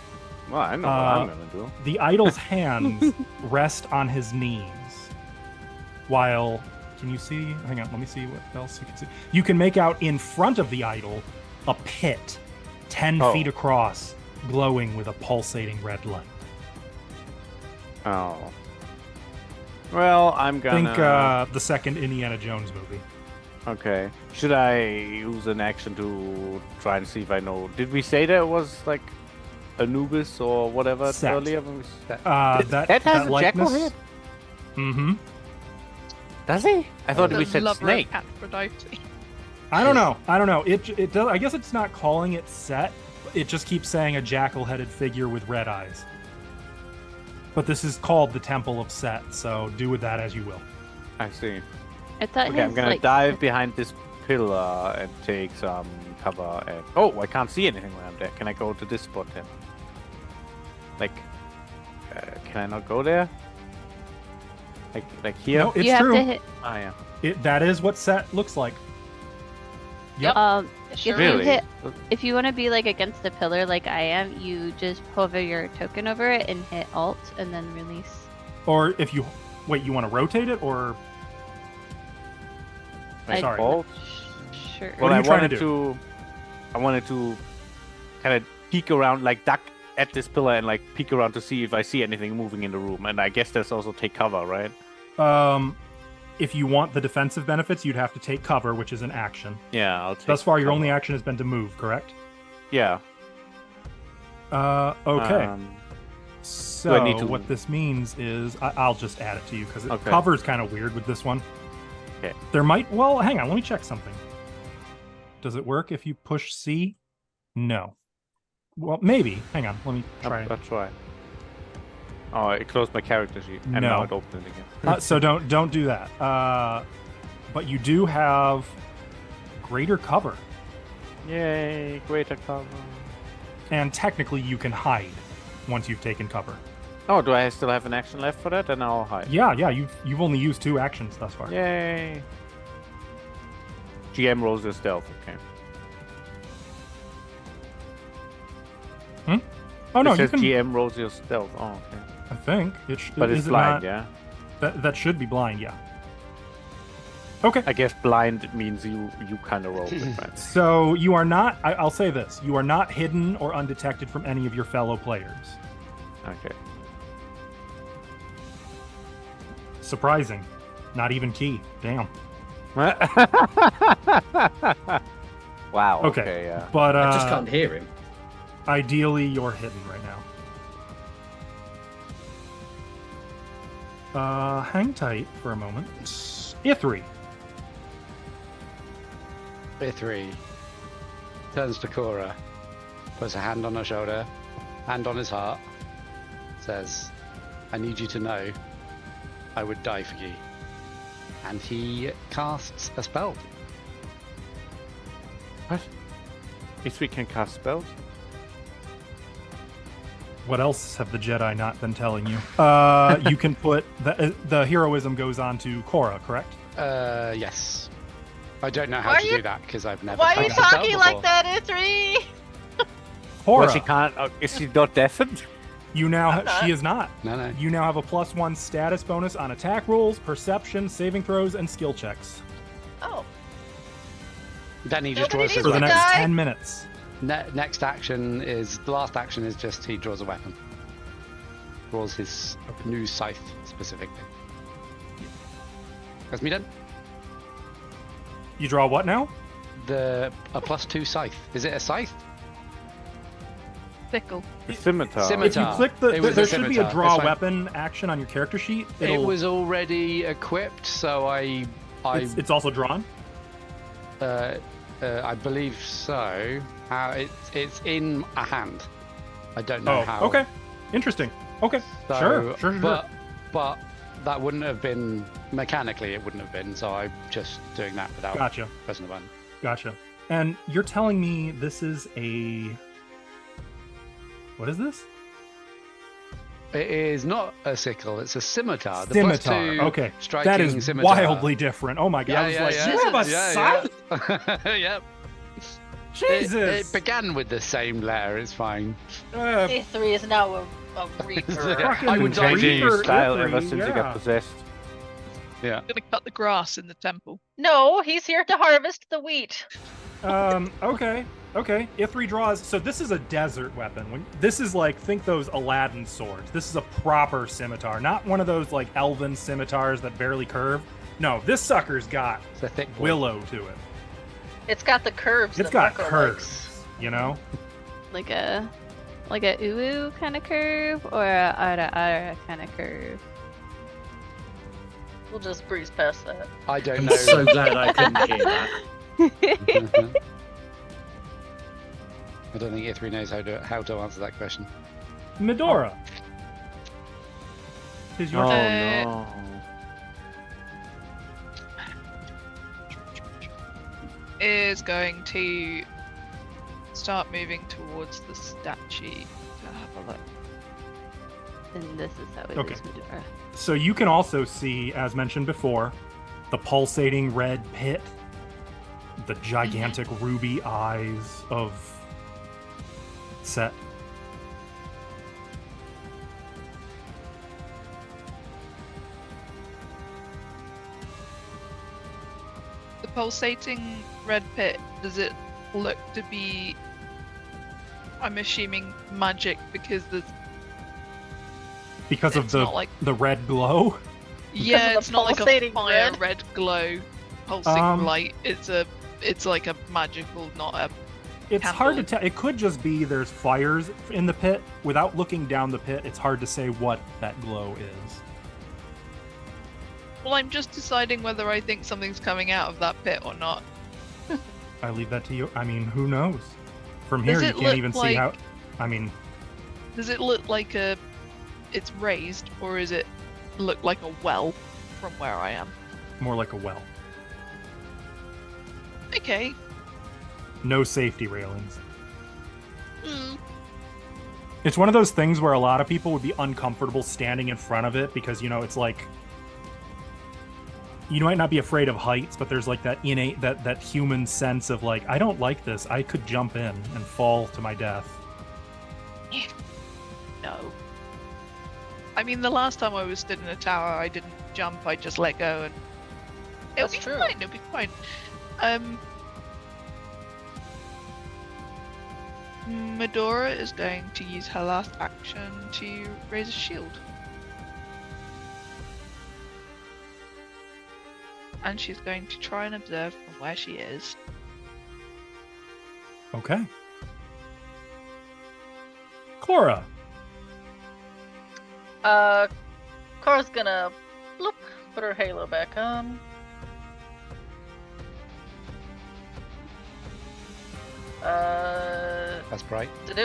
Well, I know what I'm gonna do. The idol's hands rest on his knees. While, can you see? Hang on, let me see what else you can see. You can make out in front of the idol a pit 10 Oh. feet across, glowing with a pulsating red light. Oh. Well, I'm gonna. Think the second Indiana Jones movie. Okay. Should I use an action to try and see if I know? Did we say that it was like Anubis or whatever Set. earlier? When we... That has a jackal likeness. head? Mm-hmm. Does he? I thought we said lover snake. of Aphrodite. I don't know. It does. I guess it's not calling it set. It just keeps saying a jackal-headed figure with red eyes. But this is called the Temple of Set, so do with that as you will. I see. I thought Okay, I'm his, gonna like, dive behind this pillar and take some cover. And I can't see anything when I'm there. Can I go to this spot then? Like, can I not go there? Like here? No, it's you have true. to hit. Ah, yeah. That is what set looks like. Yep. Sure. If Really? you hit, if you want to be like against the pillar like I am, you just hover your token over it and hit Alt and then release. Or if you wait, you want to rotate it, or Like sorry. bolt? Sure. What Well, are I you trying wanted to I wanted to kind of peek around, like duck at this pillar and like peek around to see if I see anything moving in the room. And I guess there's also take cover, right? if you want the defensive benefits, you'd have to take cover, which is an action. Yeah, I'll take. Thus far, your cover. only action has been to move, correct? Yeah. Okay. So I need to- what this means is I'll just add it to you because Okay. cover's kind of weird with this one. Okay. There might. Well, hang on. Let me check something. Does it work if you push C? No. Well, maybe. Hang on. Let me try. I'll try. Oh, it closed my character sheet, and No. now it opened it again. So don't do that. But you do have greater cover, Yay, greater cover. and technically you can hide once you've taken cover. Oh, do I still have an action left for that? And I'll hide. Yeah. You've only used 2 actions thus far. Yay. GM rolls their stealth. Okay. Oh no, it you says can. GM rolls your stealth. Oh, okay. I think it. But it's is it blind, not- yeah. That should be blind. Yeah. Okay. I guess blind means you kind of roll it, right? So you are not. I'll say this: you are not hidden or undetected from any of your fellow players. Okay. Surprising. Not even Key. Damn. Wow. Okay. Okay. Yeah. But I just can't hear him. ideally, you're hidden right now. Hang tight for a moment. Ithri. Ithri turns to Cora, puts a hand on her shoulder, hand on his heart, says, I need you to know I would die for you. And he casts a spell. What? If we can cast spells? What else have the Jedi not been telling you? You can put the heroism goes on to Cora, correct? Yes. I don't know how Why to are you- do that because I've never Why are you cast a spell talking like before. that, Ithri? Cora, Well, she can't. Is she not deafened? you now I'm not. she is not. No. You now have a +1 status bonus on attack rolls, perception, saving throws, and skill checks Oh, Then he just Nobody draws his for the Is weapon. next die? 10 minutes. Next action is the last action is just he draws a weapon. Draws his new scythe specifically. That's me done. You draw what now? A +2 scythe. Is it a scythe? Sickle. The scimitar. If you Scimitar. click It was there a should be a scimitar. draw It's fine. weapon action on your character sheet. It was already equipped, so It's also drawn. I believe so. How it's in a hand. I don't know Oh, how. okay. Interesting. Okay. So, Sure. But that wouldn't have been mechanically. It wouldn't have been. So I'm just doing that without Gotcha. pressing the button. Gotcha. And you're telling me this is a. What is this? It is not a sickle. It's a scimitar. The Scimitar. +2 Okay. striking That is scimitar. wildly different. Oh my god. I was like, yeah. you have a Yeah, scythe? yeah. Yep. Jesus. It began with the same letter. It's fine. Ithri is now a reaper. Yeah. I would Fucking die Changing Reaper, his style Ithri, ever since he yeah. got possessed. Yeah. I'm gonna cut the grass in the temple. No, he's here to harvest the wheat. Okay. Ithri draws. So this is a desert weapon. This is like, think those Aladdin swords. This is a proper scimitar, not one of those like elven scimitars that barely curve. No, this sucker's got It's a thick boy. willow to it. It's got the curves. It's that got Marco curves, likes. you know? Like a uwu kind of curve or a ara kind of curve. We'll just breeze past that. I don't I'm know. so glad I couldn't hear that. I don't think Ithri knows how to answer that question. Medora. Tis your Oh turn. no. Is going to start moving towards the statue to have a look. And this is how it Okay. is Medora. So you can also see, as mentioned before, the pulsating red pit, the gigantic ruby eyes of Set. The pulsating red pit, does it look to be, I'm assuming, magic because there's Because of It's the not like- the red glow. Yeah, of the it's not like a pulsating fire red? red glow, pulsing light. It's like a magical, not a. It's hard to Candle. tell. It could just be there's fires in the pit. Without looking down the pit, it's hard to say what that glow is. Well, I'm just deciding whether I think something's coming out of that pit or not. I leave that to you. I mean, who knows? From here, Does you it can't look even see like- how. I mean, Does it look like it's raised, or is it look like a well from where I am? more like a well. Okay. No safety railings. Mm. It's one of those things where a lot of people would be uncomfortable standing in front of it because, it's like you might not be afraid of heights, but there's like that innate that human sense of like, I don't like this. I could jump in and fall to my death. No. I mean, the last time I was stood in a tower, I didn't jump. I just let go, and it'll That's be true. fine. It'll be fine. Medora is going to use her last action to raise a shield. And she's going to try and observe from where she is. Okay. Cora. Cora's gonna bloop, put her halo back on. That's bright. Did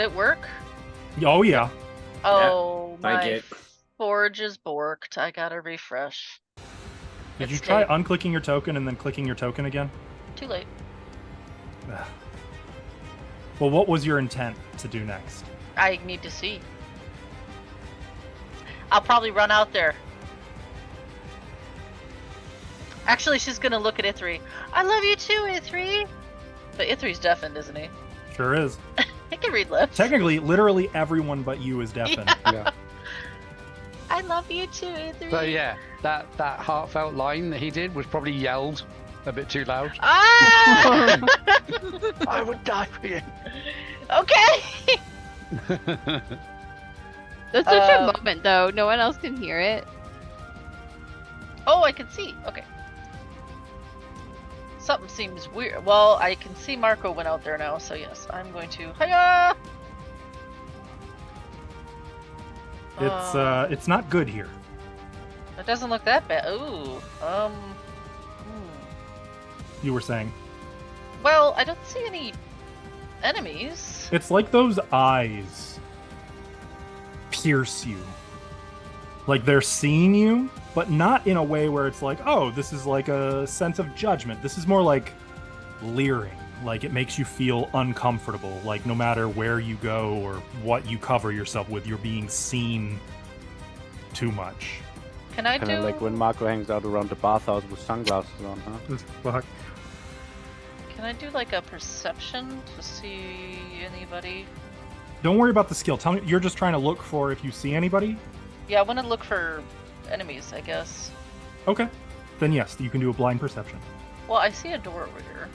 it work? Oh, yeah. Oh, thank my you. forge is borked. I gotta refresh. Did you It's try dead. unclicking your token and then clicking your token again? Too late. Ugh. Well, what was your intent to do next? I need to see. I'll probably run out there. Actually, she's gonna look at Ithri. I love you too, Ithri. But Ithri's deafened, isn't he? Sure is. He can read lips. Technically, literally everyone but you is deafened. Yeah. I love you too, Ithri. So yeah, that heartfelt line that he did was probably yelled a bit too loud. Ah! I would die for you. Okay. That's such a moment, though. No one else can hear it. Oh, I can see. Okay. Something seems weird. Well, I can see Marco went out there now, so yes, I'm going to. Hiya! It's not good here. It doesn't look that bad. Ooh. You were saying. Well, I don't see any enemies. It's like those eyes pierce you. Like they're seeing you, but not in a way where it's like, oh, this is like a sense of judgment. This is more like leering. Like it makes you feel uncomfortable. Like no matter where you go or what you cover yourself with, you're being seen too much. Can I Kind do? of like when Marco hangs out around the bathhouse with sunglasses on, huh? Fuck. Can I do like a perception to see anybody? Don't worry about the skill. Tell me, you're just trying to look for if you see anybody? Yeah, I want to look for enemies, I guess. Okay. Then yes, you can do a blind perception. Well, I see a door over here.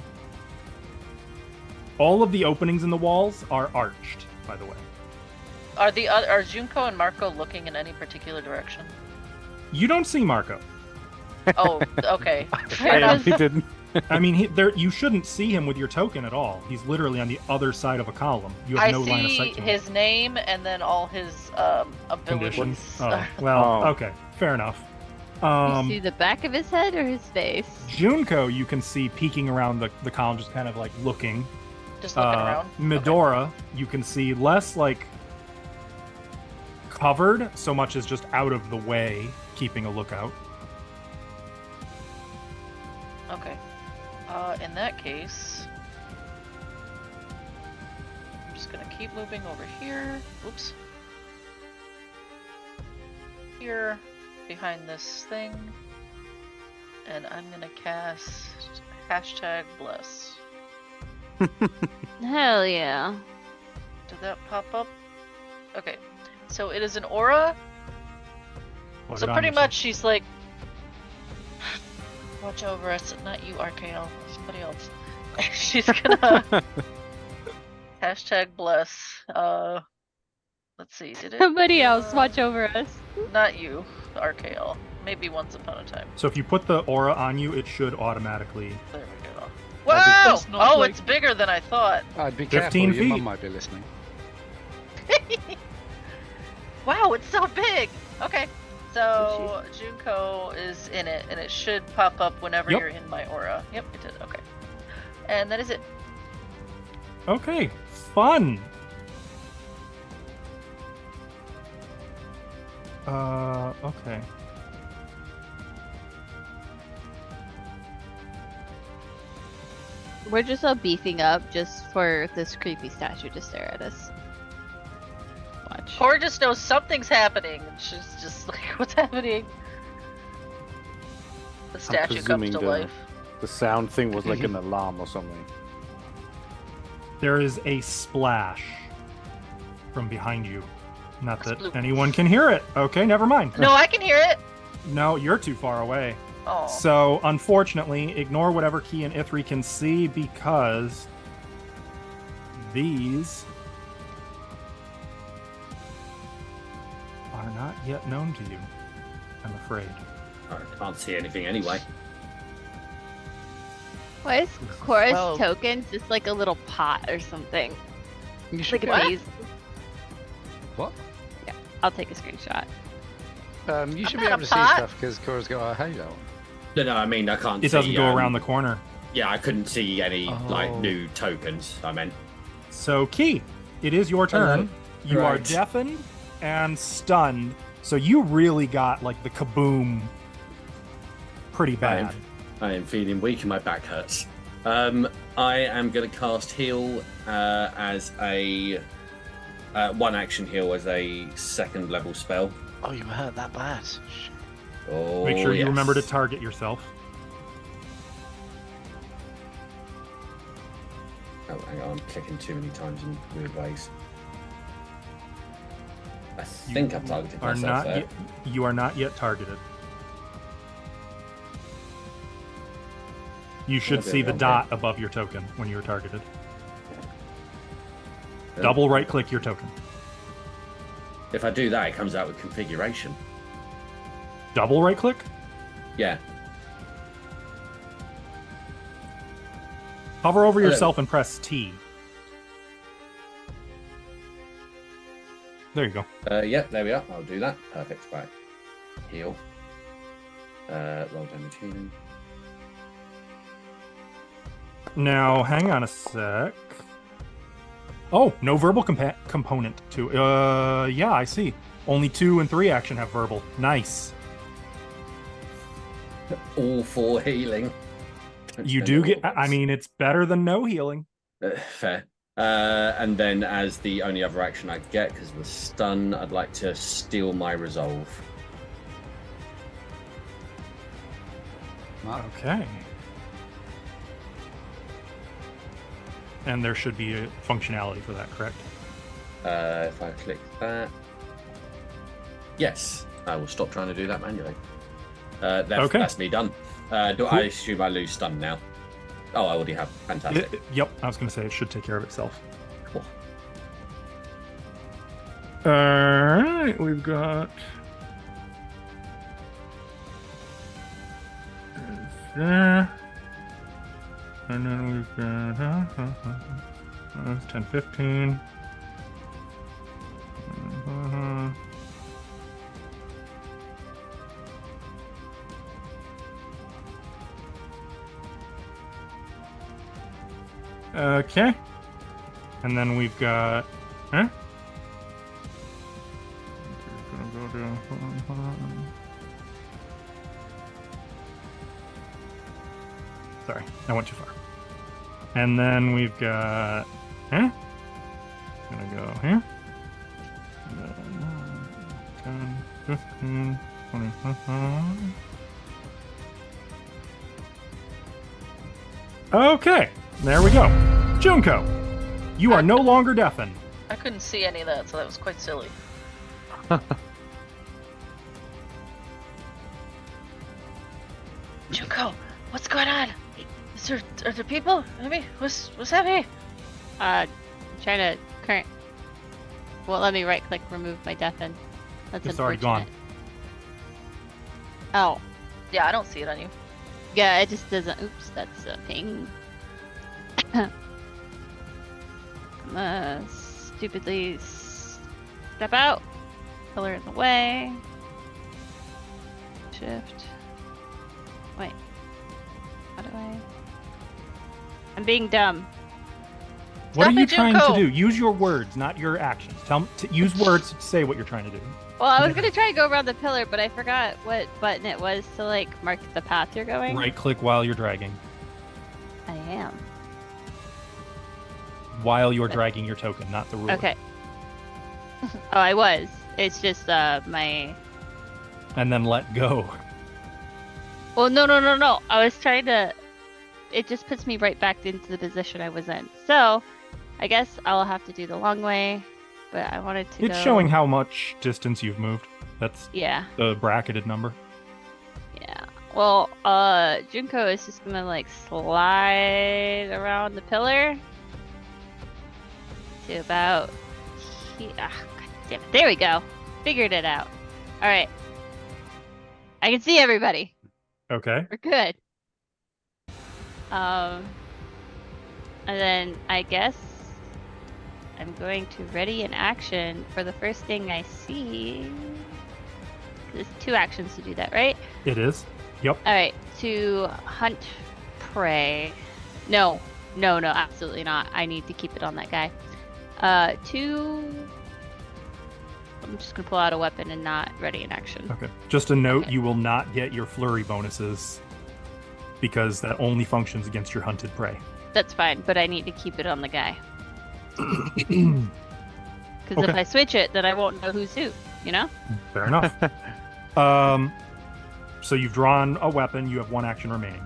All of the openings in the walls are arched, by the way. Are Junko and Marco looking in any particular direction? You don't see Marco. Oh, okay. Fair I enough. actually didn't. I mean, you shouldn't see him with your token at all. He's literally on the other side of a column. You have I no line of see sight to him. his name and then all his abilities. Conditions. Oh, well, Oh. okay, fair enough. You see the back of his head or his face? Junko, you can see peeking around the column, just kind of like looking. Just looking around. Medora, you can see less like covered, so much as just out of the way, keeping a lookout. Okay. In that case, I'm just gonna keep moving over here. Oops. Here, behind this thing, and I'm gonna cast #bless. Hell yeah. Did that pop up? Okay. So it is an aura. Plug So it on pretty yourself. much she's like, watch over us, not you, RKL, somebody else. She's gonna #bless. Let's see, did it? Somebody else watch over us. Not you, RKL. maybe once upon a time. So if you put the aura on you, it should automatically. There we go. That'd Whoa! be- Oh, it's bigger than I thought. I'd be 15 careful. Your feet. mum might be listening. Wow, it's so big. Okay, so Junko is in it, and it should pop up whenever Yep. you're in my aura. Yep, it did. Okay, and that is it. Okay, fun. Okay. We're just all beefing up just for this creepy statue to stare at us. Watch. Cora just knows something's happening, and she's just like, "What's happening?" The statue comes presuming to the- life. The sound thing was like an alarm or something. There is a splash from behind you. Not that Sploop. anyone can hear it. Okay, never mind. No, I can hear it. No, you're too far away. Oh, So, unfortunately, ignore whatever Key and Ithri can see because these are not yet known to you, I'm afraid. I can't see anything anyway. Why is Cora's Well- token just like a little pot or something? You should Like be a able- vase. What? Yeah, I'll take a screenshot. You should I'm be not able a to see pot. stuff because Cora's got a halo. No, I mean, I can't It see. doesn't go around the corner. Yeah, I couldn't see any like Oh. new tokens. I meant. So, Key, it is your turn. You are Right. deafened and stunned, so you really got like the kaboom pretty bad. I am feeling weak and my back hurts. I am going to cast heal as a one action heal as a second level spell. Oh, you hurt that bad. Oh, Make sure you yes. remember to target yourself. Oh, hang on, I'm clicking too many times in weird ways. I think I've targeted Are myself not there. yet, you are not yet targeted. You should Okay, see the okay. dot above your token when you are targeted. Yeah. Double right click your token. If I do that, it comes out with configuration. Double right click? Yeah. Hover over Hello. yourself and press T. There you go. Yeah, there we are. I'll do that. Perfect. Right. Heal. Roll damage healing. Now, hang on a sec. Oh, no verbal component to. Yeah, I see. Only 2 and 3 action have verbal. Nice. All 4 healing. Don't You spend do it get. all at I mean, it's better than no healing. once. Fair. And then, as the only other action I get, because of the stun, I'd like to steal my resolve. Okay. And there should be a functionality for that, correct? If I click that, yes, I will stop trying to do that manually. Okay. That's me done. Do I assume I lose stun now? Oh, I already have. Fantastic. Yep, I was going to say it should take care of itself. Cool. Alright, we've got. There. And then we've got. That's 10, 15. Okay. And then we've got. Huh? Gonna go down. Sorry, I went too far. And then we've got. Huh? Gonna go here. 10, 15, 20. Okay, there we go. Junko, you are no longer deafened. I couldn't see any of that, so that was quite silly. Junko, what's going on? Are there people? Maybe what's happening? I'm trying to current. Well, let me right click remove my deafen. That's It's already gone. Oh, Yeah, I don't see it on you. yeah, it just doesn't. Oops, that's a ping. Stupidly step out. Pillar in the way. Shift. Wait. How do I? I'm being dumb. What are Stop you it, trying to Junko. do? Use your words, not your actions. Use words to say what you're trying to do. Well, I was gonna try and go around the pillar, but I forgot what button it was to like mark the path you're going. Right click while you're dragging. I am. While you're dragging your token, not the ruler. Okay. Oh, I was. It's just my. And then let go. Well, no. I was trying to. It just puts me right back into the position I was in. So, I guess I'll have to do the long way. But I wanted to. It's go... showing how much distance you've moved. That's Yeah. the bracketed number. Yeah. Well, Junko is just gonna like slide around the pillar to about here. God damn it. There we go. Figured it out. All right. I can see everybody. Okay. We're good. And then I guess I'm going to ready an action for the first thing I see. There's 2 actions to do that, right? It is. Yep. All right, to hunt prey. No, absolutely not. I need to keep it on that guy. I'm just gonna pull out a weapon and not ready an action. Okay. Just a note, Okay. you will not get your flurry bonuses because that only functions against your hunted prey. That's fine, but I need to keep it on the guy. Because if Okay. I switch it, then I won't know who's who. You know? Fair enough. So you've drawn a weapon. You have 1 action remaining.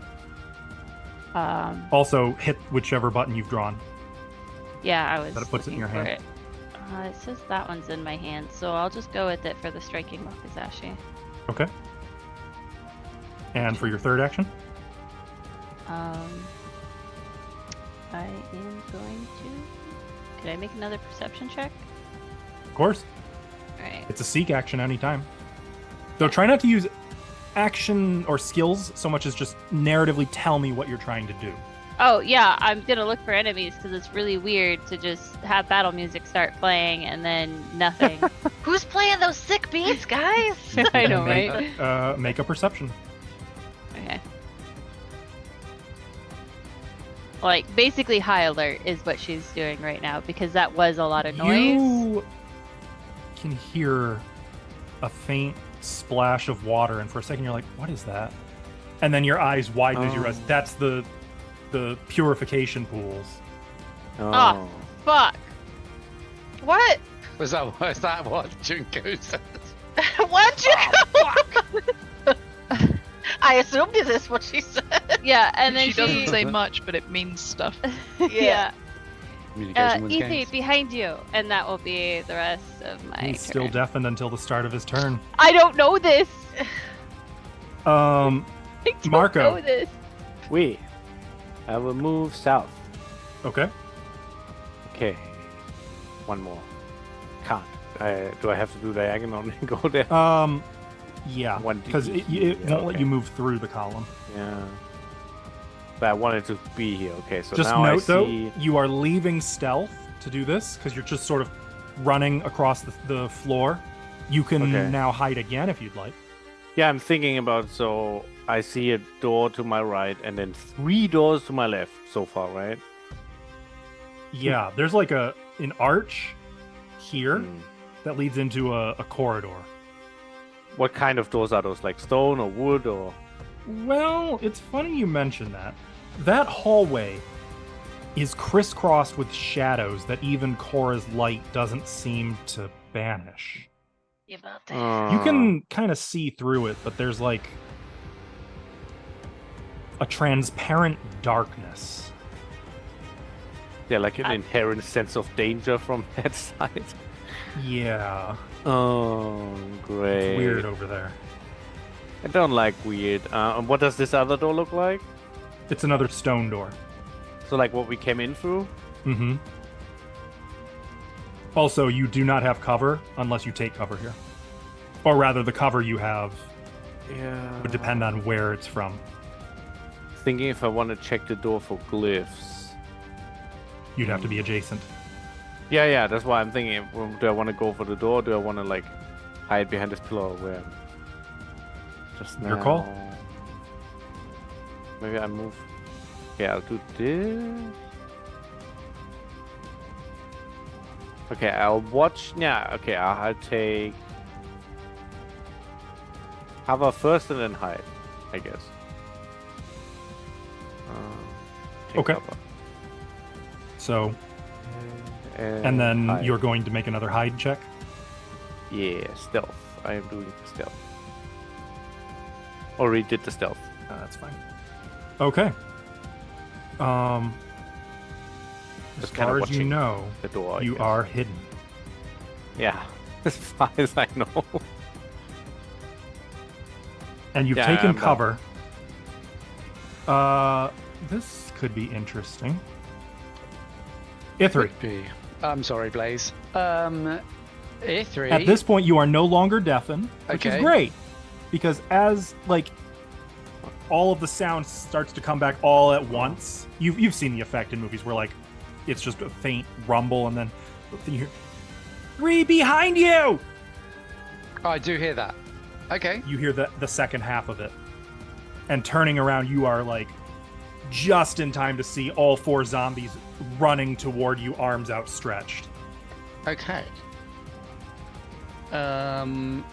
Also, hit whichever button you've drawn. Yeah, I was. That it puts it in looking your for hand. It says that one's in my hand, so I'll just go with it for the striking wakizashi. Okay. And for your third action? I am going to. Can I make another perception check? Of course. All right. It's a seek action anytime. Though try not to use action or skills so much as just narratively tell me what you're trying to do. Oh yeah, I'm gonna look for enemies because it's really weird to just have battle music start playing and then nothing. Who's playing those sick beats, guys? I know, right? Make a perception. Okay. Like basically high alert is what she's doing right now because that was a lot of noise. You can hear a faint splash of water, and for a second you're like, "What is that?" And then your eyes widen as you realize that's the purification pools. Oh, fuck. What? Was that what Junko said? What, Junko? I assumed is this what she said. Yeah, and then she doesn't say much, but it means stuff. Yeah. Communication with Ethan, games. behind you, and that will be the rest of my He's still turn. deafened until the start of his turn. I don't know this. Um, I don't Marco. know this. I will move south. Okay. Okay. One more. Can't. Do I have to do diagonal and go there? Yeah, One because it degree. won't let Okay. you move through the column. Yeah. But I wanted to be here. Okay, so Just now note, I though, see... you are leaving stealth to do this because you're just sort of running across the floor. You can Okay. now hide again if you'd like. Yeah, I'm thinking about, so I see a door to my right and then 3 doors to my left so far, right? Yeah, there's like an arch here Hmm. that leads into a corridor. What kind of doors are those? Like stone or wood or... Well, it's funny you mention that. That hallway is crisscrossed with shadows that even Cora's light doesn't seem to banish. You about that? You can kind of see through it, but there's like a transparent darkness. Yeah, like an inherent sense of danger from that side. Yeah, Oh, great. it's weird over there. I don't like weird. And what does this other door look like? It's another stone door. So like what we came in through? Mm-hmm. Also, you do not have cover unless you take cover here. Or rather, the cover you have Yeah. Would depend on where it's from. Thinking if I want to check the door for glyphs. You'd have to be adjacent. Yeah, that's why I'm thinking. Do I want to go for the door? Or do I want to like hide behind this pillar where? Just now. Your call. Maybe I move. Okay, I'll do this. Okay, I'll watch. Yeah, okay, I'll take cover first and then hide, I guess. Take Okay. cover. So, and then hide. you're going to make another hide check. Yeah, stealth. I am doing the stealth. Already did the stealth. That's fine. Okay. As Just kinda far as you watching know, the door. I you guess. are hidden. Yeah, as far as I know. And you've Yeah, taken I'm done. cover. This could be interesting. Ithri, Would be. I'm sorry, Blaze. Ithri. at this point you are no longer deafened, which is Okay. great. Because as like all of the sound starts to come back all at once, you've seen the effect in movies where like it's just a faint rumble and then you hear "Three behind you!" Oh, I do hear that. Okay. You hear the second half of it. And turning around, you are like just in time to see all 4 zombies running toward you, arms outstretched. Okay. In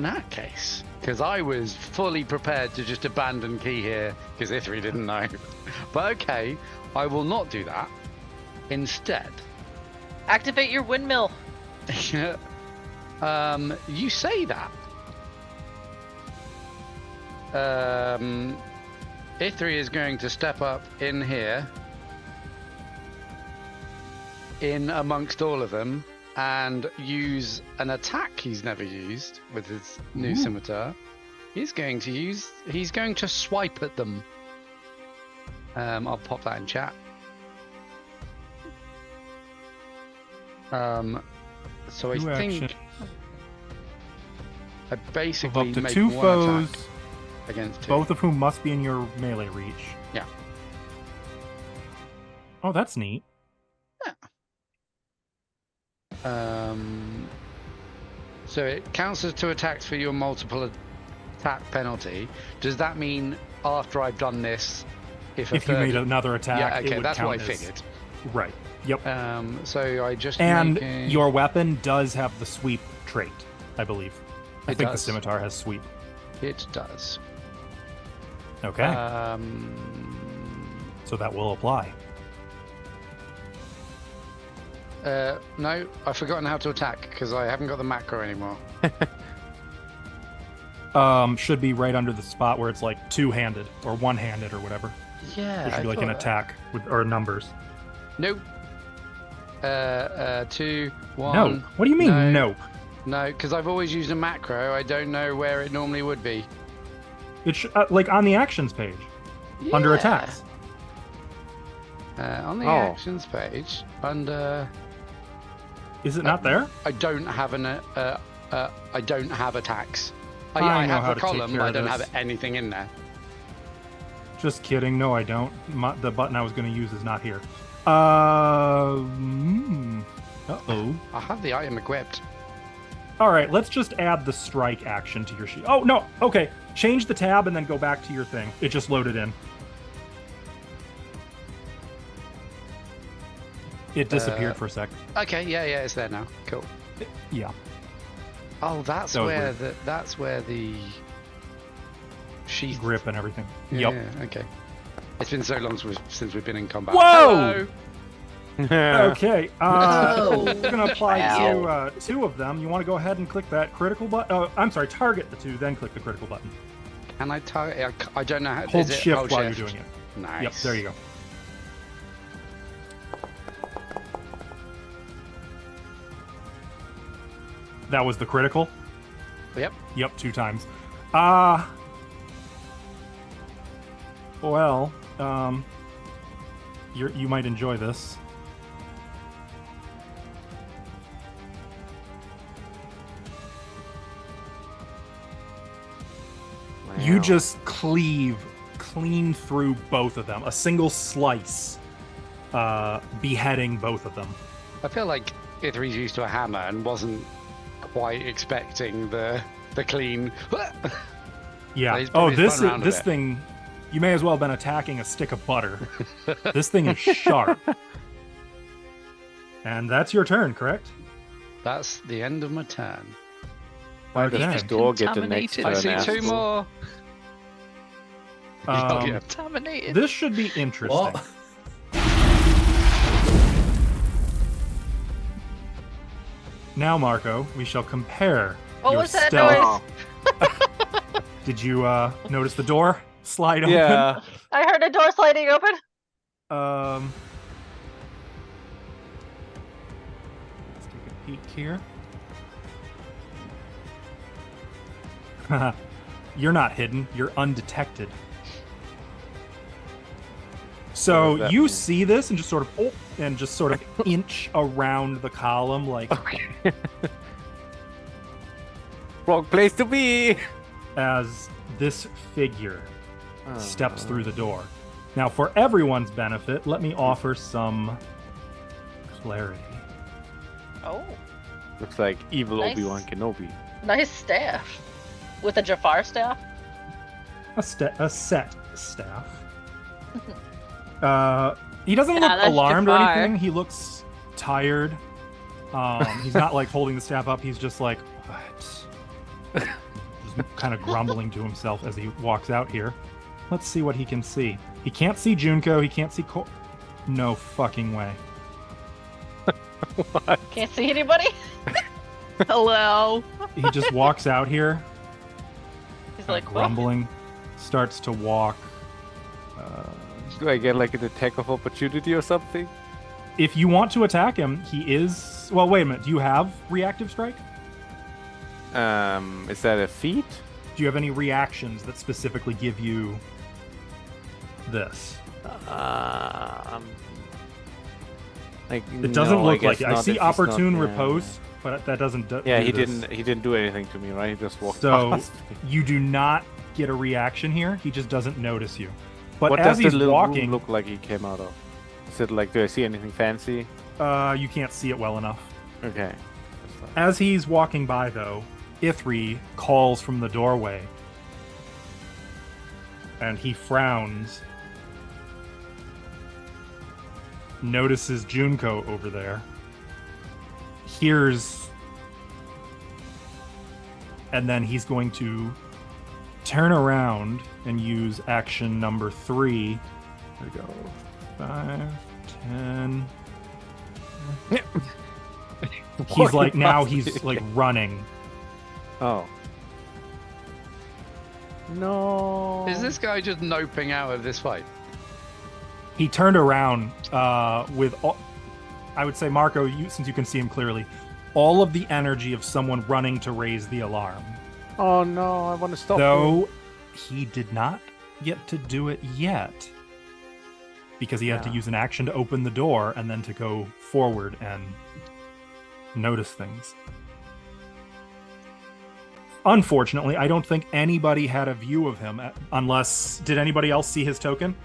that case, because I was fully prepared to just abandon Key here because Ithri didn't know. But okay, I will not do that. Instead, Activate your windmill. you say that. Ithri is going to step up in here, in amongst all of them, and use an attack he's never used with his new scimitar. He's going to swipe at them. I'll pop that in chat. So I Two think action. I Of basically up to make 2 one foes, attack against 2. both of whom must be in your melee reach. Yeah. Oh, that's neat. So it counts as 2 attacks for your multiple attack penalty. Does that mean after I've done this, if a If you third... made another attack, yeah, it okay, would that's what I count as- figured. Right. Yep. So I just And make a... your weapon does have the sweep trait, I believe. I It think the does. scimitar has sweep. It does. Okay. So that will apply. No, I've forgotten how to attack because I haven't got the macro anymore. Should be right under the spot where it's like 2-handed or 1-handed or whatever. Yeah, There should I be like an thought that. attack with or numbers. Nope. 2, 1. No. What do you mean no. nope? No, because I've always used a macro. I don't know where it normally would be. It's like on the actions page under Yeah. attacks. On the Oh. actions page, under... Is it not there? I don't have an. I don't have attacks. I I know have how a to take column, care but I of don't this. have anything in there. Just kidding. No, I don't. The button I was going to use is not here. Uh-oh. I have the item equipped. All right, let's just add the strike action to your sheet. Oh, no. Okay. Change the tab and then go back to your thing. It just loaded in. It disappeared for a sec. Okay, yeah, it's there now. Cool. Yeah. Oh, that's That was where weird. that's where the sheath. Grip and everything. Yeah, Yep. okay. It's been so long since we've been in combat. Whoa! Hello! Okay. Whoa. We're going to apply Wow. to 2 of them. You want to go ahead and click that critical button? Oh, I'm sorry. Target the 2, then click the critical button. Can I target? I don't know how. Hold is it shift hold while shift? you're doing it. Nice. Yep, there you go. That was the critical? Yep. Yep, 2 times. Well, you might enjoy this. You just cleave clean through both of them. A single slice, beheading both of them. I feel like Ithri's used to a hammer and wasn't quite expecting the clean. Yeah. He's Oh, probably spun around a this bit. thing. You may as well have been attacking a stick of butter. This thing is sharp. And that's your turn, correct? That's the end of my turn. Why does Okay. this door get the next Contaminated. turn? I see asshole? 2 more. Um, yeah. Contaminated. This should be interesting. What? Now, Marco, we shall compare What your was that stealth. noise? Did you notice the door slide open? Yeah. I heard a door sliding open. Let's take a peek here. You're not hidden. You're undetected. What So does that you mean? see this and just sort of inch around the column, like Wrong place to be. as this figure Oh. steps through the door. Now, for everyone's benefit, let me offer some clarity. Oh, Looks like evil Nice. Obi-Wan Kenobi. nice staff. With a Jafar staff? A set staff. He doesn't Yeah, look that's alarmed or Jafar. anything. He looks tired. He's not like holding the staff up. He's just like, what? Just kind of grumbling to himself as he walks out here. Let's see what he can see. He can't see Junko. He can't see No fucking way. Can't see anybody? Hello. He just walks out here, He's kinda like, what? grumbling, starts to walk. Do I get like an attack of opportunity or something? If you want to attack him, he is. Well, wait a minute. Do you have reactive strike? Is that a feat? Do you have any reactions that specifically give you this? Like It doesn't no, look guess like it. I not see if he's not- opportune yeah. repose, but that doesn't. Yeah, do he this. didn't. He didn't do anything to me, right? He just walked So past me. you do not get a reaction here. He just doesn't notice you. But What as does the he's little walking, room look like he came out of? Is it like? Do I see anything fancy? you can't see it well enough. Okay. That's fine. As he's walking by, though, Ithri calls from the doorway, and he frowns. Notices Junko over there. Hears, and then he's going to turn around and use action number 3. There we go. 5, 10. He's Walking like now past me he's like again. running. Oh. No. Is this guy just noping out of this fight? He turned around with all, I would say, Marco, since you can see him clearly, all of the energy of someone running to raise the alarm. Oh no! I want to stop. Though he did not get to do it yet because he had to Yeah. use an action to open the door and then to go forward and notice things. Unfortunately, I don't think anybody had a view of him unless did anybody else see his token?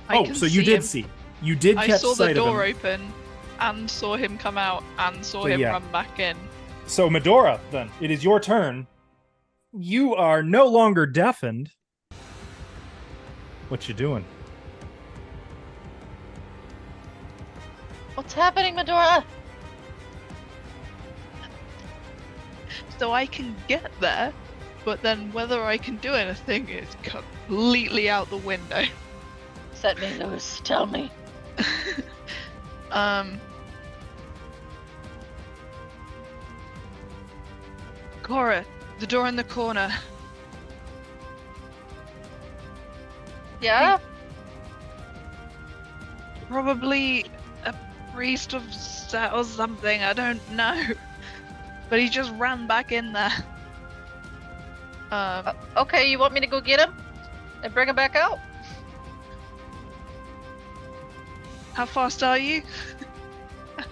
I can so you see did him. see. You did I catch saw the sight of door him. open and saw him come out and saw So, him yeah. run back in. So Medora, then it is your turn. You are no longer deafened. What you doing? What's happening, Medora? So I can get there, but then whether I can do anything is completely out the window. Set me loose. Tell me. Cora, the door in the corner. Yeah? Probably a priest of Set or something, I don't know. But he just ran back in there. Okay, you want me to go get him? And bring him back out? How fast are you?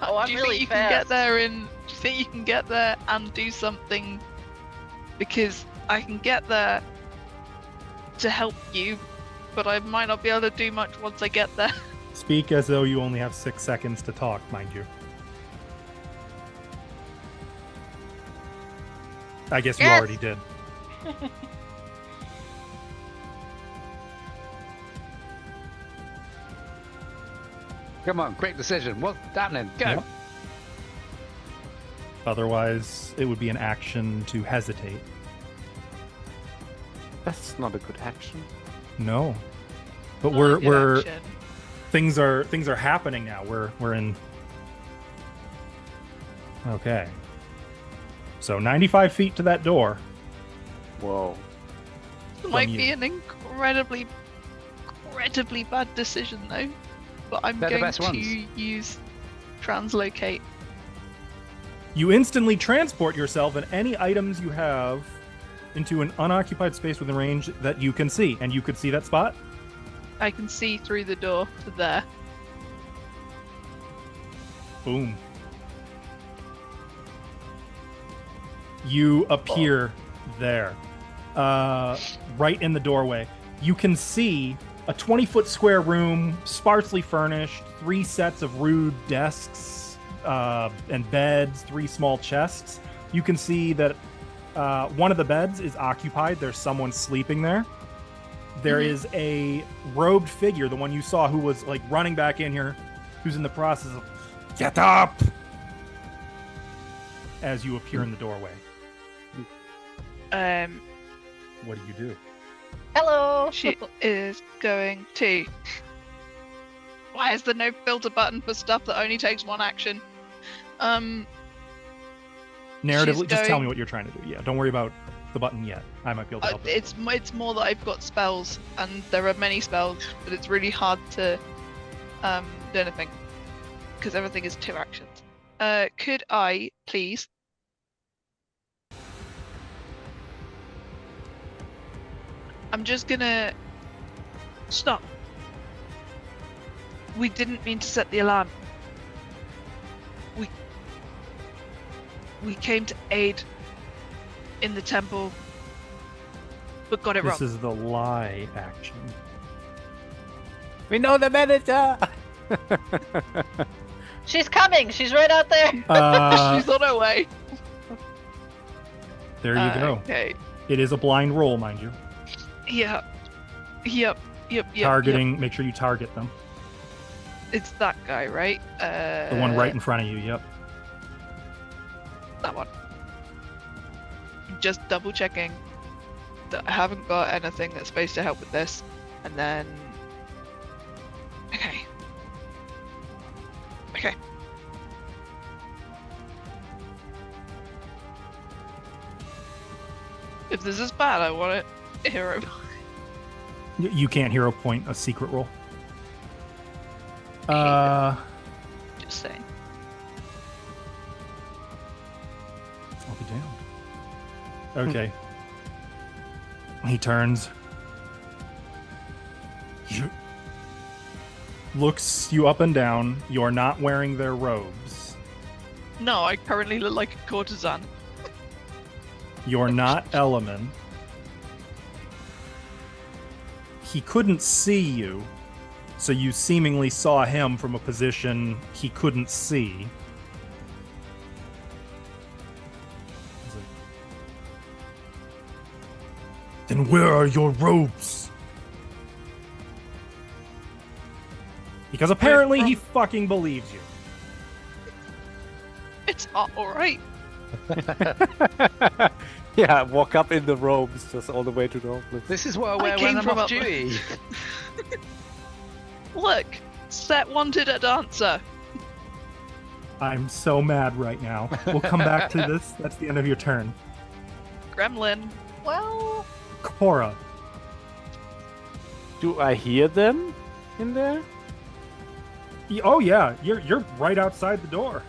Oh, I'm do you really think you can get fast. there in? Do you think you can get there and do something? Because I can get there to help you, but I might not be able to do much once I get there. Speak as though you only have 6 seconds to talk, mind you. I guess you Yes! already did. Come on, quick decision. What's happening? Go. Yep. Otherwise, it would be an action to hesitate. That's not a good action. No, but Not a good we're action. things are happening now. We're in. Okay. So 95 feet to that door. Whoa. It might you. be an incredibly bad decision though. But I'm They're the going best to ones. use translocate. You instantly transport yourself and any items you have into an unoccupied space within range that you can see, and you could see that spot. I can see through the door to there. Boom. You appear there, right in the doorway. You can see a 20-foot square room, sparsely furnished, 3 sets of rude desks and beds, 3 small chests. You can see that one of the beds is occupied. There's someone sleeping there. There is a robed figure, the one you saw, who was like running back in here, who's in the process of get up as you appear in the doorway. What do you do? Hello. She is going to. Why is there no filter button for stuff that only takes 1 action? Narratively, She's just tell going- me what you're trying to do. Yeah, don't worry about the button yet. I might be able to help. It's more that I've got spells, and there are many spells, but it's really hard to do anything because everything is 2 actions. Could I please? I'm just gonna stop. We didn't mean to set the alarm. We came to aid in the temple, but got it This wrong. is the lie action. We know the manager! She's coming. She's right out there. She's on her way. There you go. Okay. It is a blind roll, mind you. Yep. Targeting. Make sure you target them. It's that guy, right? The one right in front of you. Yep. That one. Just double checking that I haven't got anything that's supposed to help with this, and then. Okay. If this is bad, I want a hero. You can't hero point a secret roll. Just saying. I'll be damned. Okay. He turns. Looks you up and down. You're not wearing their robes. No, I currently look like a courtesan. You're not Element. He couldn't see you, so you seemingly saw him from a position he couldn't see. He's like, then where are your robes? Because apparently he fucking believes you. It's all right. Yeah, walk up in the robes just all the way to the office. This is what I I wear came when I'm from off up- duty. Look, Set wanted a dancer. I'm so mad right now. We'll come back to this. That's the end of your turn. Gremlin. Well, Cora. Do I hear them in there? Oh yeah, you're right outside the door.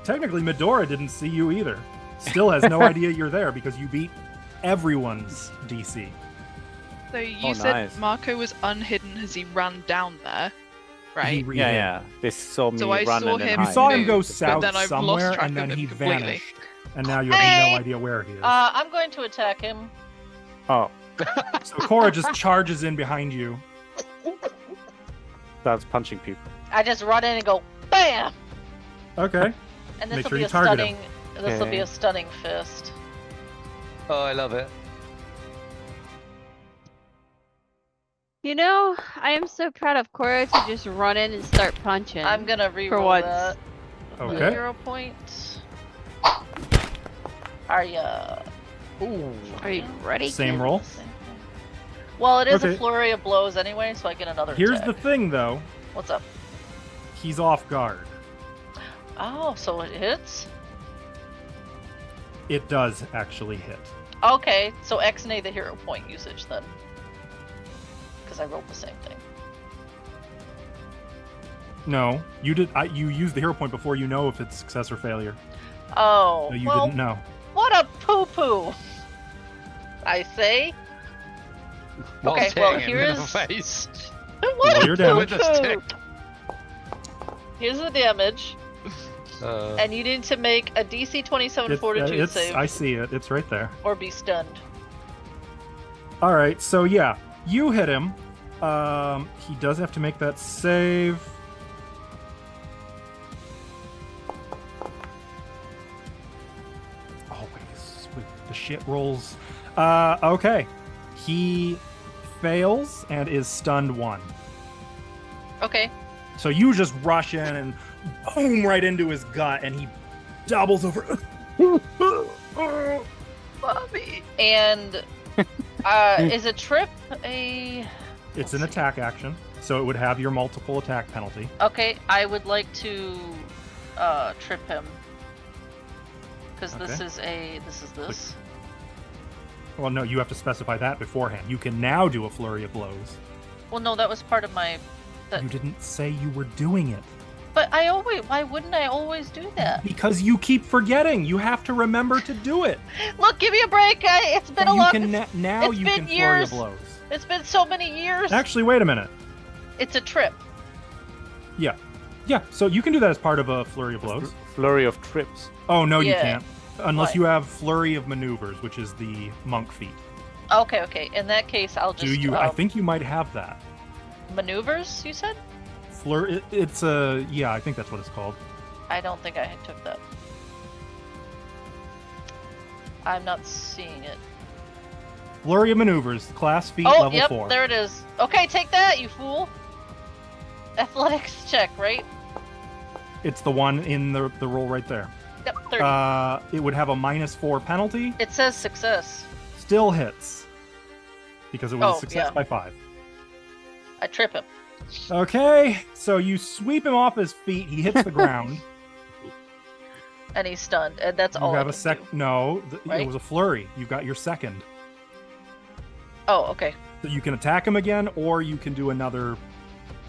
Technically, Medora didn't see you either. Still has no idea you're there because you beat everyone's DC. So you Oh, said nice. Marco was unhidden as he ran down there, right? He Yeah, re-hit. yeah. They saw me So I run saw and then him You hide. saw him move, go but south then I've lost somewhere track and of then him he completely. vanished. and now you have no idea where he is. I'm going to attack him. Oh, So Cora just charges in behind you. starts punching people. I just run in and go, BAM! Okay. And Make this will sure be you a target stunning. him. This will be Okay. a stunning fist. Oh, I love it. You know, I am so proud of Cora to just run in and start punching. I'm gonna reroll once. that. Okay. 0 point. Are ya? Are you ready? Same kid? roll. Well, it is Okay. a flurry of blows anyway, so I get another Here's the attack. thing, though. What's up? He's off guard. Oh, so it hits? It does actually hit. Okay, so X-nay the hero point usage then. Because I rolled the same thing. No, you did. You used the hero point before you know if it's success or failure. Oh, No, you well, didn't know. what a poo-poo! I say. Whilst Okay, well, hitting him in the here's- face. What Roll a your damage. With a stick. Here's the damage, Uh, and you need to make a DC 27 It's, Fortitude save, I see it. It's right there. or be stunned. All right. So yeah, you hit him. He does have to make that save. Always with the shit rolls. Okay. He fails and is stunned 1. Okay. So you just rush in and boom right into his gut, and he doubles over. Bobby. And is a trip a? It's an attack action, so it would have your multiple attack penalty. Okay, I would like to trip him. Because this Okay. is a. This is this. Well, no, you have to specify that beforehand. You can now do a flurry of blows. Well, no, that was part of my. You didn't say you were doing it. But I always. Why wouldn't I always do that? Because you keep forgetting. You have to remember to do it. Look, give me a break. It's been So a you long. can now it's you been can flurry years. of blows. It's been so many years. Actually, wait a minute. It's a trip. Yeah. So you can do that as part of a flurry of blows. Flurry of trips. Oh, no, you Yeah. can't. Unless Why? you have flurry of maneuvers, which is the monk feat. Okay. In that case, I'll just. Do you? I think you might have that. Maneuvers, you said? It's a yeah. I think that's what it's called. I don't think I took that. I'm not seeing it. Flurry of maneuvers, class feat, Oh, level yep, 4. there it is. Okay, take that, you fool. Athletics check, right? It's the one in the roll right there. Yep, 30. It would have a -4 penalty. It says success. Still hits because it was Oh, a success yeah. by 5. I trip him. Okay, so you sweep him off his feet. He hits the ground. And he's stunned, and that's You all have I a can sec. do. No, Right? it was a flurry. You got your second. Oh, okay. So you can attack him again, or you can do another.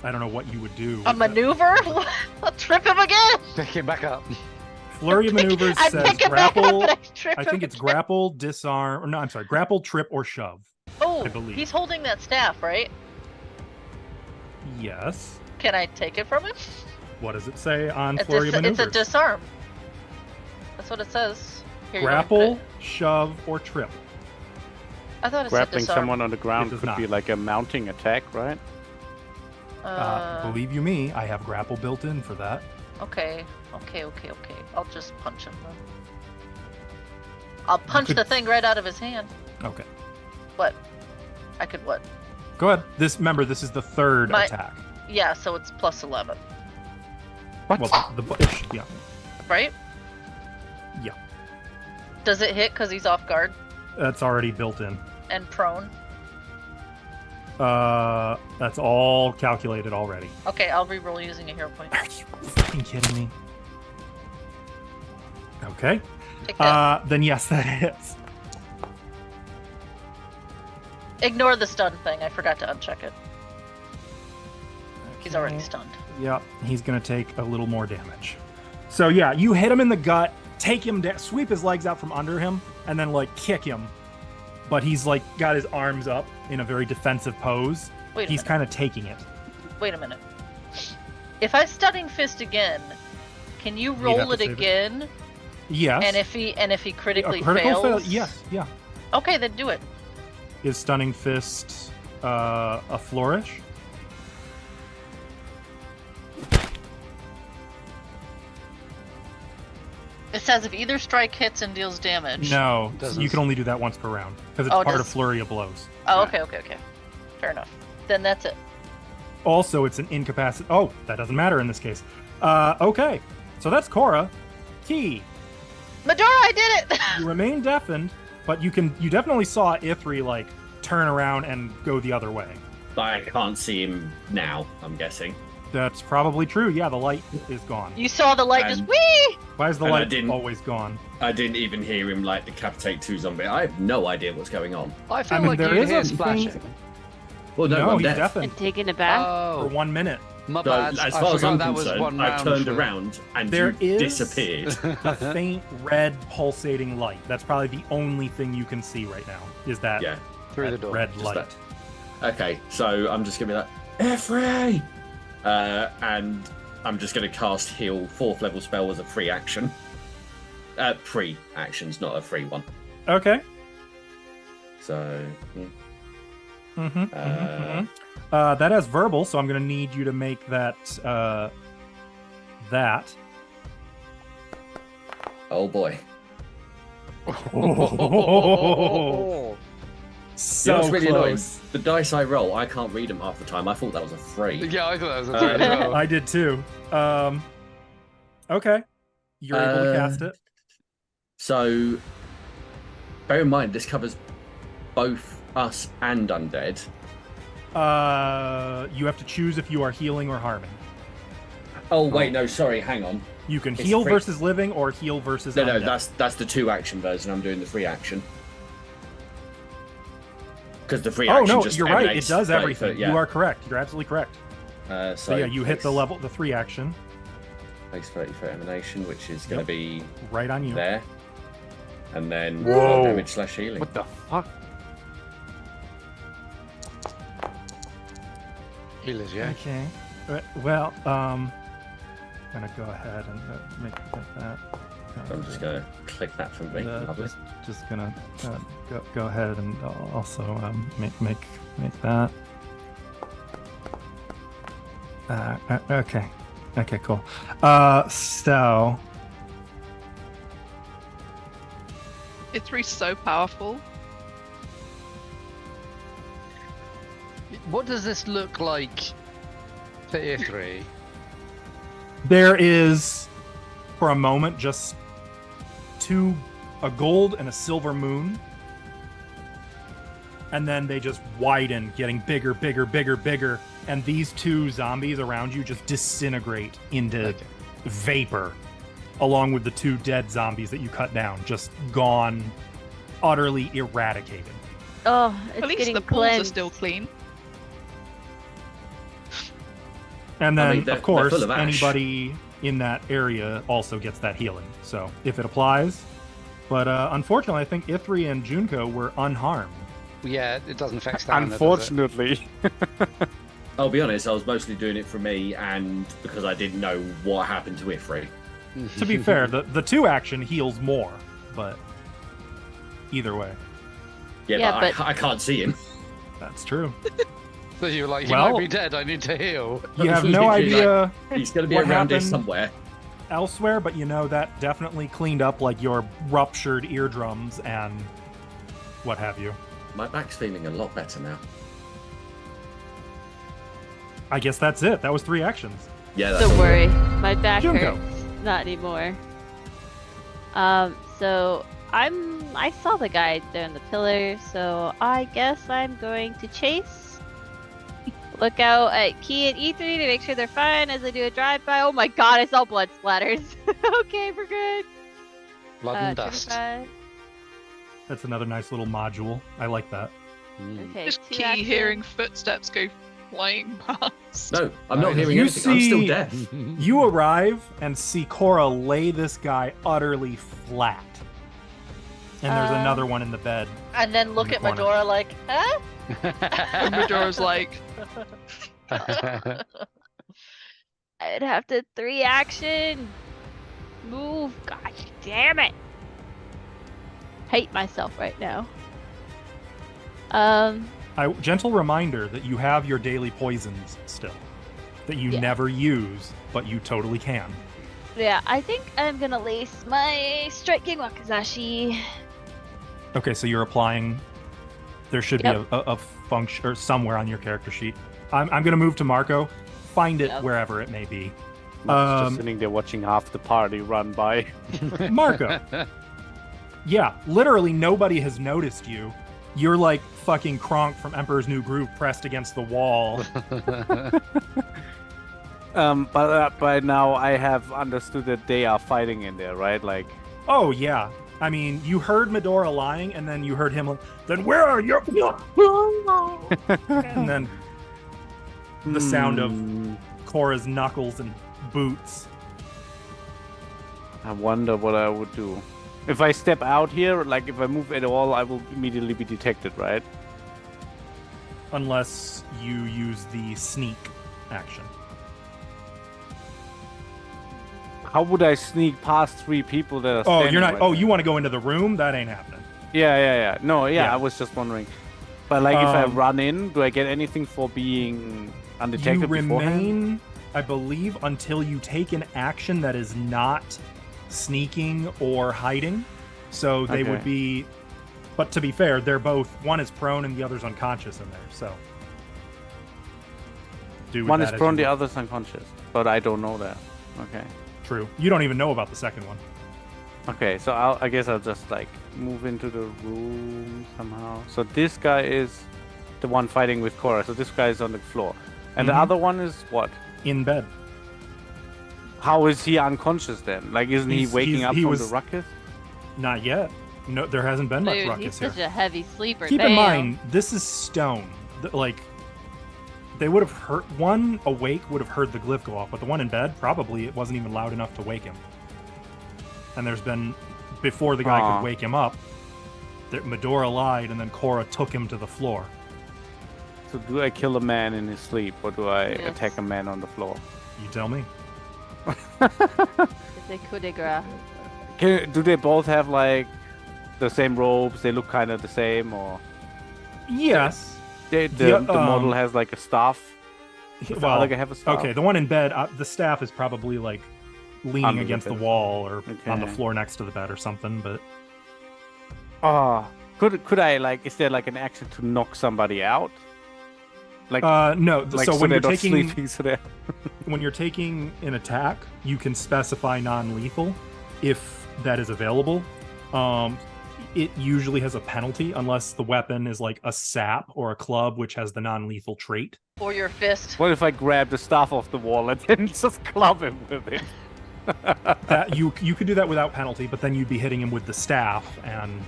I don't know what you would do. A maneuver? I'll trip him again! pick him back up. Flurry of maneuvers I says pick him back up grapple. and I trip I him think it's again. grapple, disarm, or no, I'm sorry, grapple, trip, or shove. Oh, I believe. he's holding that staff, right? Yes. Can I take it from him? What does it say on flurry of It's maneuvers? a disarm. That's what it says. Here, you want me to Grapple, put shove, or trip. it? I thought it said Grappling disarm. someone on the ground does could not. be like a mounting attack, right? Believe you me, I have grapple built in for that. Okay. I'll just punch him then. I'll punch could- the thing right out of his hand. Okay. What? I could what? Go ahead. Remember, this is the third My- attack. Yeah, so it's plus 11, What? Well, yeah. right? Yeah. Does it hit because he's off guard That's already built in. and prone? That's all calculated already. Okay, I'll reroll using a hero point. Are you fucking kidding me? Okay. Take that. Then yes, that hits. Ignore the stun thing. I forgot to uncheck it. He's already Okay. stunned. Yep, he's gonna take a little more damage. So yeah, you hit him in the gut, take him down, sweep his legs out from under him, and then like kick him. But he's like got his arms up in a very defensive pose. Wait a He's minute. kind of taking it. Wait a minute. If I stunning fist again, can you have roll to it save it. again Yes. And if he critically a critical fails, yes, yeah. Okay, then do it. Is Stunning Fist a flourish? It says if either strike hits and deals damage. No, Doesn't. you can only do that once per round because it's Oh, it part does- of Flurry of Blows. Oh, okay. Fair enough. Then that's it. Also, it's an incapacity. Oh, that doesn't matter in this case. Okay, so that's Cora. Key, Medora, I did it! you remain deafened, but you definitely saw Ithri like turn around and go the other way. But I can't see him now, I'm guessing. That's probably true. Yeah, the light is gone. You saw the light just And- whee! Why is the and I light didn't- always gone? I didn't even hear him like decapitate 2 zombies. I have no idea what's going on. I feel I mean, like there you is hear a splashing. thing- Well, no, I'm he's deaf. deafened And taking it back. for Oh, 1 minute. my So, bad. as I far as forgot I'm that was concerned, one I round turned for- around and There you is- disappeared. A faint red pulsating light. That's probably the only thing you can see right now. Is that Yeah. through the door. red Just light? that. Okay, so I'm just gonna be like, Efrey! And I'm just gonna cast Heal 4th level spell as a free action. Pre-actions, not a free one. Okay. So, That has verbal, so I'm going to need you to make that. That. oh boy. Oh. So You know what's really annoying? close. The dice I roll, I can't read them half the time. I thought that was a 3. Yeah, I thought that was a three as well. I did too. Okay. You're able to cast it. So, bear in mind, this covers both us and undead. You have to choose if you are healing or harming. Oh wait, no, sorry, hang on. You can It's heal free. versus living or heal versus No, undead. that's the 2-action version. I'm doing the 3-action. Because the 3 Oh action no, just you're right. It emanates does 30 everything. foot, yeah. You are correct. You're absolutely correct. So yeah, you hit the 3 action Place 30 foot emanation, which is going to be right on you. there, and then Whoa. damage / healing. What the fuck? Healers, yeah. Okay. Well, gonna go ahead and make that. I'm just going to click that for me. Lovely. Just gonna go ahead and also make that. Okay. Okay. Cool. So Ithri's so powerful. What does this look like to Ithri? there is, for a moment, just a gold and a silver moon. And then they just widen, getting bigger, and these 2 zombies around you just disintegrate into vapor, along with the 2 dead zombies that you cut down, just gone, utterly eradicated. Oh, it's At least getting the pools cleansed. are still clean. And I then, mean, they're of course, full of ash. anybody in that area also gets that healing. So if it applies, but unfortunately, I think Ithri and Junko were unharmed. Yeah, it doesn't affect stamina. Unfortunately. I'll be honest, I was mostly doing it for me and because I didn't know what happened to Ifri. To be fair, the 2 action heals more, but either way, Yeah, Yeah, but I can't see him. that's true. So you were like, he Well- might be dead, I need to heal. You have no Literally, idea He's going to be What around here happened? somewhere. elsewhere, but you know that definitely cleaned up like your ruptured eardrums and what have you. My back's feeling a lot better now. I guess that's it. That was 3 actions. Yeah, that's Don't all worry, my back Junko. hurts. Not anymore. So I saw the guy there in the pillar, so I guess I'm going to chase. Look out at Key and E3 to make sure they're fine as I do a drive-by. Oh my god, I saw blood splatters. Okay, we're good. Blood and dust. 25. That's another nice little module. I like that. Mm. Okay, Just 2 Key action. hearing footsteps go flying past. No, I'm not hearing You anything. I'm still see- deaf. You arrive and see Cora lay this guy utterly flat. And there's another one in the bed. And then look In the at corner. Medora like, huh? And Majora's like, I'd have to 3 action. Move! God damn it! Hate myself right now. Gentle reminder that you have your daily poisons still, that you never use, but you totally can. Yeah, I think I'm gonna lace my striking wakizashi. Okay, so you're applying. There should be a function or somewhere on your character sheet. I'm going to move to Marco. Find it wherever it may be. Just sitting there watching half the party run by. Marco. Yeah, literally nobody has noticed you. You're like fucking Kronk from Emperor's New Groove pressed against the wall. But by now I have understood that they are fighting in there, right? Like. Oh yeah. I mean, you heard Medora lying, and then you heard him. Then where are you? And then the sound of Cora's knuckles and boots. I wonder what I would do. If I step out here, like if I move at all, I will immediately be detected, right? Unless you use the sneak action. How would I sneak past 3 people that are standing you're not. right Oh, there? you want to go into the room? That ain't happening. Yeah. No, Yeah. I was just wondering. But like, if I run in, do I get anything for being undetected You beforehand? remain, I believe, until you take an action that is not sneaking or hiding. So they would be. But to be fair, they're both. One is prone and the other's unconscious in there. So. One is prone, the other's unconscious. But I don't know that. Okay. True. You don't even know about the second one. Okay, so I guess I'll just like move into the room somehow. So this guy is the one fighting with Cora. So this guy is on the floor, and the other one is what? In bed. How is he unconscious then? Like, isn't he waking up from the ruckus? Not yet. No, there hasn't been much Dude, ruckus he's here. such a heavy sleeper. Keep in mind, this is stone. Like, they would have heard one awake would have heard the glyph go off, but the one in bed probably it wasn't even loud enough to wake him. And there's been before the guy could wake him up, Medora lied, and then Cora took him to the floor. So do I kill a man in his sleep, or do I attack a man on the floor? You tell me. It's a coup de grace. Do they both have like the same robes? They look kind of the same, or yes. The model has like a staff. Does the other guy have a staff? Okay, the one in bed, the staff is probably like leaning against the wall or on the floor next to the bed or something. But could I like? Is there like an action to knock somebody out? Like no. Like, so when you're taking taking so when you're taking an attack, you can specify non-lethal if that is available. It usually has a penalty unless the weapon is like a sap or a club, which has the non-lethal trait. Or your fist. What if I grab the staff off the wall and then just club him with it? That you could do that without penalty, but then you'd be hitting him with the staff. And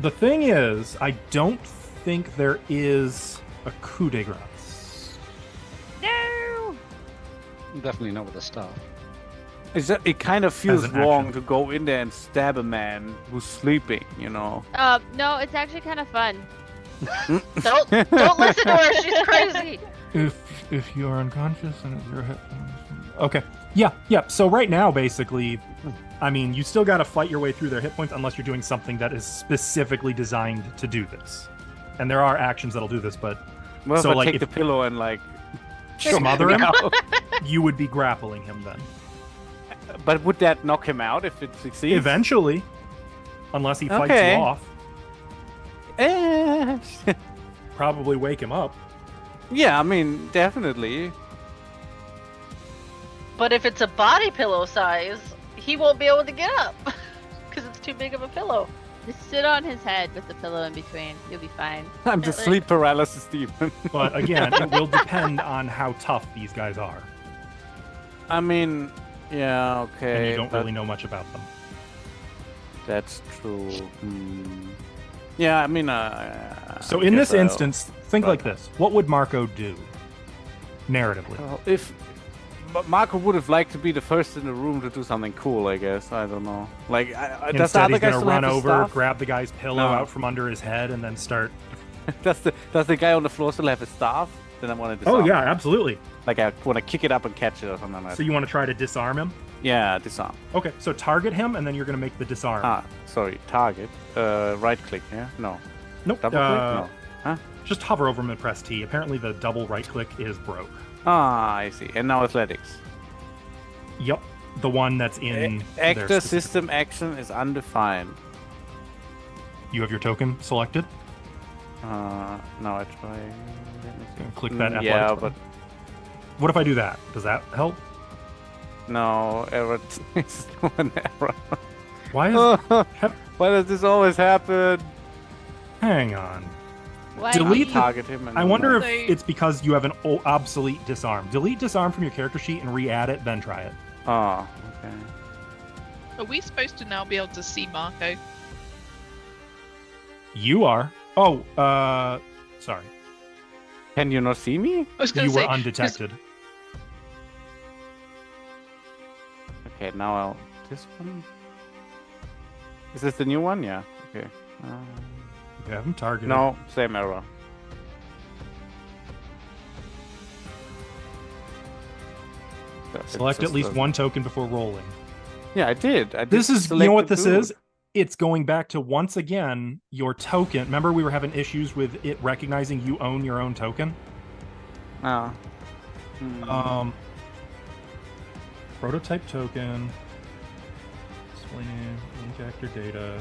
the thing is, I don't think there is a coup de grace. No. Definitely not with a staff. It kind of feels an wrong action. to go in there and stab a man who's sleeping, you know? No, it's actually kind of fun. Don't listen to her. She's crazy. If you're unconscious and it's your hit. Okay. Yeah. So right now, basically, I mean, you still got to fight your way through their hit points unless you're doing something that is specifically designed to do this. And there are actions that'll do this, but Well, so if I like take if the pillow and like smother him, out. you would be grappling him then. But would that knock him out if it succeeds? Eventually, unless he fights Okay. you off, Eh, probably wake him up. yeah, I mean, definitely. But if it's a body pillow size, he won't be able to get up because it's too big of a pillow. Just sit on his head with the pillow in between. You'll be fine. I'm just sleep paralysis demon. But again, it will depend on how tough these guys are, I mean, yeah, okay. and you don't but really know much about them. That's true. Yeah, I mean, So I in guess this instance, think but- like this: what would Marco do, narratively? Well, if Marco would have liked to be the first in the room to do something cool, I guess. I don't know. Like, does the Instead, other he's guy gonna still run have his over, staff? grab the guy's pillow No. out from under his head, and then start. Does the guy on the floor still have his staff? Then I want to Oh disarm yeah, him. absolutely. Like I want to kick it up and catch it or something like So that. you want to try to disarm him? Yeah, disarm. Okay, so target him, and then you're going to make the disarm. Sorry, target. Right click, yeah? No. Nope. Double click? No. Huh? Just hover over him and press T. Apparently the double right click is broke. I see. And now athletics. Yep. The one that's in their Actor specific- system action is undefined. You have your token selected? No, I try. Let me see. Click that athletics Yeah, button. What if I do that? Does that help? no, error is an error. Why is... Why does this always happen? Hang on. Why Delete do the- you- Target him. And I wonder if So- it's because you have an obsolete disarm. Delete disarm from your character sheet and re-add it, then try it. Oh, okay. Are we supposed to now be able to see Marco? You are. Oh, sorry. Can you not see me? I was going You to were say 'cause undetected. Okay, now I'll. This one. Is this the new one? Yeah. Okay. You have him targeted. No, same error. Select at least one token before rolling. Yeah, I did. This is, you know what select this the is? It's going back to, once again, your token. Remember we were having issues with it recognizing you own your own token? Oh. Prototype token. Explaining link actor data.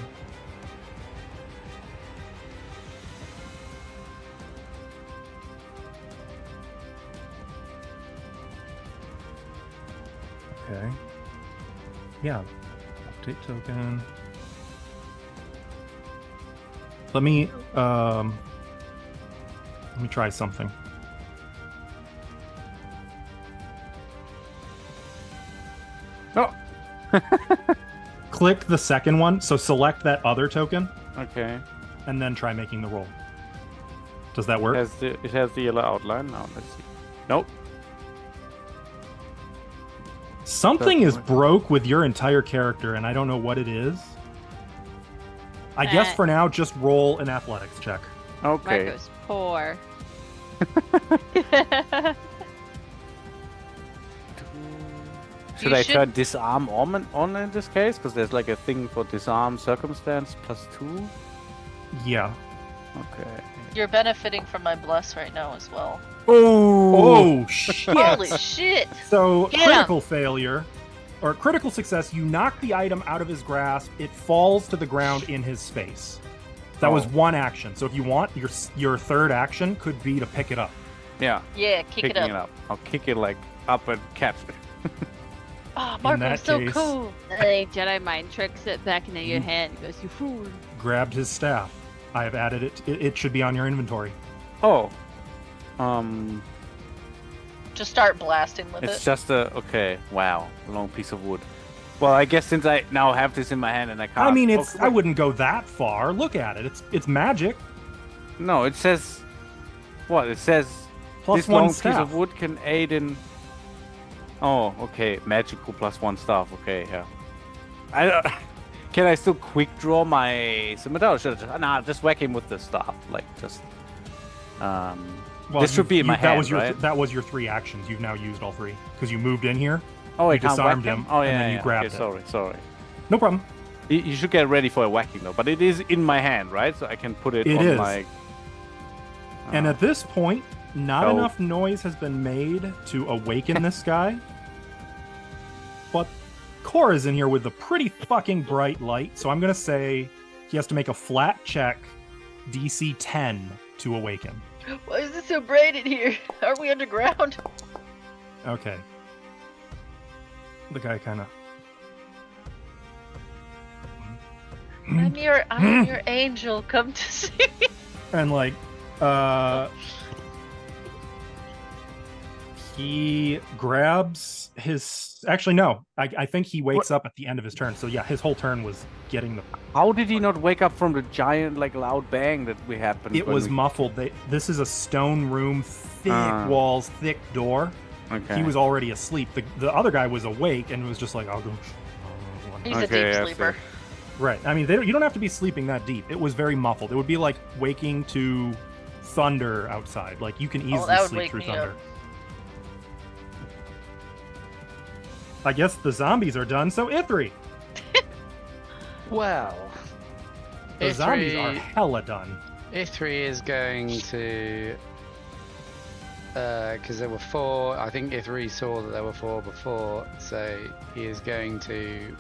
Okay. Yeah. Update token. Let me try something. Oh. Click the second one, so select that other token, Okay. and then try making the roll. Does that work? It has the yellow outline now. Let's see. Nope. Something is Doesn't work. broke with your entire character, and I don't know what it is. I guess for now, just roll an athletics check. Okay. Marco's poor. Should You I should- turn disarm on in this case? Because there's like a thing for disarm circumstance +2. Yeah. Okay. You're benefiting from my bless right now as well. Oh shit! Holy shit! So Get 'em. critical failure, or critical success. You knock the item out of his grasp. It falls to the ground in his space. That was Oh. one action. So if you want, your third action could be to pick it up. Yeah. Yeah, kick Picking it up. I'll kick it like up and catch it. Oh, In Marco's that so case- cool. Like Jedi mind tricks it back into your hand and goes, you fool. Grabbed his staff. I have added it. It should be on your inventory. Oh. Just start blasting with It's it. just okay. Wow, a long piece of wood. Well, I guess since I now have this in my hand and I can't. I mean, it's. Oh, I wouldn't go that far. Look at it. It's magic. No, it says. What? It says Plus this one long piece staff. of wood can aid in. Oh, okay. Magical +1 staff. Okay, yeah. I don't. Can I still quick draw my scimitar? Or should I just whack him with the staff? Like just. Well, this should be in my that hand, was your right? that was your 3 actions. You've now used all 3 because you moved in here. Oh, I you can't disarmed whack him, Oh, and yeah, then you yeah. grabbed okay, it. Sorry. No problem. You should get ready for a whacking though, but it is in my hand, right? So I can put it It on is. my. And at this point, not So- enough noise has been made to awaken this guy. But Cora's in here with a pretty fucking bright light, so I'm gonna say he has to make a flat check, DC 10, to awaken. Why is it so bright in here? Are we underground? Okay. The guy kind of. I'm your angel. Come to see me. And like, he grabs his. Actually, no. I think he wakes up at the end of his turn. So yeah, his whole turn was getting the. How did he not wake up from the giant, like, loud bang that we happened? It when was we... muffled. This is a stone room, thick Ah. walls, thick door. Okay. He was already asleep. The other guy was awake and was just like, "I'll go." He's Okay, a I deep sleeper. Right. I mean, you don't have to be sleeping that deep. It was very muffled. It would be like waking to thunder outside. Like you can easily that would sleep wake through me thunder. up. I guess the zombies are done, so Ithri. Well, The zombies are hella done. Ithri is going to, because there were 4. I think Ithri saw that there were 4 before, so he is going to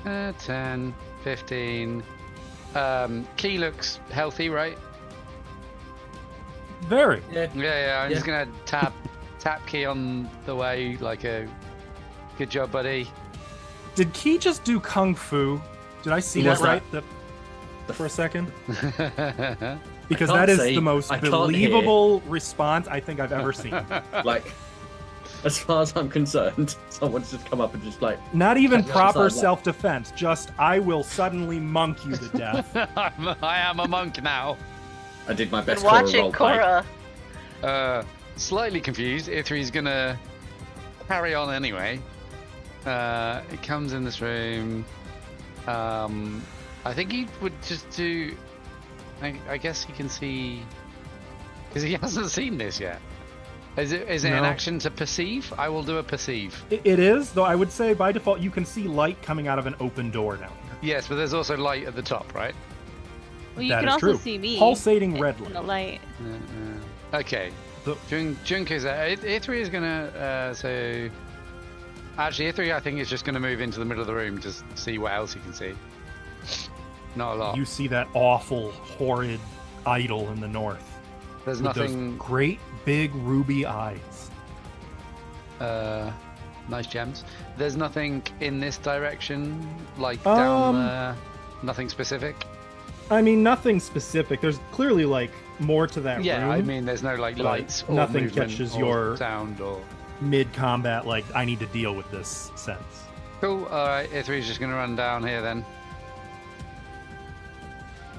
10, 15. Key looks healthy, right? Very. Yeah. I'm just gonna tap Key on the way, like a good job, buddy. Did Key just do kung fu? Did I see that right? For a second? Because that is the most believable response I think I've ever seen. Like, as far as I'm concerned, someone's just come up and just like... Not even Cut proper outside, like- self-defense, just I will suddenly monk you to death. I am a monk now. I did my Been best Cora watching roleplay. Cora. Slightly confused. Ithri's gonna carry on anyway. It comes in this room. I think he would just do. I guess he can see because he hasn't seen this yet. Is it an No. action to perceive? I will do a perceive. It is, though I would say by default you can see light coming out of an open door down here. Yes, but there's also light at the top, right? Well, you That can is also true. see me. Pulsating red in the light. light. Okay. The- Junko's Ithri is gonna so. Actually, Ithri I think is just gonna move into the middle of the room to see what else he can see. Not a lot. You see that awful, horrid idol in the north. There's with nothing. those great big ruby eyes. Nice gems. There's nothing in this direction, like down there. Nothing specific. I mean, nothing specific. There's clearly like more to that Yeah, room. I mean, there's no like but lights or nothing movement catches or your sound or. mid-combat, like I need to deal with this sense. Cool. All right, Ithri's just gonna run down here then.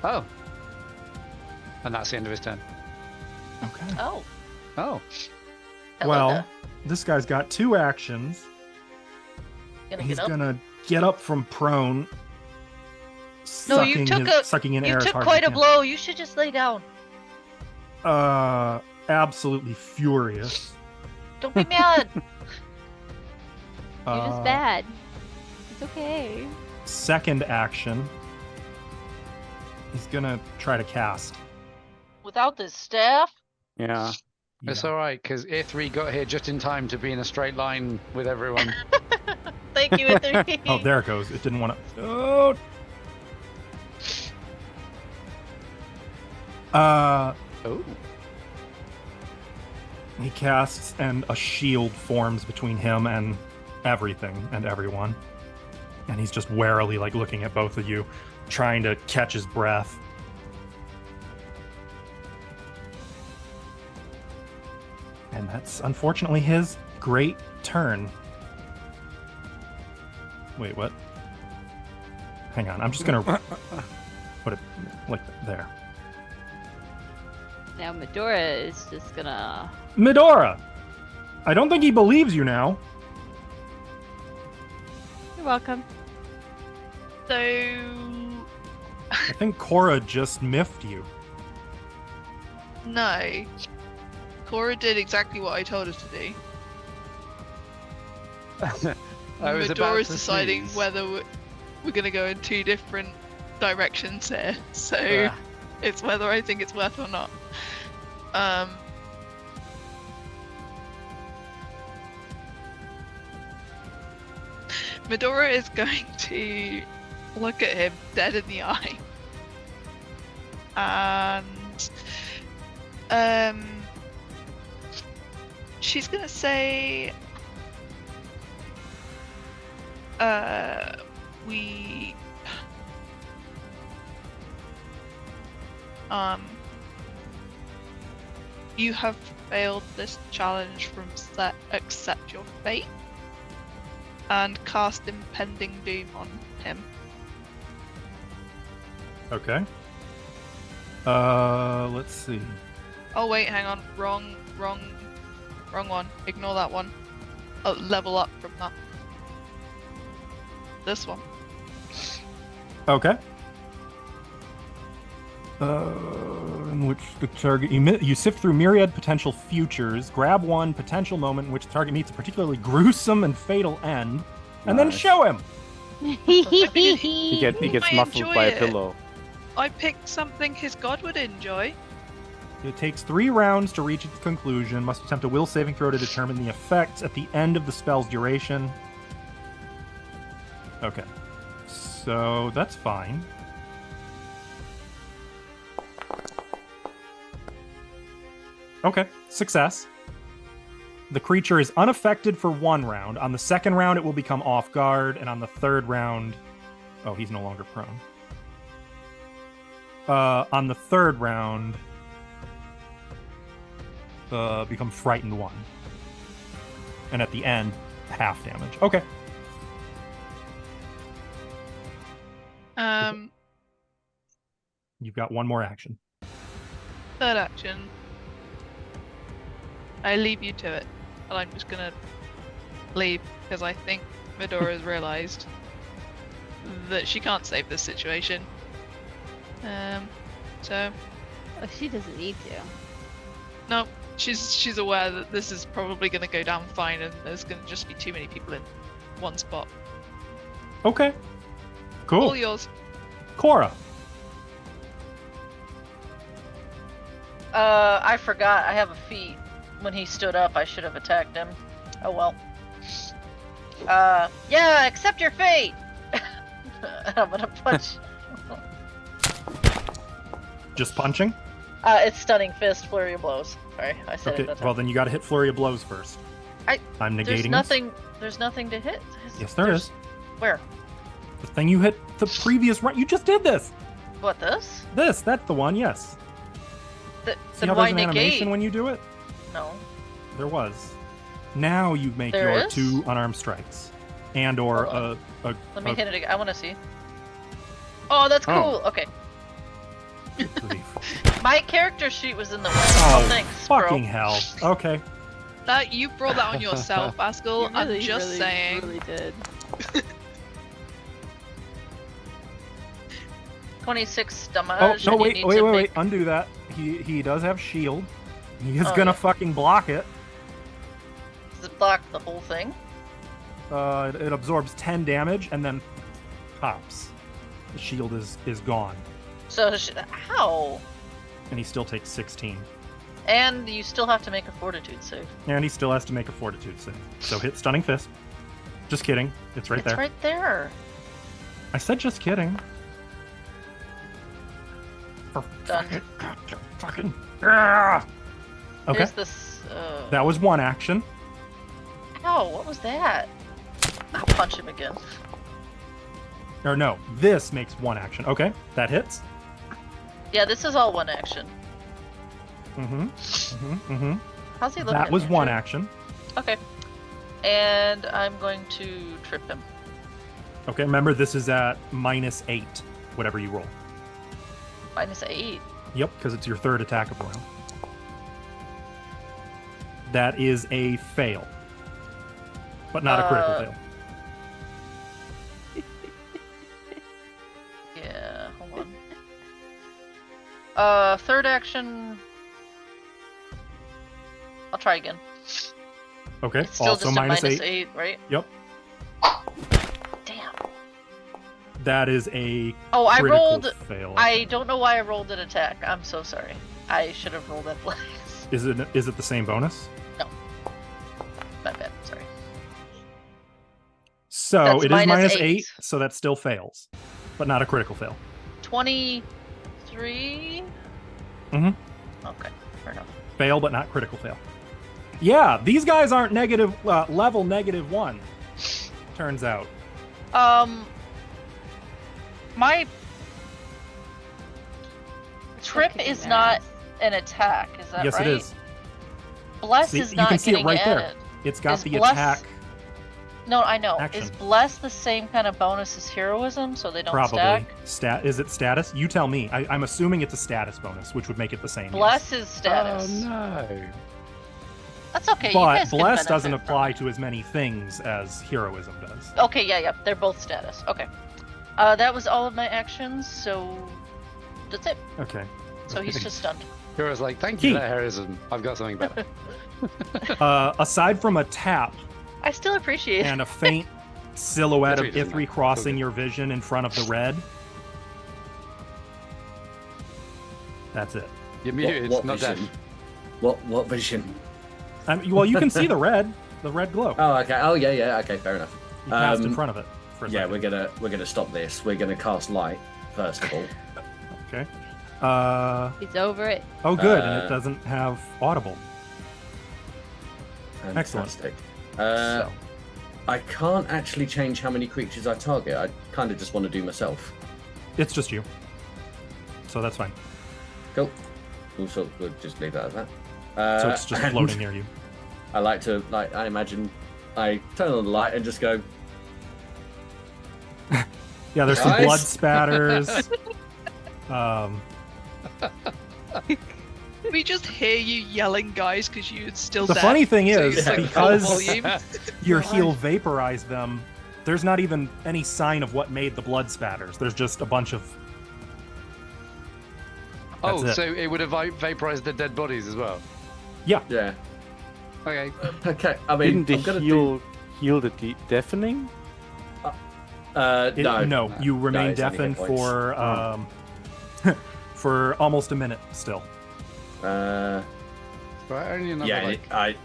Oh. And that's the end of his turn. Okay. Oh. Oh. Hello Well, there. this guy's got 2 actions. Gonna He's get up. gonna get up from prone, No, you took sucking in You air as took hard quite as a he blow. You should just lay down. can. Absolutely furious. Don't be mad. You're just bad. It's okay. Second action. He's gonna try to cast. Without this staff. Yeah. It's Yeah. all right because Ithri got here just in time to be in a straight line with everyone. Thank you, Ithri. Oh, there it goes. It didn't want to. Oh. Oh. He casts, and a shield forms between him and everything and everyone. And he's just warily, like, looking at both of you, trying to catch his breath. And that's unfortunately his great turn. Wait, what? Hang on, I'm just gonna put it like there. Now Medora is just gonna. Medora! I don't think he believes you now. You're welcome. So I think Cora just miffed you. no, Cora did exactly what I told her to do. I was about Medora's to deciding sneeze. whether we're going to go in 2 different directions here. So Ah. it's whether I think it's worth or not. Medora is going to look at him dead in the eye. And she's gonna say we you have failed this challenge from set accept your fate and cast impending doom on him. Okay. Let's see. Oh wait, hang on, wrong one. Ignore that one. Oh, level up from that. This one. Okay. in which the target you sift through myriad potential futures, grab one potential moment in which the target meets a particularly gruesome and fatal end, and then Nice. show him. He gets I muffled enjoy by a it. pillow. I picked something his god would enjoy. It takes 3 rounds to reach its conclusion. Must attempt a will saving throw to determine the effects at the end of the spell's duration. Okay. So that's fine. Okay, success. The creature is unaffected for 1 round. On the second round, it will become off guard, and on the third round... Oh, he's no longer prone. On the third round... become frightened 1. And at the end, half damage. Okay. You've got 1 more action. Third action. I leave you to it. And I'm just gonna leave because I think Medora's realized that she can't save this situation. So Oh, she doesn't need to. no, she's aware that this is probably gonna go down fine and there's gonna just be too many people in one spot. Okay. Cool. All yours. Cora. I forgot. I have a feat. When he stood up, I should have attacked him. Oh well. Yeah, accept your fate! I'm gonna punch. Just punching? It's stunning fist, flurry of blows. Sorry, I said Okay, it. That's well then you gotta hit flurry of blows first. I'm negating There's this. nothing. There's nothing to hit. Yes, there is. Where? The thing you hit the previous round. You just did this. What, this? That's the one, yes. See Then how why there's an negate? animation when you do it? No. There was. Now you make There your is? 2 unarmed strikes. And or Hold a Let me hit it again. I want to see. Oh, that's cool. Oh. Okay. grief. My character sheet was in the way. Oh, thanks, fucking bro. hell. Okay. That you brought that on yourself, Pascal. You really, I'm just really, saying. really did. 26 Oh, damage. no, and you wait, need wait, to wait, make- wait. Undo that. He does have shield. He is Oh, gonna yeah. fucking block it. Does it block the whole thing? It absorbs 10 damage and then pops. The shield is gone. So, how? And he still takes 16. And you still have to make a fortitude save. And he still has to make a fortitude save. So hit stunning fist. Just kidding. It's right it's there. right there. I said just kidding. For Done. fucking. Ah! Okay. Here's this. That was 1 action. Ow, what was that? I'll punch him again. Or no, this makes 1 action. Okay, that hits. Yeah, this is all 1 action. Mm-hmm. How's he looking? That was 1 Andrew? action. Okay. And I'm going to trip him. Okay, remember this is at -8, whatever you roll. -8. Yep, because it's your 3rd attack of round. That is a fail. But not a critical fail. Yeah, hold on. 3rd action. I'll try again. Okay, It's still also just a -8. -8, right? Yep. Damn. That is a Oh, I critical rolled. fail. I don't know why I rolled an attack. I'm so sorry. I should have rolled athletics. Is it the same bonus? My bad. Sorry. So That's it is -8. -8, so that still fails, but not a critical fail. 23. Mhm. Okay, fair enough. Fail, but not critical fail. Yeah, these guys aren't negative level -1. Turns out. My trip kicking is their not ass. an attack. Is that Yes, right? it is. Bless See, is you not can see it getting right there. added. It's got Is the Bless- attack. No, I know. Action. Is Bless the same kind of bonus as Heroism, so they don't Probably. stack? Is it status? You tell me. I'm assuming it's a status bonus, which would make it the same. yes. Bless is status. Oh no. That's okay. you But guys can Bless benefit doesn't from apply it. to as many things as Heroism does. Okay, yeah. They're both status. Okay. That was all of my actions, so that's it. Okay. So he's just stunned. Kira's like, thank you Key. for that heroism. I've got something better. Aside from a tap I still appreciate it. and a faint silhouette of Ithri doesn't Ithri know. crossing Okay. your vision in front of the red, that's it. You're muted, What not deaf. vision? What vision? Well, you can see the red glow. Oh, okay. Oh, yeah. Okay, fair enough. You passed in um, front of it. For a Yeah, second. we're gonna stop this. We're gonna cast light first of all. Okay. He's over it. Oh, good. And it Uh, doesn't have audible. Excellent. Fantastic. So, I can't actually change how many creatures I target. I kind of just want to do myself. it's just you. So that's fine. Cool. Also, we'll just leave that as that. So it's just and floating near you. I like to, I imagine I turn on the light and just go, Yeah, there's some Guys? blood spatters. We just hear you yelling, guys, because you're still The deaf, funny thing so is, it's like full because volume. your heal vaporized them, there's not even any sign of what made the blood spatters. There's just a bunch of. Oh, That's it. so it would have vaporized the dead bodies as well. Yeah. yeah. Okay. Okay, I mean, Didn't I'm the gonna heal the deafening? No, you remain it's only deafened hit points. for for almost a minute still. Right, Only another, yeah, like,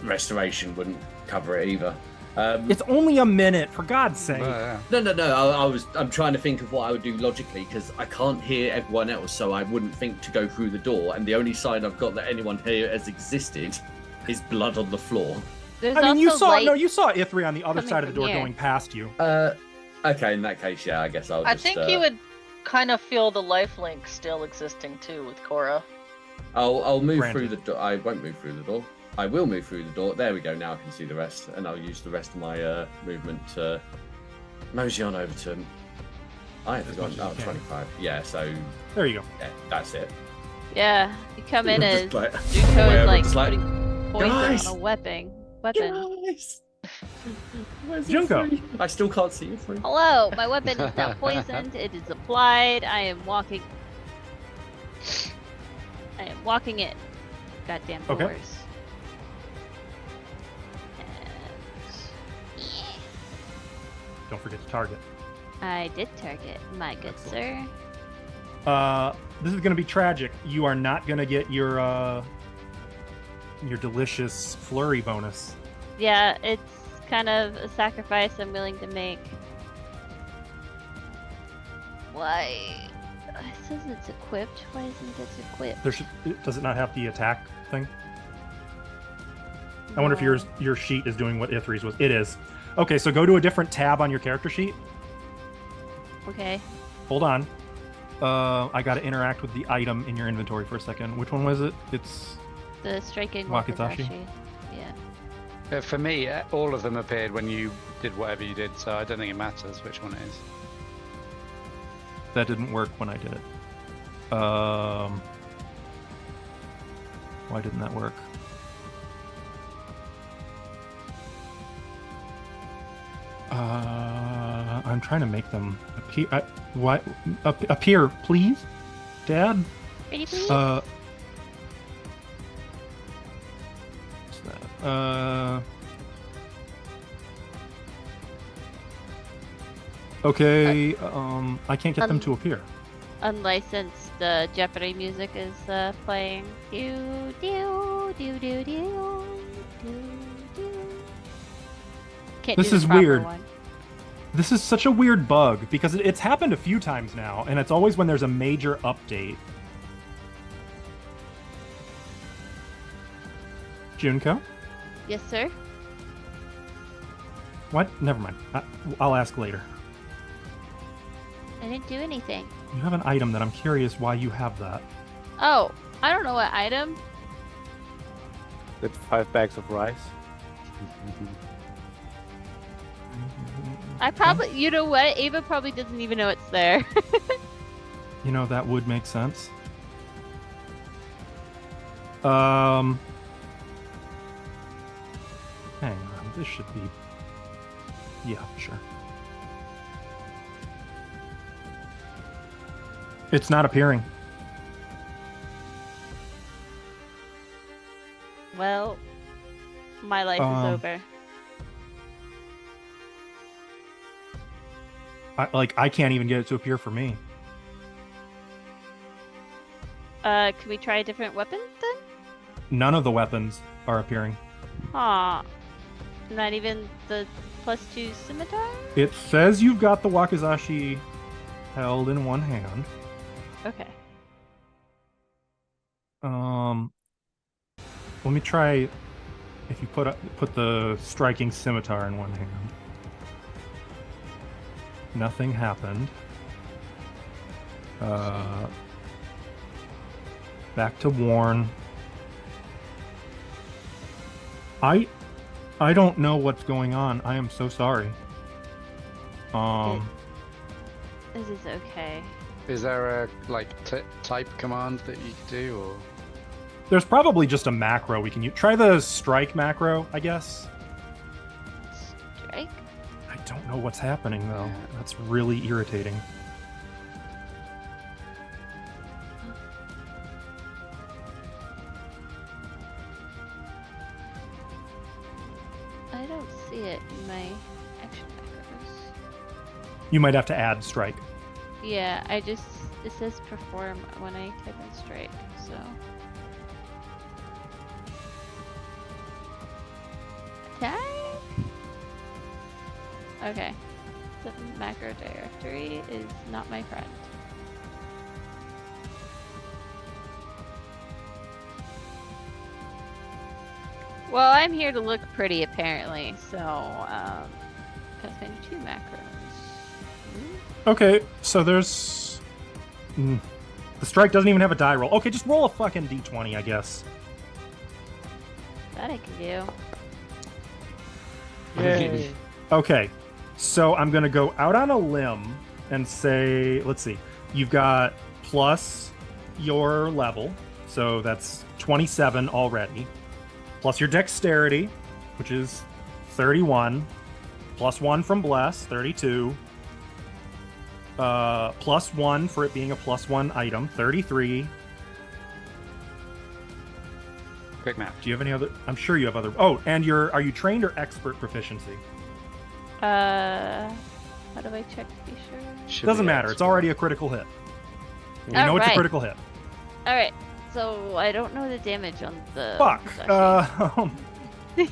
restoration wouldn't cover it either. It's only a minute, for God's sake. yeah. No. I'm trying to think of what I would do logically because I can't hear everyone else, so I wouldn't think to go through the door. And the only sign I've got that anyone here has existed is blood on the floor. There's I mean, you also saw light. you saw Ithri on the other coming side of the from door here. going past you. Okay, in that case, yeah, I guess I'll. I Just, think you would kind of feel the life link still existing too with Cora. I'll move Granted. through the door. I won't move through the door. I will move through the door. There we go. Now I can see the rest, and I'll use the rest of my movement to mosey on over to him. I have As forgotten. much as Oh, you can. 25. Yeah, so There you go. yeah, that's it. Yeah, you come in as Just like- Junko where is like it's like, putting poison "Guys!" on a weapon. Guys! Where's Junko. Ithri? I still can't see you through. Hello, my weapon is now poisoned. It is applied. I am walking it. Goddamn doors. Okay. And... Don't forget to target. I did target, my good Excellent. sir. This is going to be tragic. You are not going to get your delicious flurry bonus. Yeah, it's kind of a sacrifice I'm willing to make. Why? It says it's equipped. Why isn't it equipped? Does it not have the attack thing? I wonder if your sheet is doing what Ithri's was. It is. Okay, so go to a different tab on your character sheet. Okay. Hold on. I got to interact with the item in your inventory for a second. Which one was it? It's The striking Wakizashi? wakizashi. Yeah. For me, all of them appeared when you did whatever you did, so I don't think it matters which one it is. that didn't work when I did it. Why didn't that work? I'm trying to make them appear. What? Appear, please, Dad. Pretty please? What's that? Okay. I can't get them to appear. Unlicensed Jeopardy music is playing. Do do do do do do do. Can't This do the is proper weird. one. This is such a weird bug because it's happened a few times now, and it's always when there's a major update. Junko? Yes, sir. What? Never mind. I'll ask later. I didn't do anything. You have an item that I'm curious why you have that. Oh, I don't know what item. That's 5 bags of rice. I probably, you know what? Ava probably doesn't even know it's there. You know, that would make sense. Hang on. This should be... Yeah, sure. It's not appearing. Well, my life is over. I can't even get it to appear for me. Can we try a different weapon then? None of the weapons are appearing. Aw. Not even the +2 scimitar? It says you've got the wakizashi held in one hand. Okay. Let me try. If you put the striking scimitar in one hand. Nothing happened. Back to Warren. I don't know what's going on. I am so sorry. This is okay. Is there a type command that you could do, or There's probably just a macro we can use. Try the strike macro, I guess. Strike? I don't know what's happening though. Yeah. That's really irritating. I don't see it in my action macros. You might have to add strike. Yeah, it says perform when I type in strike, so. Attack? Okay. The macro directory is not my friend. Well, I'm here to look pretty apparently, so Pathfinder 2 macros. Okay, so there's... the strike doesn't even have a die roll. Okay, just roll a fucking d20, I guess. That I can do. Yay. Okay, so I'm going to go out on a limb and say, let's see, you've got plus your level, so that's 27 already, plus your dexterity, which is 31, plus 1 from Bless, 32, plus 1 for it being a +1 item, 33. quick math? Do you have any other? I'm sure you have other. Oh, and are you trained or expert proficiency? How do I check to be sure? Doesn't matter. It's already a critical hit. We know it's a Alright. critical hit. Alright, so I don't know the damage on the. Fuck. Musashi.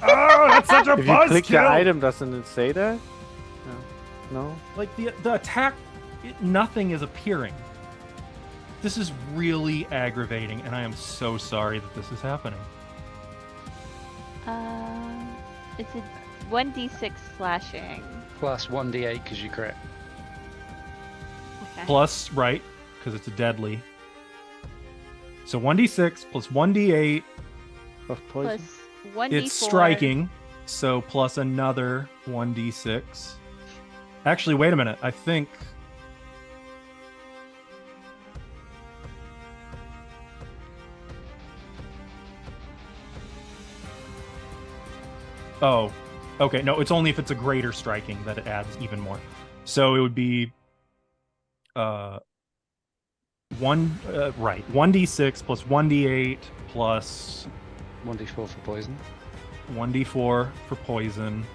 Oh, that's such a If you click the buzzkill. item, doesn't it say that? No. Like the attack, nothing is appearing. This is really aggravating, and I am so sorry that this is happening. It's a 1d6 slashing. Plus 1d8 because you crit. Okay. Plus, right, because it's a deadly. So 1d6 plus 1d8. Of poison. Plus 1d4. It's striking, so plus another 1d6. Actually, wait a minute. I think... Oh, okay. No, it's only if it's a greater striking that it adds even more. So it would be 1d6 plus 1d8 plus 1d4 for poison. 1d4 for poison.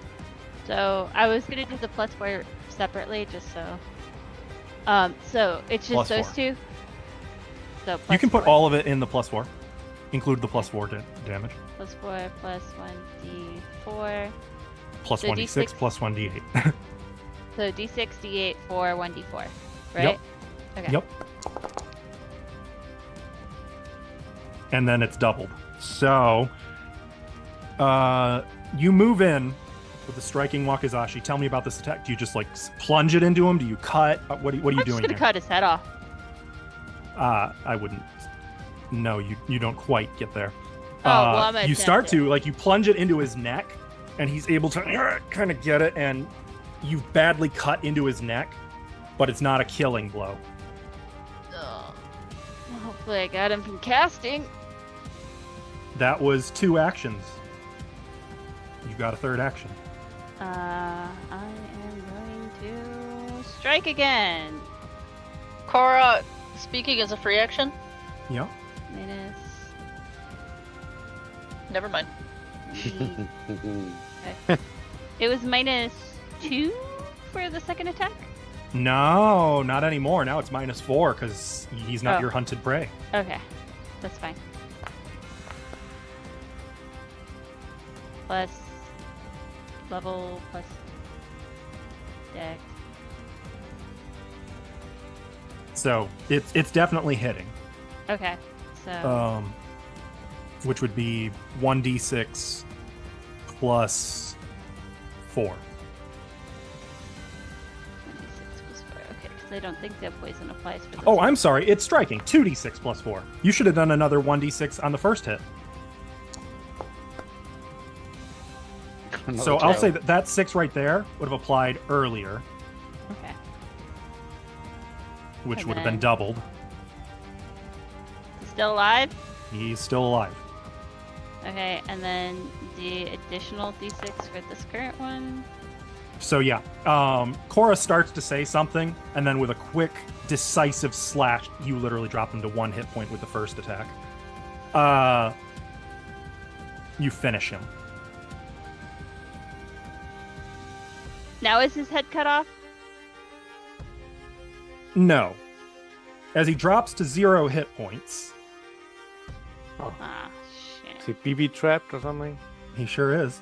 So I was gonna do the +4 separately, just so. So it's just Plus those 4. two. So You can put +4. all of it in the +4. Include the +4 damage. +4 plus 1d4. Plus So 1d6 D6. plus 1d8. So d6, d8, 4, 1d4. Right? Yep. Okay. Yep. And then it's doubled. So, you move in with the striking wakizashi. Tell me about this attack. Do you just plunge it into him? Do you cut? What are you I'm just doing gonna here? cut his head off. I wouldn't. No, you don't quite get there. Oh, well, I'm gonna you start attempt to you plunge it into his neck, and he's able to kind of get it, and you badly cut into his neck, but it's not a killing blow. Ugh. Well, hopefully I got him from casting. That was 2 actions. You got a third action. I am going to strike again. Cora, speaking as a free action. Yep. Minus. Never mind. It was -2 for the second attack? No, not anymore. Now it's -4 because he's not Oh. your hunted prey. Okay, that's fine. Plus level, plus dex. So it's definitely hitting. Okay, so Which would be 1d6 plus 4. 1d6 plus 4. Okay, because I don't think that poison applies for this. Oh, I'm sorry. It's striking. 2d6 plus 4. You should have done another 1d6 on the first hit. Another So I'll 12. say that 6 right there would have applied earlier, Okay. which And would have been then- doubled. Still alive? He's still alive. Okay, and then the additional d6 for this current one. So yeah, Cora starts to say something, and then with a quick, decisive slash, you literally drop him to 1 hit point with the first attack. You finish him. Now is his head cut off? No. As he drops to 0 hit points, Ah, shit. Is he BB trapped or something? he sure is.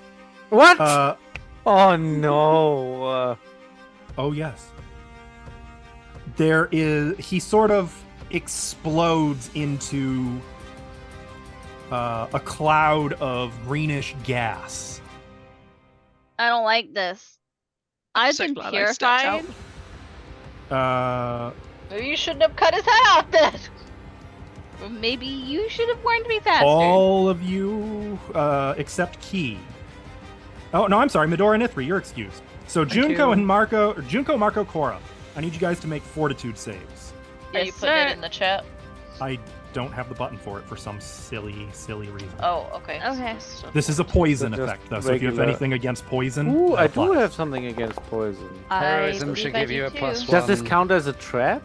What? Oh oh no. yes. He sort of explodes into a cloud of greenish gas. I don't like this. I've So been glad I stepped out. purified. Maybe you shouldn't have cut his head off then. Or maybe you should have warned me faster. All of you, except Key. Oh, no, I'm sorry. Medora and Ithri, you're excused. So Thank Junko you. and Marco, or Junko, Marco, Cora, I need you guys to make fortitude saves. Are Yes, you putting sir. it in the chat? I don't have the button for it for some silly reason. Oh, okay. Okay. This is a poison Just effect, though. So if you have regular- anything against poison, Ooh, that I do applies. have something against poison. Heroism I should believe I give you do a too. plus Does this one. count as a trap?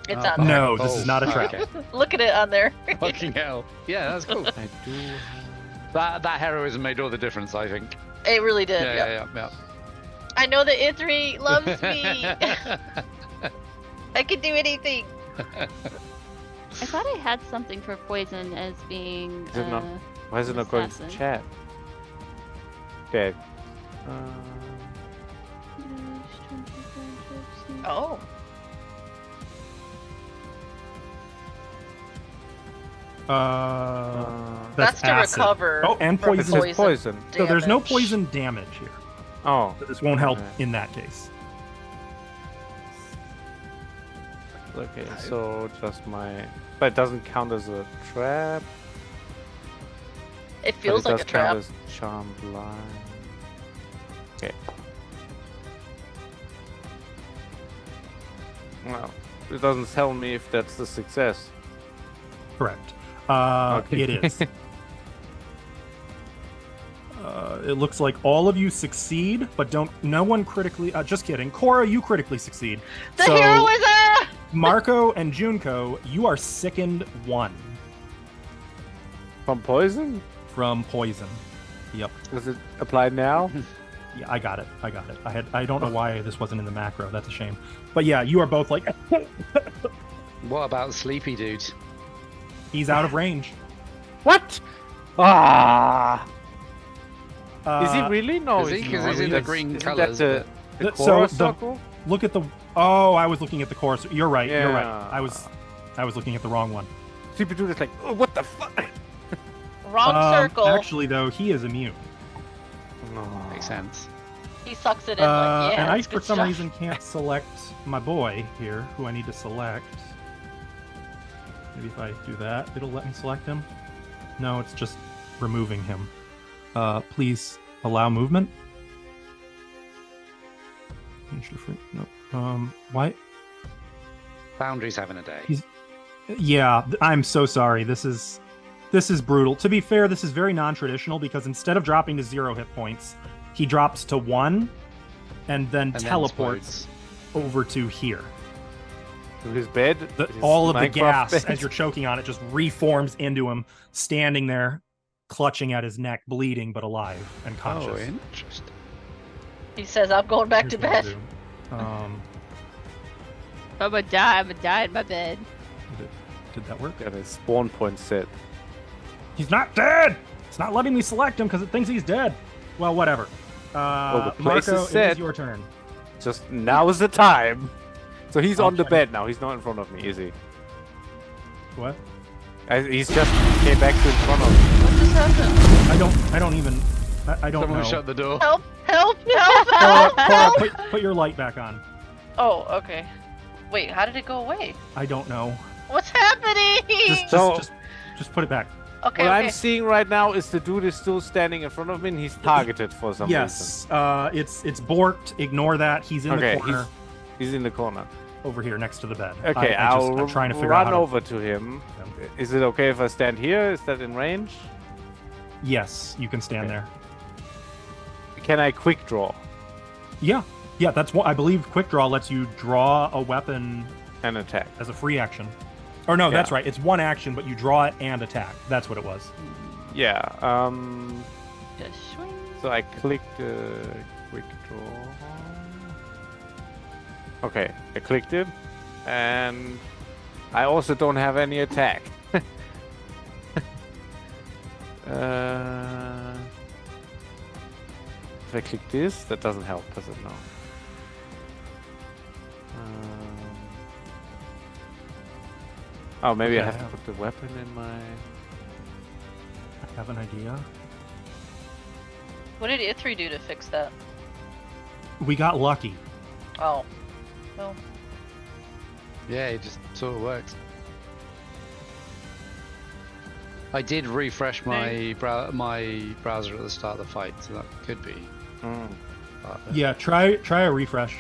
It's Oh. on there. No, this is not a trap. Okay. Look at it on there. Fucking hell. Yeah, that's cool. I do. That heroism made all the difference, I think. It really did. Yeah, Yeah. yeah, I know that Ithri loves me. yeah. I can do anything. I thought I had something for poison as being. Is it not- Why is it not going to Assassin. chat? Okay. Oh. That's to acid. recover. Oh, and from It poison. says poison. So there's no damage. poison damage here. Oh, So this won't help Okay. in that case. okay. So just my. But it doesn't count as a trap. It But feels it like does a trap. count as charmed line. Okay. Well, it doesn't tell me if that's the success. Correct. Okay. It is. It looks like all of you succeed, but no one critically. Just kidding. Cora, you critically succeed. The So, heroism! Marco and Junko, you are sickened 1 From poison? from poison. Yep. Does it apply now? Yeah, I got it. I don't know why this wasn't in the macro. That's a shame. But yeah, you are both like, What about Sleepy Dude? he's out of range. What? Ah! Is he Uh, really? No, is he? he's 'Cause not. he's in the That's- green isn't colours, That the So chorus the- circle? Look at the. Oh, I was looking at the chorus. You're right. You're right. Yeah. I was looking at the wrong one. Sleepy Dude is like, oh, what the fuck? Wrong circle. Actually, though, he is immune. No. Makes sense. He sucks it in like, yeah. And I, it's for good some stuff. reason, can't select my boy here, who I need to select. Maybe if I do that, it'll let me select him. No, it's just removing him. Please allow movement. Change different. No. Why? Foundry's having a day. Yeah, I'm so sorry. This is brutal. To be fair, this is very non-traditional because instead of dropping to 0 hit points, he drops to 1 and then And then teleports explodes. over to here. To his bed? The, His all of the Minecraft gas bed? as you're choking on it just reforms into him, standing there, clutching at his neck, bleeding but alive and conscious. Oh, interesting. He says, I'm going back to Here's what I'll bed. do. I'm gonna die in my bed. Did that work? Got his spawn point set. He's not dead! It's not letting me select him because it thinks he's dead. Well, whatever. the place Marco, is it set. is your turn. Just now is the time. So he's I'll on the try. bed now. He's not in front of me, is he? What? He's just came back to in front of me. What just happened? I don't even. I don't Someone know. shut the door. Help! Help! Help! Help! Cora, put your light back on. Oh, okay. Wait, how did it go away? I don't know. What's happening? Just put it back. Okay, What okay. I'm seeing right now is the dude is still standing in front of me and he's targeted for some Yes. It's Borked. Ignore that. He's in Okay, the corner he's in the corner. over here next to the bed. Okay, I'm trying to figure run out how over to him. Is it okay if I stand here? Is that in range? Yes, you can stand Okay. there. Can I quick draw Yeah, that's what I believe. Quick draw lets you draw a weapon and attack? as a free action. Or no, Yeah. that's right. It's one action, but you draw it and attack. That's what it was. Yeah. Just swing. So I clicked quick draw. Okay, I clicked it, and I also don't have any attack. If I click this, that doesn't help, does it? No. Oh, maybe I Okay, have to put the weapon in my. I have an idea. What did Ithri do to fix that? We got lucky. Oh. Well, Yeah, it just sort of works. I did refresh my browser at the start of the fight, so that could be part of it. Yeah, try a refresh.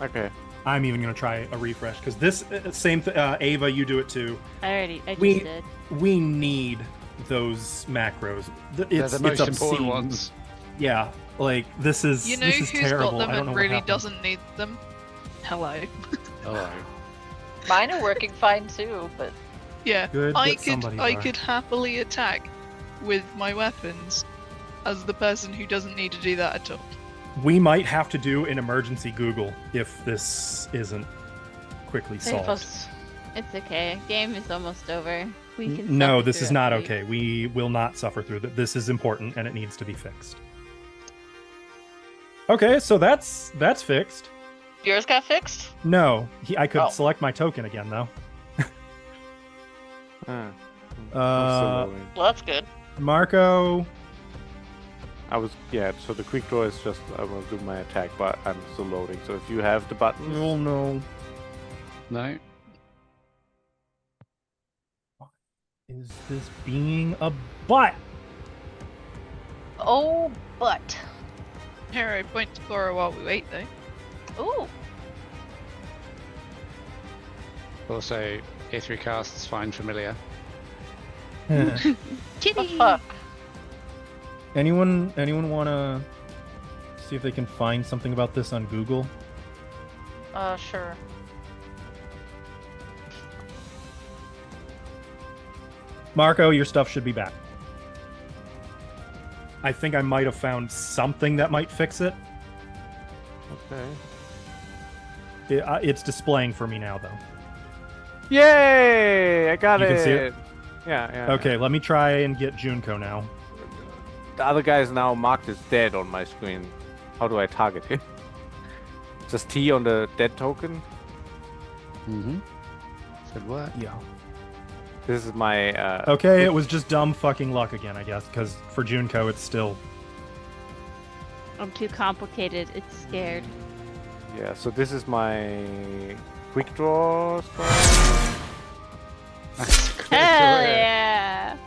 Okay. I'm even gonna try a refresh because this same Ava, you do it too. I just We- did. We need those macros. They're the most it's important obscene. ones. Yeah, like this is You know this is who's terrible. got them I don't know and what really happened. doesn't need them? Hello. Oh, mine are working fine too, but Yeah, Good I that could somebody's I are. could happily attack with my weapons as the person who doesn't need to do that at all. We might have to do an emergency Google if this isn't quickly save solved. us. It's okay. Game is almost over. We can. No, suffer this through is it, not please. okay. We will not suffer through that. This is important and it needs to be fixed. Okay, so that's fixed. Yours got fixed? No, I could Oh. select my token again though. I'm still Uh, loading. Well, that's good. Marco, So the quick draw is just I will do my attack, but I'm still loading. So if you have the buttons, oh no, no. is this being a butt? Oh, but. Hero point to Cora while we wait though. Ooh. Also, Ithri casts Find Familiar. The Kitty. fuck? Anyone want to see if they can find something about this on Google? Sure. Marco, your stuff should be back. I think I might have found something that might fix it. okay. It's displaying for me now, though. Yay! I got You it. can see it? Yeah. Okay, let me try and get Junko now. The other guy is now marked as dead on my screen. How do I target him? Just T on the dead token. Mm-hmm. Should work. Yeah. This is my. Okay, it was just dumb fucking luck again, I guess, because for Junko it's still. I'm too complicated. It's scared. Yeah. So this is my quick draw spell. Hell yeah!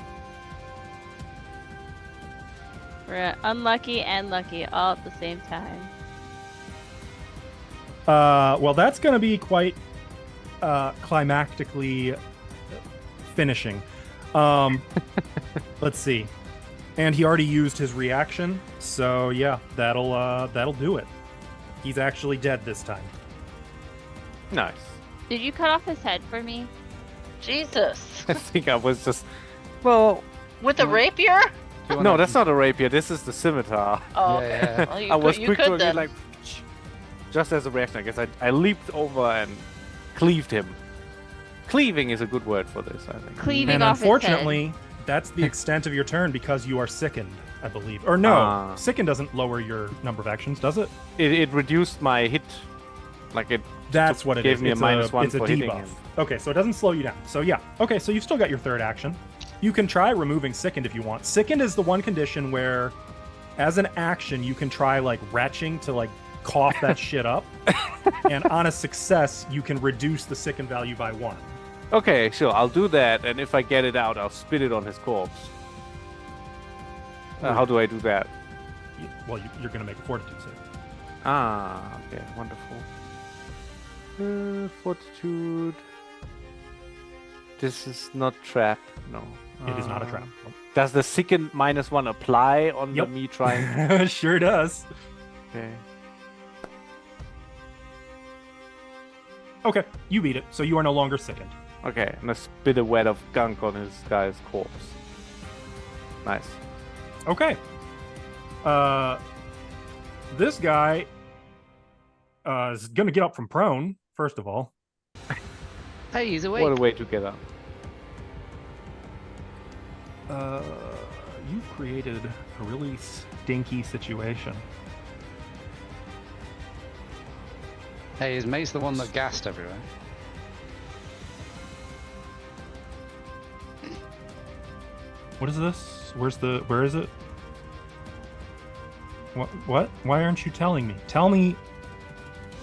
We're unlucky and lucky all at the same time. Well, that's going to be quite climactically finishing. Let's see. And he already used his reaction, so yeah, that'll do it. He's actually dead this time. Nice. Did you cut off his head for me? Jesus. I think I was just. Well, With a rapier? No, that's not a rapier. This is the scimitar. Oh, Yeah, okay. yeah. Well, I was you quick could to then. like, just as a reaction, I guess I leaped over and cleaved him. Cleaving is a good word for this, I think. Cleaving And off his unfortunately, that's the extent of your turn because you are sickened, I believe. Or no, Ah. sicken doesn't lower your number of actions, does it? It reduced my hit, like it. That's what it gave is. me a It's -1 it's a for hitting debuff. him. Okay, so it doesn't slow you down. So yeah. Okay, so you've still got your third action. You can try removing sickened if you want. Sickened is the one condition where, as an action, you can try like retching to like cough that shit up, and on a success, you can reduce the sickened value by 1. Okay, sure, I'll do that, and if I get it out, I'll spit it on his corpse. How do I do that? Well, you're going to make a fortitude save. Ah, okay, wonderful. Fortitude. This is not trap, no. It is not a trap. Does the second -1 apply on Yep. the me trying? Sure does. Okay. Okay, you beat it, so you are no longer sickened. Okay, I'm gonna spit a wet of gunk on this guy's corpse. Nice. Okay. This guy is gonna get up from prone, first of all. Hey, he's awake. What a way to get up. You created a really stinky situation. Hey, is Mace the one that gassed everywhere? What is this? Where is it? What? Why aren't you telling me? Tell me.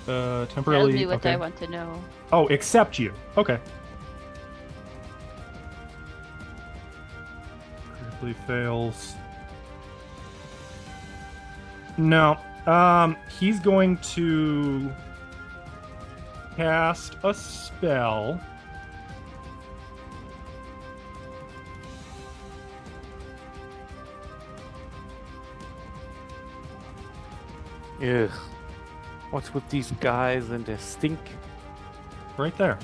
Temporarily. Tell me what okay. I want to know. Oh, except you. Okay. Critically fails. No. He's going to cast a spell. Ugh. What's with these guys and their stink? Right there.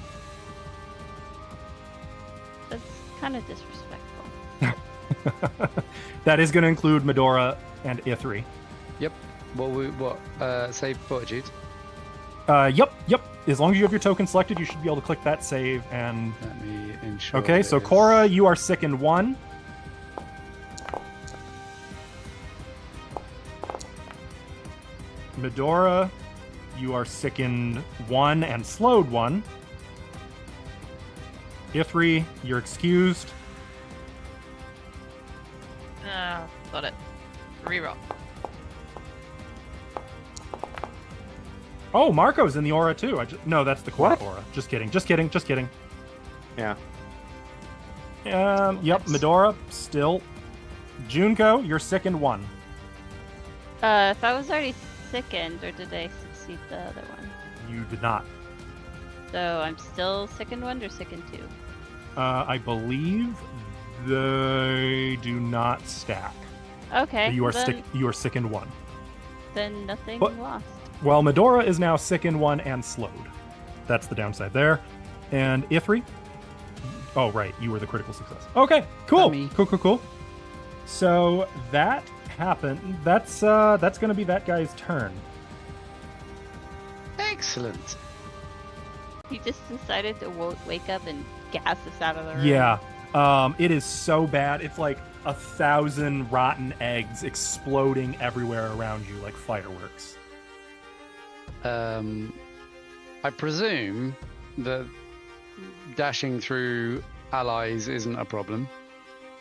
That's kind of disrespectful. That is going to include Medora and Ithri. Save fortitude. Yep. As long as you have your token selected, you should be able to click that save and... Let me ensure. Okay, it so is- Cora, you are sickened 1. Medora, you are sickened 1 and slowed 1. Ithri, you're excused. Ah, got it. Reroll. Oh, Marco's in the aura too. No, that's the Cora What? aura. Just kidding. Yeah. Yep, Medora, still. Junko, you're sickened 1. If I was already sickened, or did I succeed the other one? You did not. So I'm still sickened 1 or sickened 2? I believe they do not stack. Okay. You are then, you are sickened 1. Then nothing But- lost. Well, Medora is now sickened 1 and slowed. That's the downside there. And Ithri? Oh, right. You were the critical success. Okay, cool. Dummy. Cool. So that happened. That's going to be that guy's turn. Excellent. He just decided to wake up and gas us out of the room. Yeah. It is so bad. It's like 1,000 rotten eggs exploding everywhere around you like fireworks. I presume that dashing through allies isn't a problem.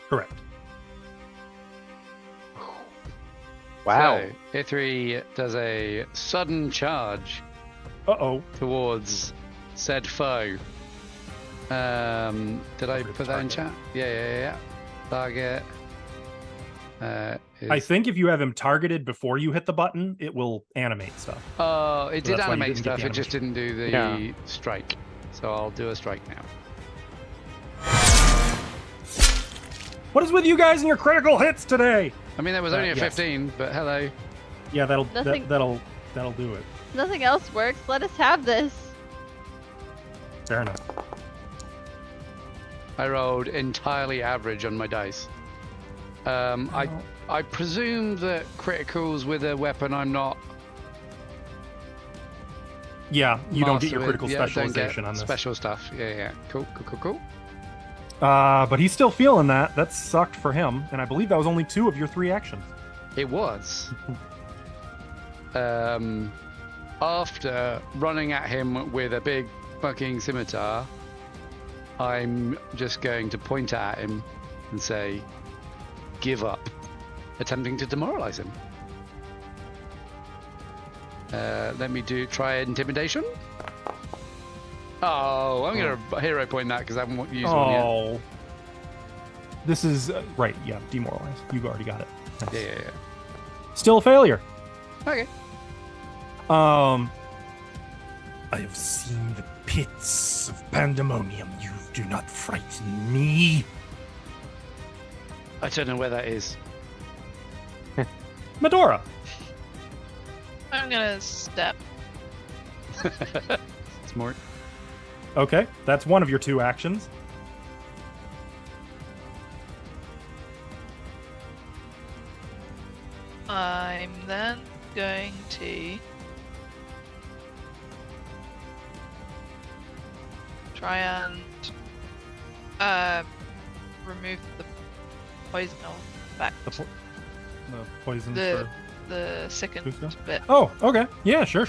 Correct. Wow. So, Ithri does a sudden charge Uh-oh. towards said foe. Did I put that in chat? Yeah. Target. I think if you have him targeted before you hit the button, it will animate stuff. Oh, it So did that's why you animate didn't get stuff. the It just didn't do the Yeah. strike. So I'll do a strike now. What is with you guys and your critical hits today? I mean, there was only a yes. 15, but hello. Yeah, that'll Nothing- that'll do it. Nothing else works. Let us have this. Fair enough. I rolled entirely average on my dice. I presume that criticals with a weapon I'm not. Yeah, you don't get your master critical with, don't specialization get on this. special stuff. Yeah. Cool. But he's still feeling that. That sucked for him, and I believe that was only 2 of your 3 actions. It was. After running at him with a big fucking scimitar, I'm just going to point at him and say, "Give up," attempting to demoralize him. Let me try intimidation. Oh, I'm gonna hero point that because I haven't used one yet. Oh. This is right. Yeah, demoralize. You already got it. Nice. Yeah. Still a failure. Okay. I have seen the pits of pandemonium. You do not frighten me. I don't know where that is. Medora. I'm gonna step. Smart. Okay, that's one of your 2 actions. I'm then going to try and remove the poison effect. The poison The- for... The sickened Cusco? bit. Oh, okay. Yeah, sure.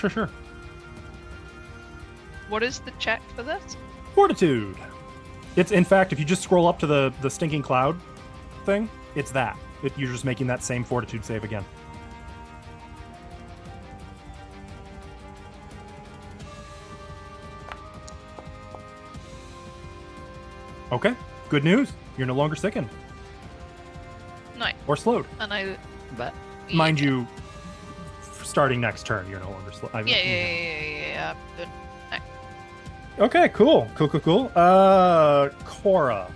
What is the check for this? Fortitude. It's, in fact, if you just scroll up to the stinking cloud thing, it's that. You're just making that same fortitude save again. Okay, good news. You're no longer sickened. Nice. Or slowed. And I. But Mind you, starting next turn, you're no longer slowed. Yeah. Good. Okay, cool. Cora.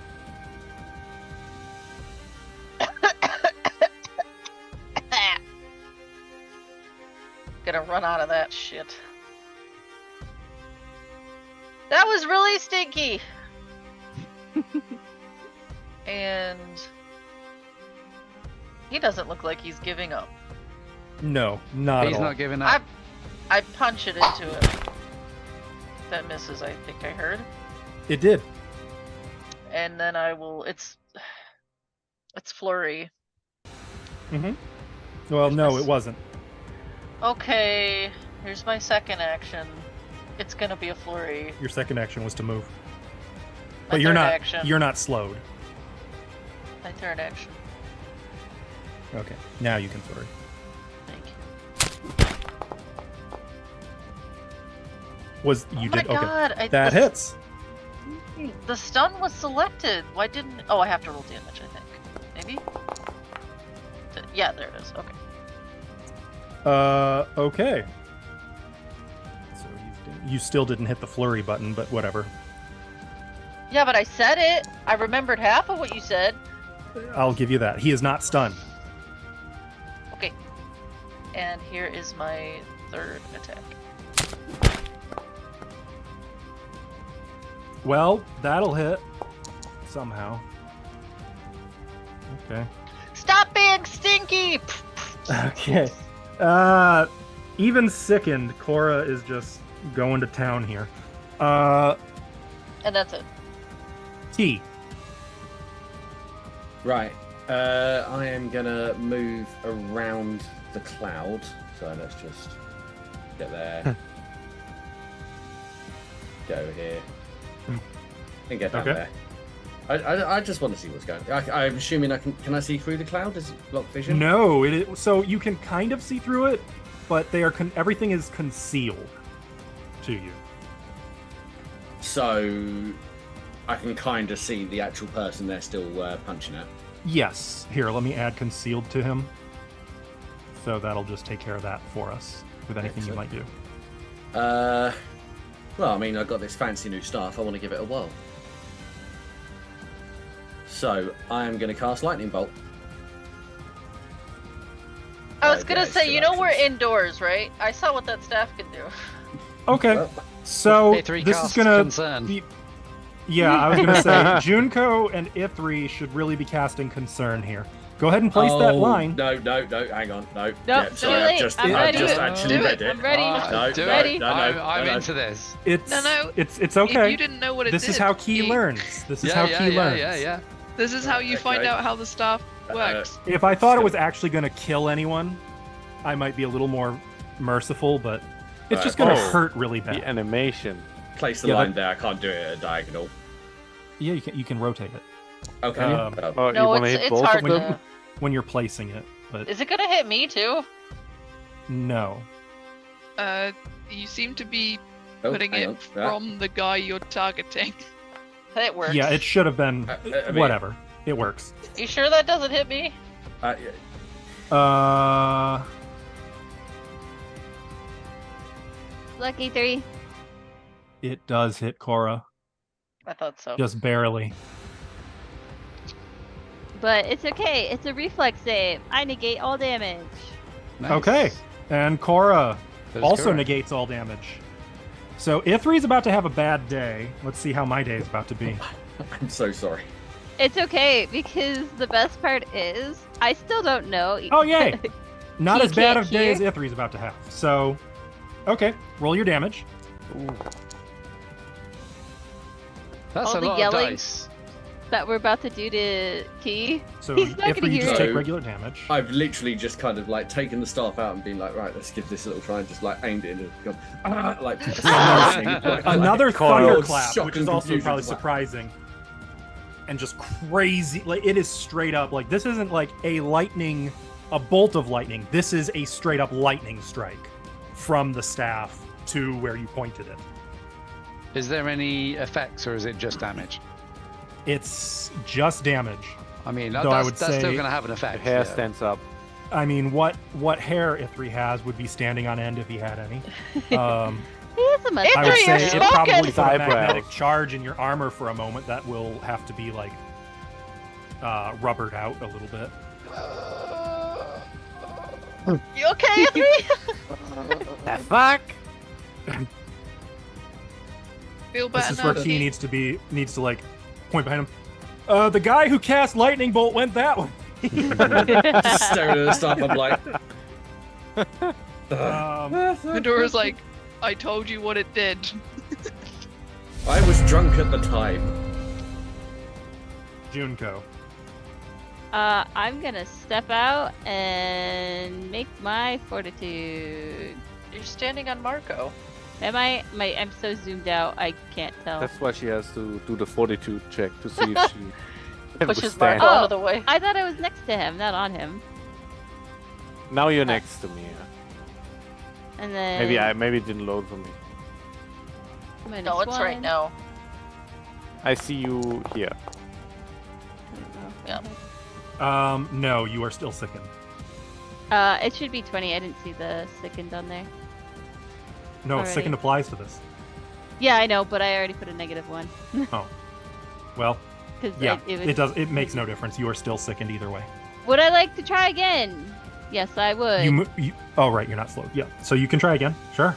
Gonna run out of that shit. That was really stinky. And he doesn't look like he's giving up. No, not he's at all. not giving up. I punch it into him. That misses, I think I heard. It did. And then I will. It's flurry. Mm-hmm. Well, no, it wasn't. Okay, here's my second action. It's gonna be a flurry. Your second action was to move. My But you're third not. action. You're not slowed. My third action. Okay, now you can flurry. Thank you. Was you Oh my did okay? God, That hits. The stun was selected. Why didn't? Oh, I have to roll damage. I think. Maybe. Yeah, there it is. Okay. Okay. So you still didn't hit the flurry button, but whatever. Yeah, but I said it. I remembered half of what you said. I'll give you that. He is not stunned. Okay. And here is my third attack. Well, that'll hit somehow. Okay. Stop being stinky! Okay. Even sickened, Cora is just going to town here. And that's it. T. Right. I am gonna move around the cloud. So let's just get there. Get over here. And get down Okay. there. I just want to see what's going on. I'm assuming I can I see through the cloud? Is it block vision? No, it is, so you can kind of see through it, but they are everything is concealed to you. So I can kind of see the actual person they're still punching at. Yes. Here, let me add concealed to him. So that'll just take care of that for us with anything you might do. Well, I mean, I've got this fancy new staff. I want to give it a whirl. So I am going to cast Lightning Bolt. I was gonna yeah, it's say, two you know we're actions. indoors, right? I saw what that staff can do. Okay. Well, So Ithri this is casts gonna concern. be. Yeah, I was gonna say Junko and Ithri should really be casting concern here. Go ahead and place that line. No, hang on, no. Nope, Yeah, sorry, too late. I've just, I'm I've ready. just Do actually it. read it. I'm ready. No, do Ready? it. no, I'm no. into this. It's No. It's If okay. you didn't know what it This did, is how Key you- learns. This is how Key learns. Yeah. This is how you find Okay. out how the staff works. If I thought it was actually going to kill anyone, I might be a little more merciful, but it's just going to Oh. hurt really The bad. animation. Place the Yeah, line there. I can't do it at a diagonal. Yeah, you can rotate it Okay. Um, Oh, you No, want to it's hit both hard of them? to. when you're placing it, but Is it gonna hit me too? no. You seem to be Oh, putting hang it on. from the guy you're targeting. It works. Yeah, it should have been. I mean- Whatever. It works. You sure that doesn't hit me? Uh, Lucky 3. it does hit Cora, I thought so. just barely. But it's okay. It's a reflex save. I negate all damage. Nice. Okay, and Cora That is also correct. negates all damage. So Ithri's about to have a bad day. Let's see how my day is about to be. I'm so sorry. It's okay because the best part is I still don't know. Oh yay! Not He as bad can't of a day as hear. Ithri's about to have. So, okay, roll your damage. That's All a the lot of yelling. dice. That we're about to do to Key. So He's not gonna Ithri, you hear just it. take regular damage. I've literally just kind of like taken the staff out and been like, right, let's give this a little try, and just like aimed it and gone, like Another Cora. thunderclap, Shock which and is also confusion, probably just like- surprising, and just crazy. Like it is straight up. Like this isn't like a bolt of lightning. This is a straight up lightning strike from the staff to where you pointed it. Is there any effects or is it just damage? It's just damage. I mean, Though I would that's still say- going to have an The effect. hair yeah. stands up. I mean, what hair Ithri has would be standing on end if he had any. He has a mustache. I would Ithri, say you're it probably smoking! put a Eyebrows. magnetic charge in your armor for a moment that will have to be like rubbered out a little bit. You okay, Ithri? The fuck? Feel This better is now. where Key needs to like point behind him. The guy who cast lightning bolt went that way. just staring at the staff. I'm like, Medora's like, I told you what it did. I was drunk at the time. Junko. I'm gonna step out and make my fortitude. You're standing on Marco. Am I? I'm so zoomed out, I can't tell. That's why she has to do the fortitude check to see if she can Pushes withstand. Marco out Oh. of the way. I thought I was next to him, not on him. Now you're next to me. And then Maybe it didn't load for me. minus No, it's right one. now. I see you here. Yeah. No, you are still sickened. It should be 20. I didn't see the sickened on there. No, Already. sickened applies to this. Yeah, I know, but I already put a -1. Well, Because yeah, it was. it does. It makes no difference. You are still sickened either way. Would I like to try again? Yes, I would. Oh, right, you're not slowed. Yeah, so you can try again. Sure.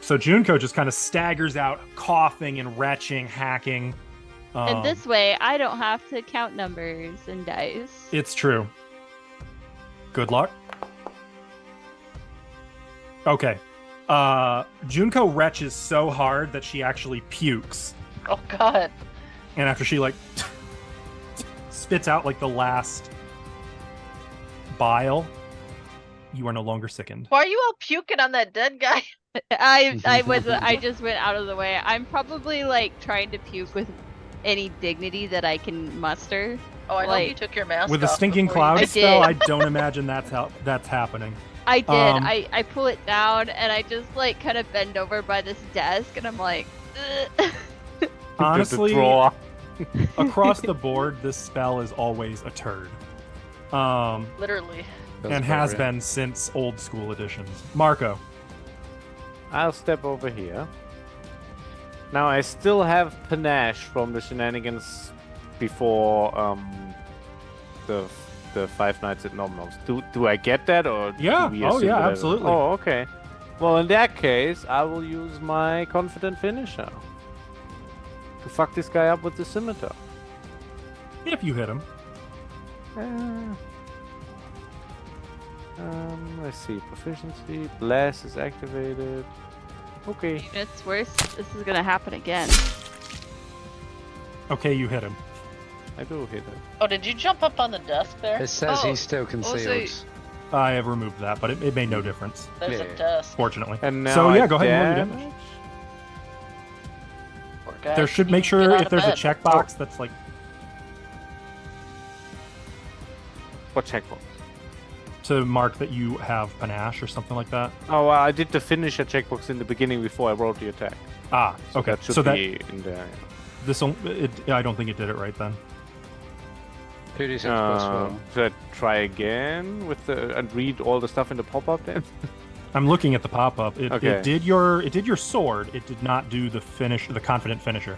So Junko just kind of staggers out, coughing and retching, hacking. And this way, I don't have to count numbers and dice. It's true. Good luck. Okay. Junko retches so hard that she actually pukes. Oh god. And after she like spits out like the last bile, you are no longer sickened. Why are you all puking on that dead guy? I just went out of the way. I'm probably like trying to puke with any dignity that I can muster. Oh, I know Like- you took your mask With a off stinking before you- cloud I spell, did. I don't imagine that's happening. I did. Um, I pull it down and I just like kind of bend over by this desk and I'm like, "Ugh." Honestly, the draw. across the board, this spell is always a turd. Literally. And has been since old school editions. Marco. I'll step over here. Now I still have panache from the shenanigans before the Five Nights at Nomnos. Do I get that or Yeah. do we Oh, assume yeah, that I- absolutely. Oh, okay. Well, in that case, I will use my confident finisher to fuck this guy up with the scimitar. If you hit him. Let's see. Proficiency. Blast is activated. Okay. It's worse. This is gonna happen again. Okay, you hit him. I do hit it. Oh, did you jump up on the desk there? It says Oh, he's still concealed. I have removed that, but it made no difference, There's Yeah. a desk. fortunately. And now So yeah, I go ahead and roll your damage. Poor guy. There should make Get sure out if of there's a bed. checkbox that's like What checkbox? to mark that you have panache or something like that. Oh, I did the finisher checkbox in the beginning before I rolled the attack. Ah, okay. That should So that be in there. I don't think it did it right then. 2d6 plus 1. Should I try again with the and read all the stuff in the pop-up then? I'm looking at the pop-up. It Okay. did your sword. It did not do the confident finisher.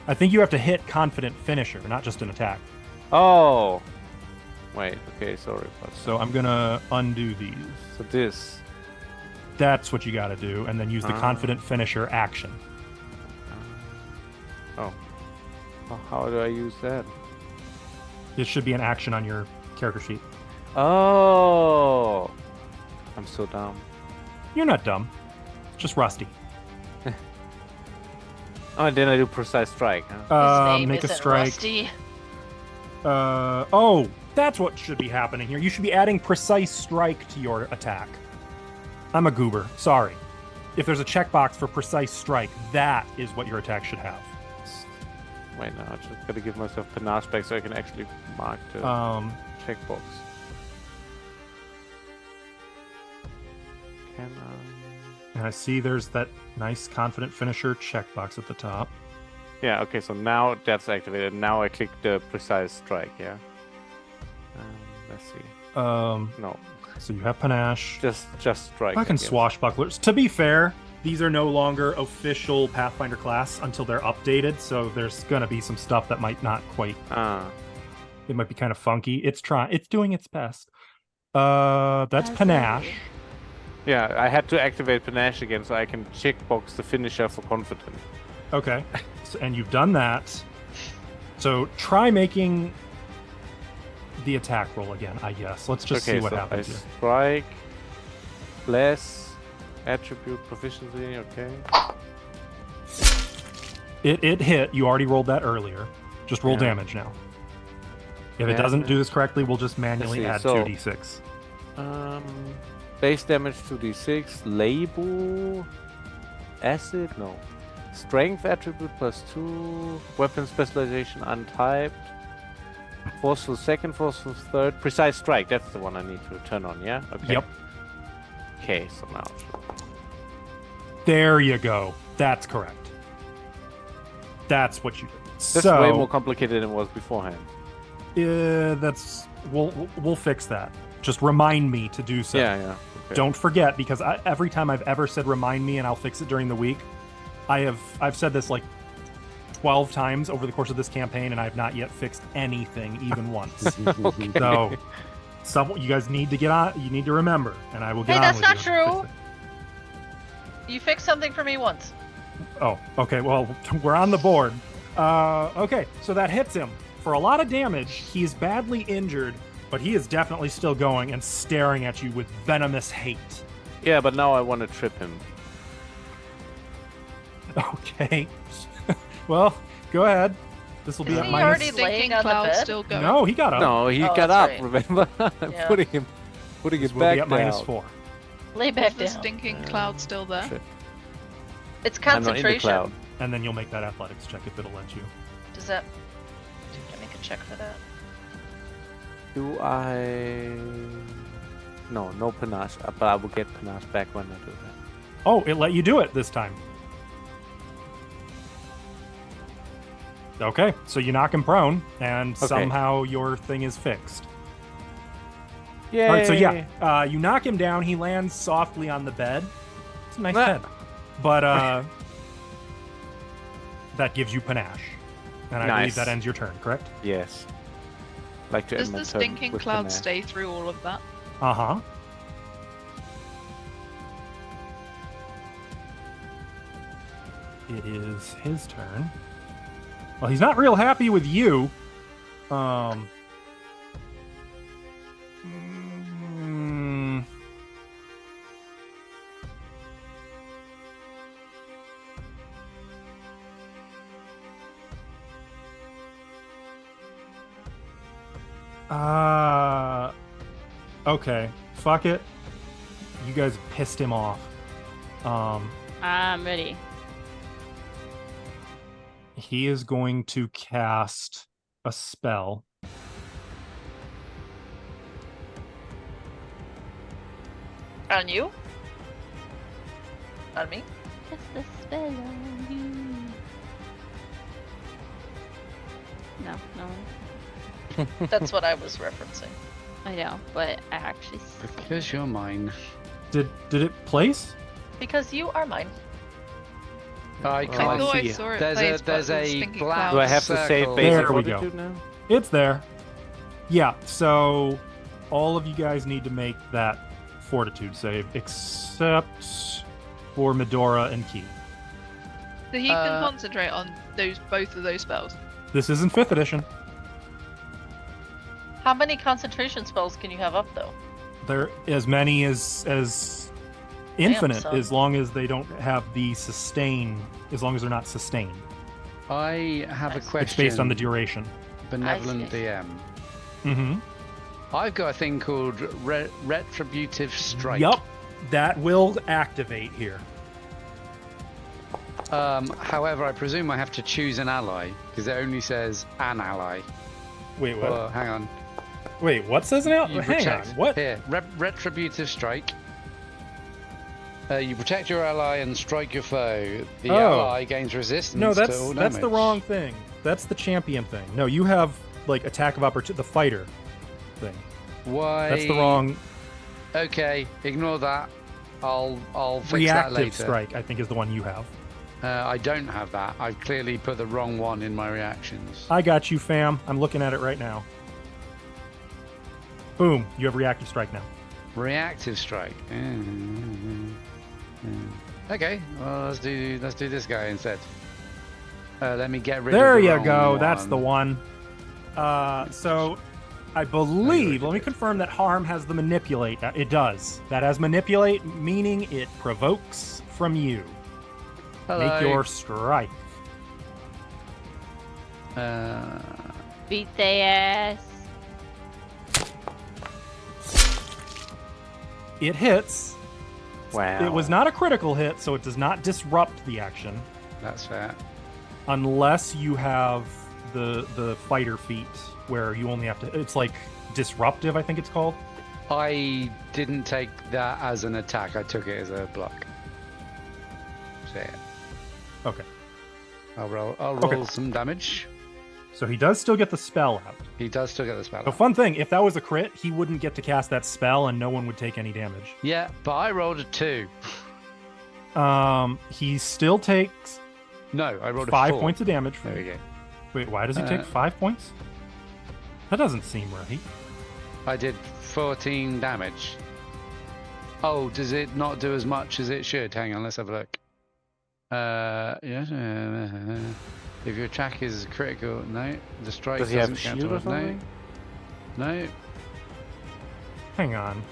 I think you have to hit confident finisher, not just an attack. Oh. Wait. Okay. Sorry. So I'm gonna undo these. So this. That's what you got to do, and then use the Ah. confident finisher action. Oh. How do I use that? It should be an action on your character sheet. Oh. I'm so dumb. You're not dumb. It's just rusty. Oh, and then I do precise strike. Huh? His name Make a isn't strike. Rusty. Oh, that's what should be happening here. You should be adding precise strike to your attack. I'm a goober. Sorry. If there's a checkbox for precise strike, that is what your attack should have. Wait, no, I just gotta give myself panache back so I can actually mark the checkbox. Can And I see there's that nice confident finisher checkbox at the top. Yeah, okay, so now that's activated. Now I click the precise strike, yeah? Let's see. No, So you have panache. just strike. I Fucking guess. swashbucklers. To be fair, these are no longer official Pathfinder class until they're updated, so there's gonna be some stuff that might not quite. Ah, It might be kind of funky. It's doing its best. That's As panache. yeah, I had to activate panache again so I can checkbox the finisher for confident. Okay, and you've done that. So try making the attack roll again. I guess. Let's just see what so happens I here. strike, bless, attribute, proficiency, okay. It hit. You already rolled that earlier. Just roll Yeah. damage now. If it doesn't do this correctly, we'll just manually see, add so- 2d6. Base damage 2d6, label, acid, no. Strength attribute +2, weapon specialization untyped, forceful second, forceful third, precise strike, that's the one I need to turn on, yeah? Okay. Yep. Okay, so now. There you go. That's correct. That's what you did. That's So way more complicated than it was beforehand. that's we'll fix that. Just remind me to do so. Yeah. Okay. Don't forget, because every time I've ever said remind me and I'll fix it during the week, I've said this like 12 times over the course of this campaign, and I have not yet fixed anything even once. Okay. So you guys need to get on. You need to remember, and I will get Hey, on that's with not you. true. Fix it. You fixed something for me once. Oh, okay. Well, we're on the board. Okay, so that hits him for a lot of damage. He's badly injured, but he is definitely still going and staring at you with venomous hate. Yeah, but now I want to trip him. Okay. Well, go ahead. This will be Isn't at he minus. already Stinking laying on the cloud bed? still going. No, he got up. No, he Oh, got that's up, right. remember? I'm Yeah. putting This it will back be at down. -4. Lay Is back the down. stinking cloud still there? Shit. It's I'm not in the concentration. cloud. And then you'll make that athletics check if it'll let you. Does that? Can I make a check for that? Do I? No panache. But I will get panache back when I do that. Oh, it let you do it this time. Okay, so you knock him prone, and Okay. somehow your thing is fixed. Yay! All right, so yeah, you knock him down. He lands softly on the bed. It's a nice Ah. bed, but that gives you panache, and I believe Nice. that ends your turn. Correct? Yes. Like to Does end my the turn stinking with cloud panache. stay through all of that? Uh huh. It is his turn. Well, he's not real happy with you. Mm. Okay. Fuck it. You guys pissed him off. I'm ready. He is going to cast a spell. On you? On me? Just a spell on you. No. That's what I was referencing. I know, but I actually see. Because you're mine. Did it place? Because you are mine. I I can't thought I see. saw it There's place, a but there's it was a thinking black clouds. Do I have to save circle. basic There we go. fortitude now? It's there. Yeah, so all of you guys need to make that fortitude save, except for Medora and Keith. So he can concentrate on both of those spells. This isn't 5th edition. How many concentration spells can you have up, though? There as many as infinite, son. as long as they don't have the sustain, as long as they're not sustained. I have a It's question. It's based on the duration. Benevolent I see. DM. Mm-hmm. I've got a thing called Retributive Strike. Yup, that will activate here. However, I presume I have to choose an ally because it only says an ally. Wait, what? Oh, hang on. Wait, what says now? You Hang on, protect. what? Here, Retributive Strike. You protect your ally and strike your foe. The Oh. ally gains resistance No, to that's all the damage. wrong thing. That's the champion thing. No, you have like attack of opportunity, the fighter thing. Why? That's the wrong Okay, ignore that. I'll fix that reactive later. strike. I think is the one you have. I don't have that. I've clearly put the wrong one in my reactions. I got you, fam. I'm looking at it right now. Boom! You have reactive strike now. Reactive strike. Okay, well let's do this guy instead. Let me get rid There of the you wrong go. one. That's the one. So, I believe. Let me confirm that harm has the manipulate. It does. That has manipulate, meaning it provokes from you. Hello. Make your strike. Beat their ass. It hits. Wow. It was not a critical hit, so it does not disrupt the action That's fair. unless you have the fighter feat where you only have to. It's like disruptive, I think it's called. I didn't take that as an attack. I took it as a block. So yeah, Okay. I'll roll Okay. some damage. So he does still get the spell out. He does still get the spell. So fun thing, if that was a crit, he wouldn't get to cast that spell and no one would take any damage. Yeah, but I rolled a 2. He still takes No, I rolled a 5 4. points of damage. There we go. Wait, why does he take 5 points? That doesn't seem right. I did 14 damage. Oh, does it not do as much as it should? Hang on, let's have a look. Yes. If your attack is critical, no. The strike Does he have doesn't a count shield or towards- no. something? No. Hang on.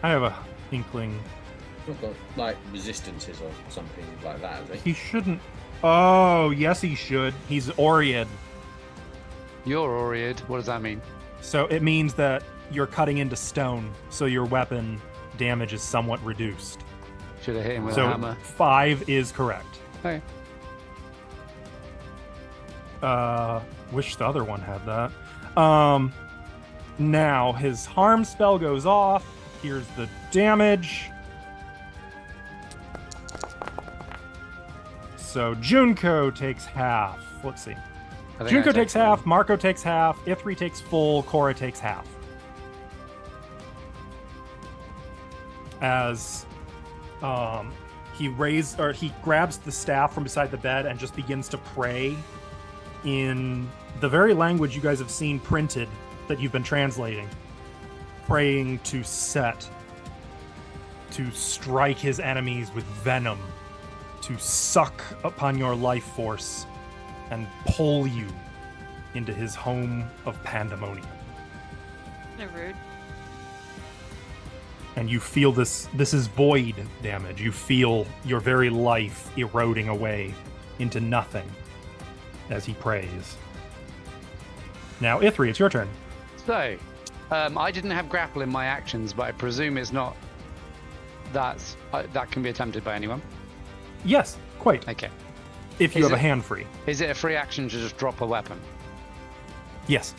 I have a inkling. Not got like resistances or something like that, has he? He shouldn't. Oh, yes, he should. He's Oread. You're Oread. What does that mean? So it means that you're cutting into stone, so your weapon damage is somewhat reduced. Should have hit him with a So hammer. 5 is correct. Okay. Wish the other one had that. Now his harm spell goes off. Here's the damage. So Junko takes half. Let's see. I think Junko I takes took half, one. Marco takes half, Ithri takes full, Cora takes half. As he grabs the staff from beside the bed and just begins to pray in the very language you guys have seen printed that you've been translating. Praying to Set to strike his enemies with venom, to suck upon your life force and pull you into his home of pandemonium. Kinda rude. and you feel this is void damage. You feel your very life eroding away into nothing as he prays. Now, Ithri, it's your turn. So, I didn't have grapple in my actions, but I presume it's not. That can be attempted by anyone. Yes, quite. Okay. If you Is have a it- hand free. Is it a free action to just drop a weapon? Yes.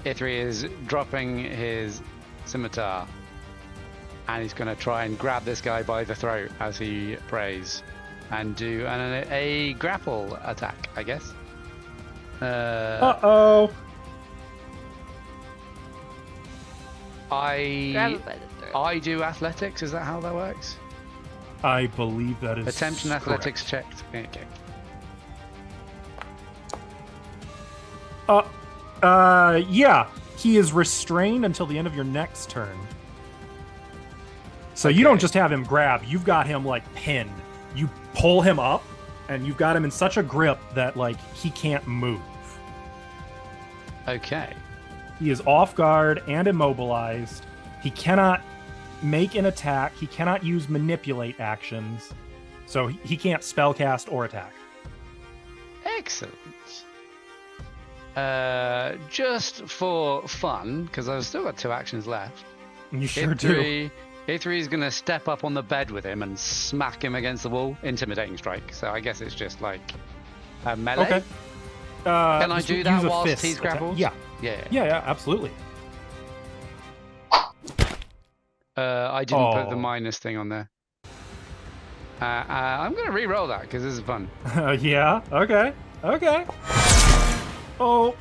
Ithri is dropping his scimitar, and he's going to try and grab this guy by the throat as he prays, and do a grapple attack, I guess. Uh-oh. Grab I it by the throat. I do athletics. Is that how that works? I believe that is Attempt an athletics correct. check. Okay. Yeah. He is restrained until the end of your next turn. So you don't Okay. just have him grab, you've got him like pinned. You pull him up, and you've got him in such a grip that like he can't move. Okay. He is off guard and immobilized. He cannot make an attack. He cannot use manipulate actions. So he can't spellcast or attack. Excellent. Just for fun, because I've still got 2 actions left. You sure do. Ithri is going to step up on the bed with him and smack him against the wall. Intimidating strike. So I guess it's just like a melee. Okay. Can I just do use that a whilst fist he's attack. grappled? Yeah. Yeah. Yeah, absolutely. I didn't put the Oh. minus thing on there. I'm going to re-roll that because this is fun. Yeah, okay. Oh,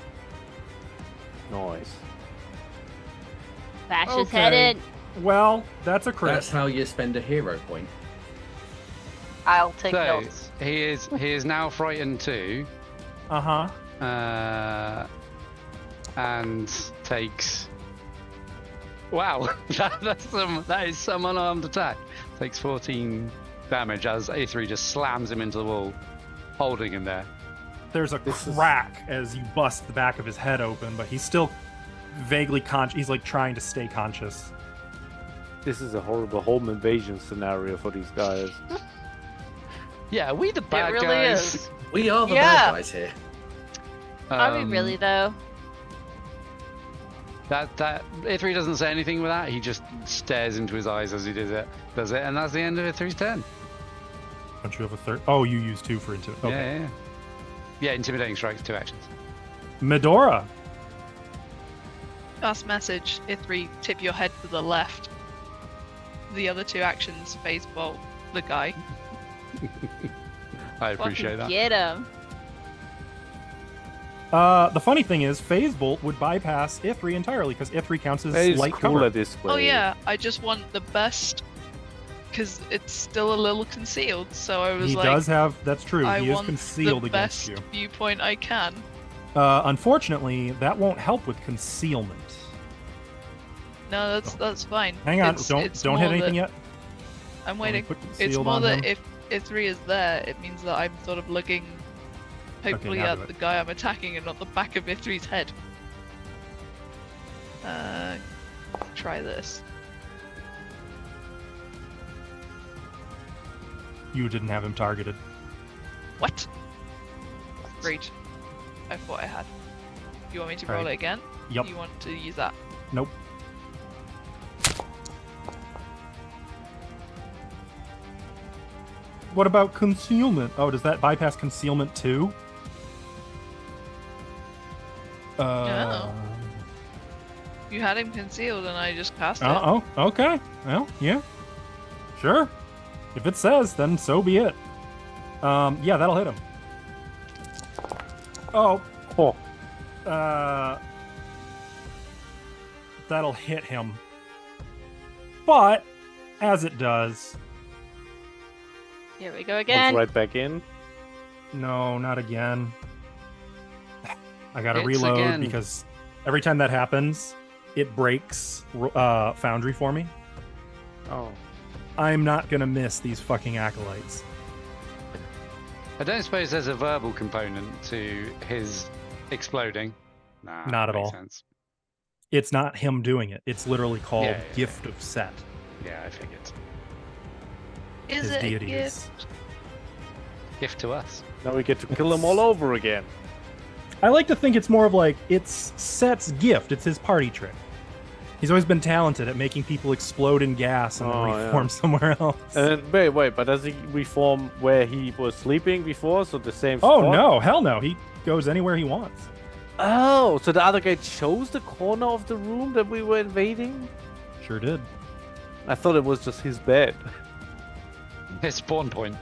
Noise. Bash his okay. head in. Well, that's a crit. That's how you spend a hero point. I'll take So notes. he is now frightened too, Uh-huh. and takes. Wow, that is some unarmed attack. Takes 14 damage as A3 just slams him into the wall, holding him there. There's a crack as you bust the back of his head open, but he's still vaguely conscious. He's like trying to stay conscious. This is a horrible home invasion scenario for these guys. Yeah, we the bad really guys. is. We are the Yeah. bad guys here. Are we really though? That A3 doesn't say anything with that. He just stares into his eyes as he does it, and that's the end of A3's turn. Don't you have a third? Oh, you use 2 for intimidate. Okay. Yeah, intimidating strikes, 2 actions. Medora. Last message, Ithri, tip your head to the left. The other 2 actions, phase bolt the guy. I appreciate that. Get him. The funny thing is, Phase Bolt would bypass Ithri entirely because Ithri counts as It's light cooler cover. this way. Oh yeah, I just want the best, because it's still a little concealed. So I was He like, does have. That's true. I He is want concealed the against best you. viewpoint I can. Unfortunately, that won't help with concealment. No, that's fine. Hang on, It's don't hit more anything that- yet. I'm Let me waiting. put It's concealed more on that him. if Ithri is there, it means that I'm sort of looking, hopefully, now at do it. the guy I'm attacking and not the back of Ithri's head. Try this. You didn't have him targeted. What? Great. I thought I had. You want me to roll Alright. it again? Yep. You want to use that? Nope. What about concealment? Oh, does that bypass concealment too? You had him concealed and I just cast it. Oh, okay. Well, yeah. Sure. If it says, then so be it. Yeah, that'll hit him. Oh. Oh. That'll hit him. But, as it does, Here we go Comes again. right back in. no, not again. I gotta It's reload again. because every time that happens, it breaks Foundry for me. Oh. I'm not gonna miss these fucking acolytes. I don't suppose there's a verbal component to his exploding. Nah, Not at makes all. Sense. It's not him doing it. It's literally called Yeah. Gift of Set. Yeah, I figured. Is His it a deity gift? is. Gift to us. Now we get to kill them all over again. I like to think it's more of like it's Set's gift. It's his party trick. He's always been talented at making people explode in gas and then Oh, yeah. reform somewhere else. And then, wait, but does he reform where he was sleeping before? So the same Oh spot? no, hell no. He goes anywhere he wants. Oh, so the other guy chose the corner of the room that we were invading? Sure did. I thought it was just his bed. His spawn point.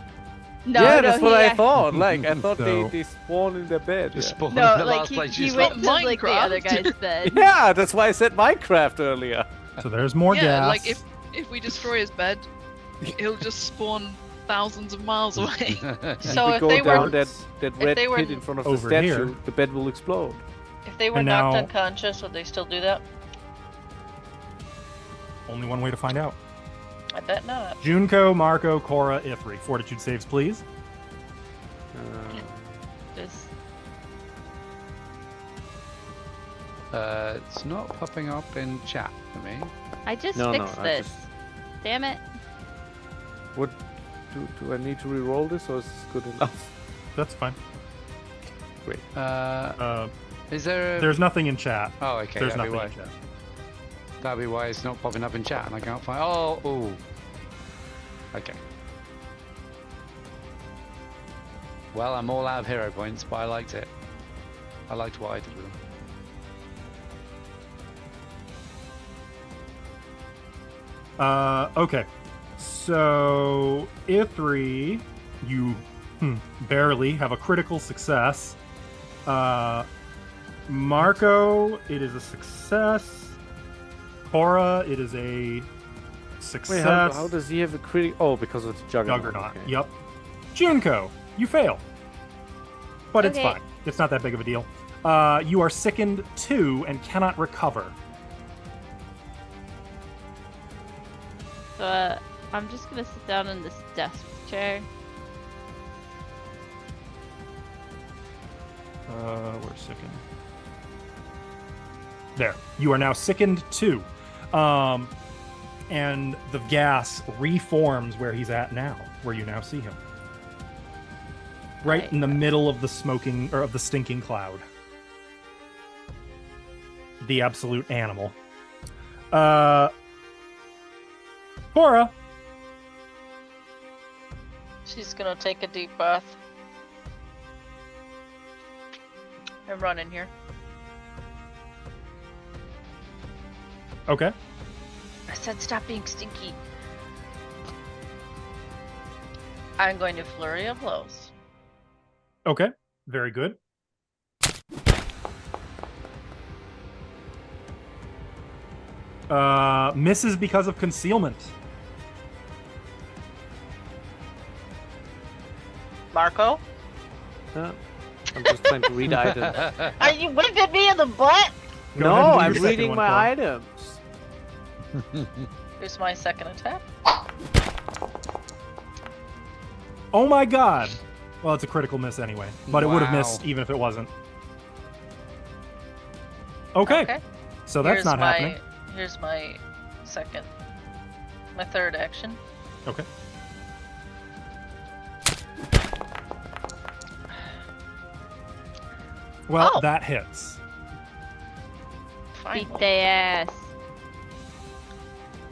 No, yeah, no, that's what he, I thought. Like, I thought So- they spawned in their bed. Just Yeah. spawn No, the like last place he you went spawned. to like the other Minecraft. guy's bed. Yeah, that's why I said Minecraft earlier. So there's more Yeah, gas. like if we destroy his bed, he'll just spawn thousands of miles away. So we if go they down were that red they were pit in front of the over statue, here- the bed will explode. if they were And knocked now- unconscious, would they still do that? Only one way to find out. I bet not. Junko, Marco, Cora, Ithri. Fortitude saves, please. Just It's not popping up in chat for me. I just No, fixed I this. just- Damn it. What do I need to re-roll this, or is this good enough? That's fine. Is there a... There's nothing in chat. Oh, okay. There's that'd be nothing why. in chat. That'd be why it's not popping up in chat and I can't find... Oh, ooh. Okay. Well, I'm all out of hero points, but I liked it. I liked what I did with them. Okay. So, Ithri, you barely have a critical success. Marco, it is a success. Cora, it is a success. Wait, how does he have a critic? Oh, because it's Juggernaut. Juggernaut. Okay. Yep. Junko, you fail. But it's Okay. fine. It's not that big of a deal. You are sickened 2 and cannot recover. So I'm just gonna sit down in this desk chair. We're sickened. There. You are now sickened 2. And the gas reforms where he's at now, where you now see him. Right in the middle of the smoking, or of the stinking cloud. The absolute animal. Cora, she's gonna take a deep breath and run in here. okay. I said stop being stinky. I'm going to flurry of blows. Okay, very good. Misses because of concealment. Marco, I'm just trying to read items. are you whipping me in the butt? Go No, ahead and do I'm your second reading one, my Cora. items. Here's my second attack. Oh my god! Well, it's a critical miss anyway, but it would have Wow. missed even if it wasn't. Okay, so that's Here's not my, happening. Here's my third action. Okay. Well, Oh. that hits. Finally. Beat they ass.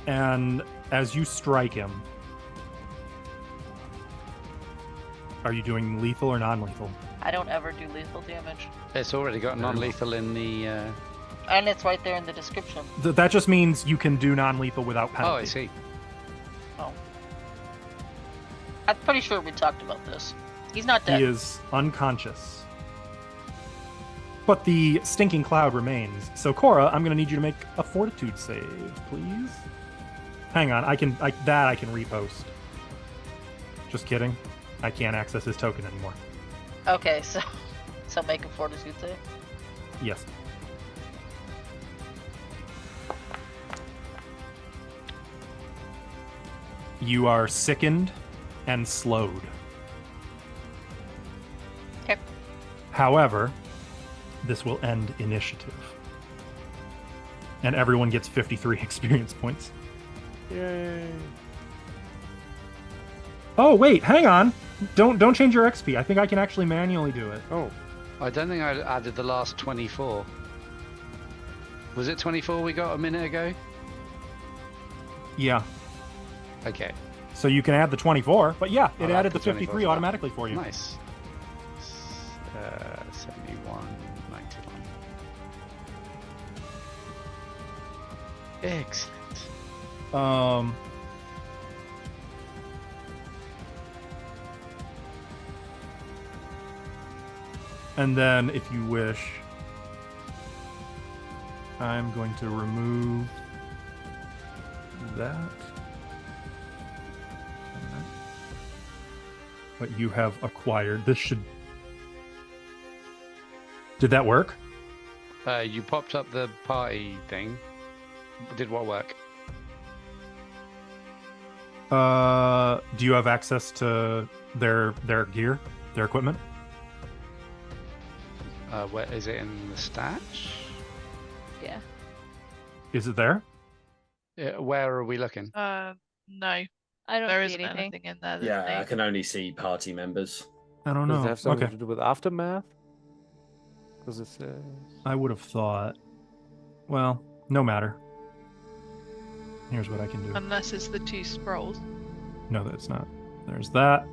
And as you strike him, are you doing lethal or non-lethal? I don't ever do lethal damage. It's already got non-lethal in the... And it's right there in the description. That just means you can do non-lethal without Oh, penalty. I see. Oh. I'm pretty sure we talked about this. He's not dead. He is unconscious. But the stinking cloud remains. So Cora, I'm going to need you to make a fortitude save, please. Hang on, I can repost. Just kidding. I can't access his token anymore. Okay, so make a fortitude save. Yes. You are sickened and slowed. Okay. However, this will end initiative. and everyone gets 53 experience points. Yay. Oh wait, hang on. Don't change your XP. I think I can actually manually do it. Oh, I don't think I added the last 24. Was it 24 we got a minute ago? Yeah. Okay. So you can add the 24, but yeah, it I'll added add the the 24 53 for that. automatically for you. Nice. 71, 91. Excellent. And then, if you wish, I'm going to remove that. And that. What you have acquired. This should... Did that work? You popped up the party thing. Did what work? Do you have access to their gear, their equipment? Where is it in the stats? Yeah. Is it there? Where are we looking? No, I don't there see isn't anything. anything in there. That's Yeah, I named. can only see party members. I don't does know. it have something Okay. to do with aftermath? Because it says. I would have thought. Well, no matter. Here's what I can do. Unless it's the 2 scrolls. No, that's not. There's that.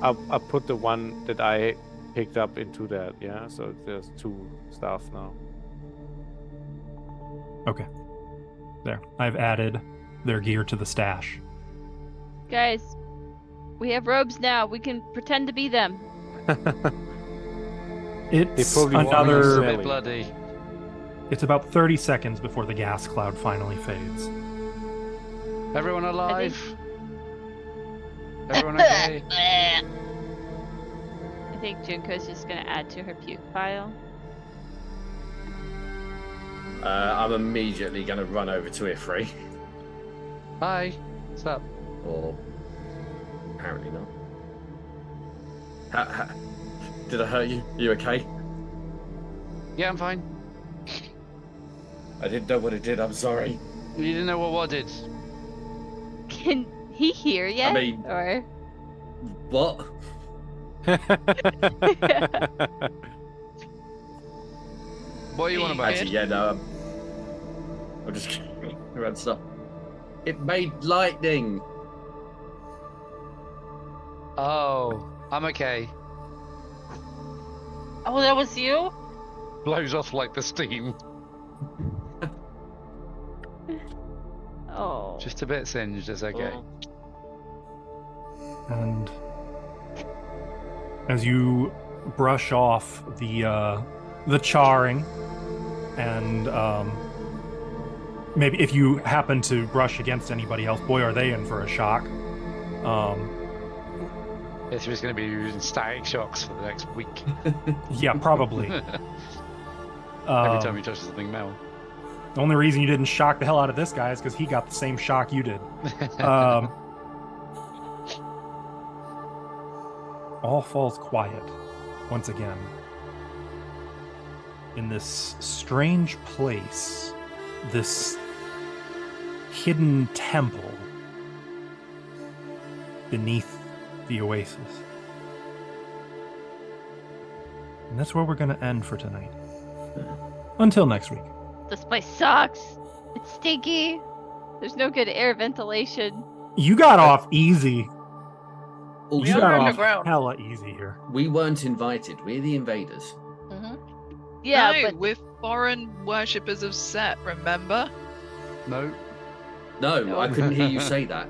I put the one that I picked up into that, yeah? So there's 2 stuff now. Okay. There. I've added their gear to the stash. Guys, we have robes now. We can pretend to be them. It's probably won't It's a another. bit Really? bloody. It's about 30 seconds before the gas cloud finally fades. Everyone alive? Everyone okay? I think Junko's just gonna add to her puke pile. I'm immediately going to run over to Ifri. Hi. What's up? Or apparently not. Did I hurt you? You okay? Yeah, I'm fine. I didn't know what it did. I'm sorry. You didn't know what did? Can he hear yet? mean- Or What? What are you on about? Actually, yeah, no. I'm just kidding around stuff. It made lightning. Oh, I'm okay. Oh, that was you? Blows off like the steam. oh, Just a bit singed, it's okay. And as you brush off the charring, and maybe if you happen to brush against anybody else, boy, are they in for a shock. It's just going to be using static shocks for the next week. Yeah, probably. Every time he touches something metal. The only reason you didn't shock the hell out of this guy is because he got the same shock you did. All falls quiet once again in this strange place, this hidden temple beneath the oasis. And that's where we're going to end for tonight. Until next week. this place sucks. It's stinky. There's no good air ventilation. You got off easy. Also, You are got off underground. hella easy here. we weren't invited. We're the invaders. Mm-hmm. Yeah, no, but we're foreign worshippers of Set, remember? No. No, I couldn't hear you say that.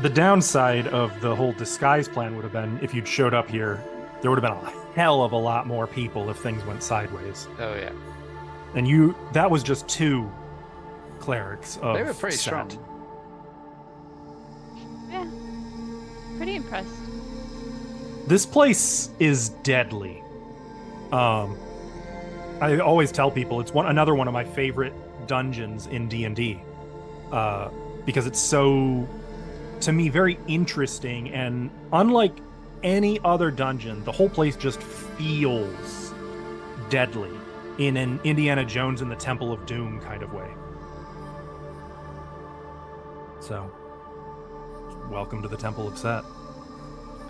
The downside of the whole disguise plan would have been if you'd showed up here, there would have been a hell of a lot more people if things went sideways. Oh, yeah. And that was just 2 clerics of They were pretty Set. strong. yeah, pretty impressed. This place is deadly. I always tell people it's another one of my favorite dungeons in D&D. Because it's so, to me, very interesting, and unlike any other dungeon, the whole place just feels deadly. in an Indiana Jones and the Temple of Doom kind of way. So, welcome to the Temple of Set.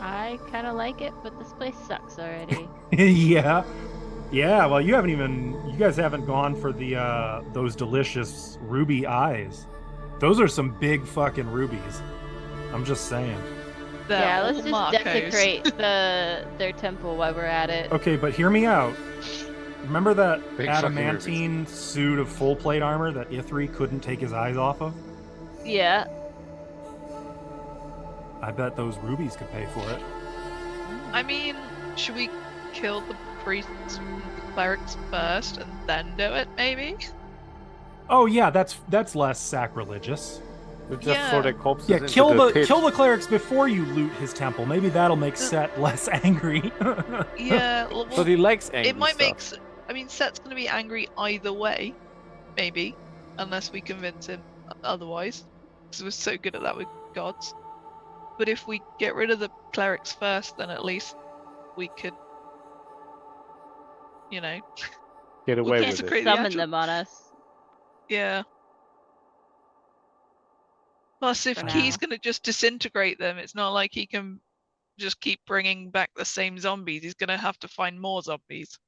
I kind of like it, but this place sucks already. Yeah. Well, you guys haven't gone for the those delicious ruby eyes. Those are some big fucking rubies. I'm just saying. Yeah, let's all just Marcos. desecrate their temple while we're at it. Okay, but hear me out. Remember that Big fucking adamantine suit of full plate armor that Ithri couldn't take his eyes off of? Yeah. I bet those rubies could pay for it. I mean, should we kill the priests and the clerics first and then do it, maybe? Oh yeah, that's less sacrilegious. Just Yeah. throw their corpses Yeah, into kill the pit. clerics before you loot his temple. Maybe that'll make Set less angry. Yeah, well, But he likes angry it might make. stuff. I mean, Set's gonna be angry either way, maybe, unless we convince him otherwise. Because we're so good at that with gods. But if we get rid of the clerics first, then at least we could, Get away with desecrate it. the Summon actual- them on us. Yeah. Plus, if For Key's now. gonna just disintegrate them, it's not like he can just keep bringing back the same zombies. He's gonna have to find more zombies.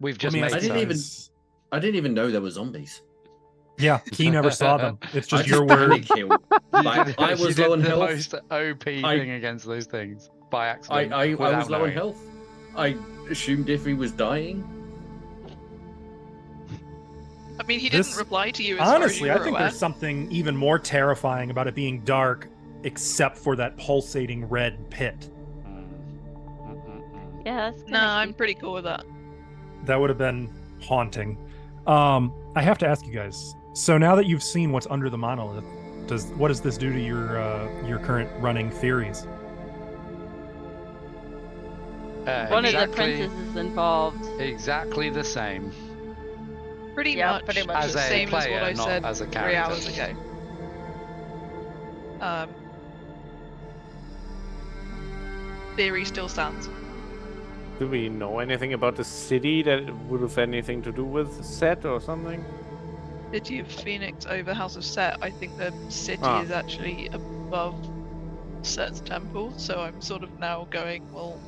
We've just Let me made ask you I didn't some. guys- I didn't even know there were zombies. Yeah, he never saw them. It's just I your just word. panic killed. Like, I You was did low on the health. most OP thing against those things by accident. I without was low on knowing. health. I assumed Iffy was dying. I mean, he This- didn't reply to you as far as Honestly, you I were think aware. there's something even more terrifying about it being dark, except for that pulsating red pit. Yeah, that's Nah, I'm pretty cool with that. That would have been haunting. I have to ask you guys. So now that you've seen what's under the monolith, what does this do to your current running theories? One of the Exactly- princes is involved. Exactly the same. Pretty Yeah, much, pretty much As the a same player, as what I not said as a 3 character. hours ago. Theory still stands. Do we know anything about the city that would have anything to do with Set or something? City of Phoenix over House of Set. I think the city Ah. is actually above Set's temple, so I'm sort of now going, well,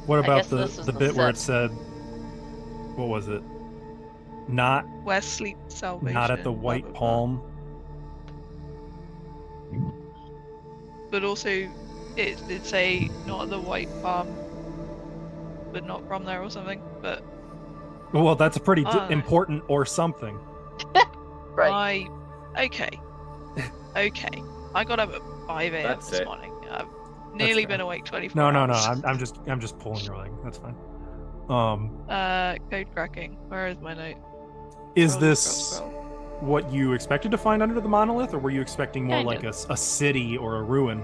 What I about guess the this is the the bit where set. it said, what was it? Not where's Sleep Salvation? not at the blah, White blah, blah. Palm. But also, it did say not at the White Palm, but not from there or something. But Well, that's a pretty Ah. important or something. Right. okay. I got up at 5 a.m. That's this it. morning. I've nearly fair. been awake 24 No. hours. I'm just pulling your leg. That's fine. Code cracking. Where is my note? Is Scroll, this scroll, scroll. what you expected to find under the monolith, or were you expecting more Kind like of. a city or a ruin?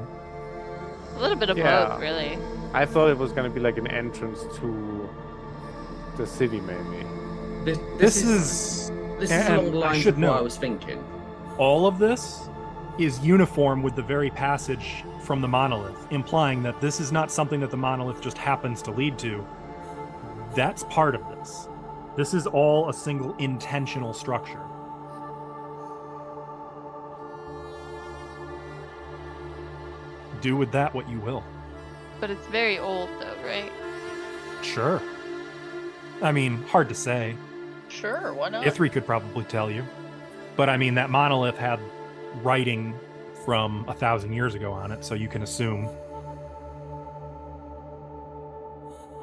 A little bit of Yeah. both, really. I thought it was gonna be like an entrance to the city, maybe. This is this is and along the I lines should of what I note- was thinking. all of this is uniform with the very passage from the monolith, implying that this is not something that the monolith just happens to lead to. That's part of this. This is all a single intentional structure. Do with that what you will. But it's very old, though, right? Sure. I mean, hard to say. Sure, why not? Ithri could probably tell you. But I mean, that monolith had writing from 1,000 years ago on it, so you can assume.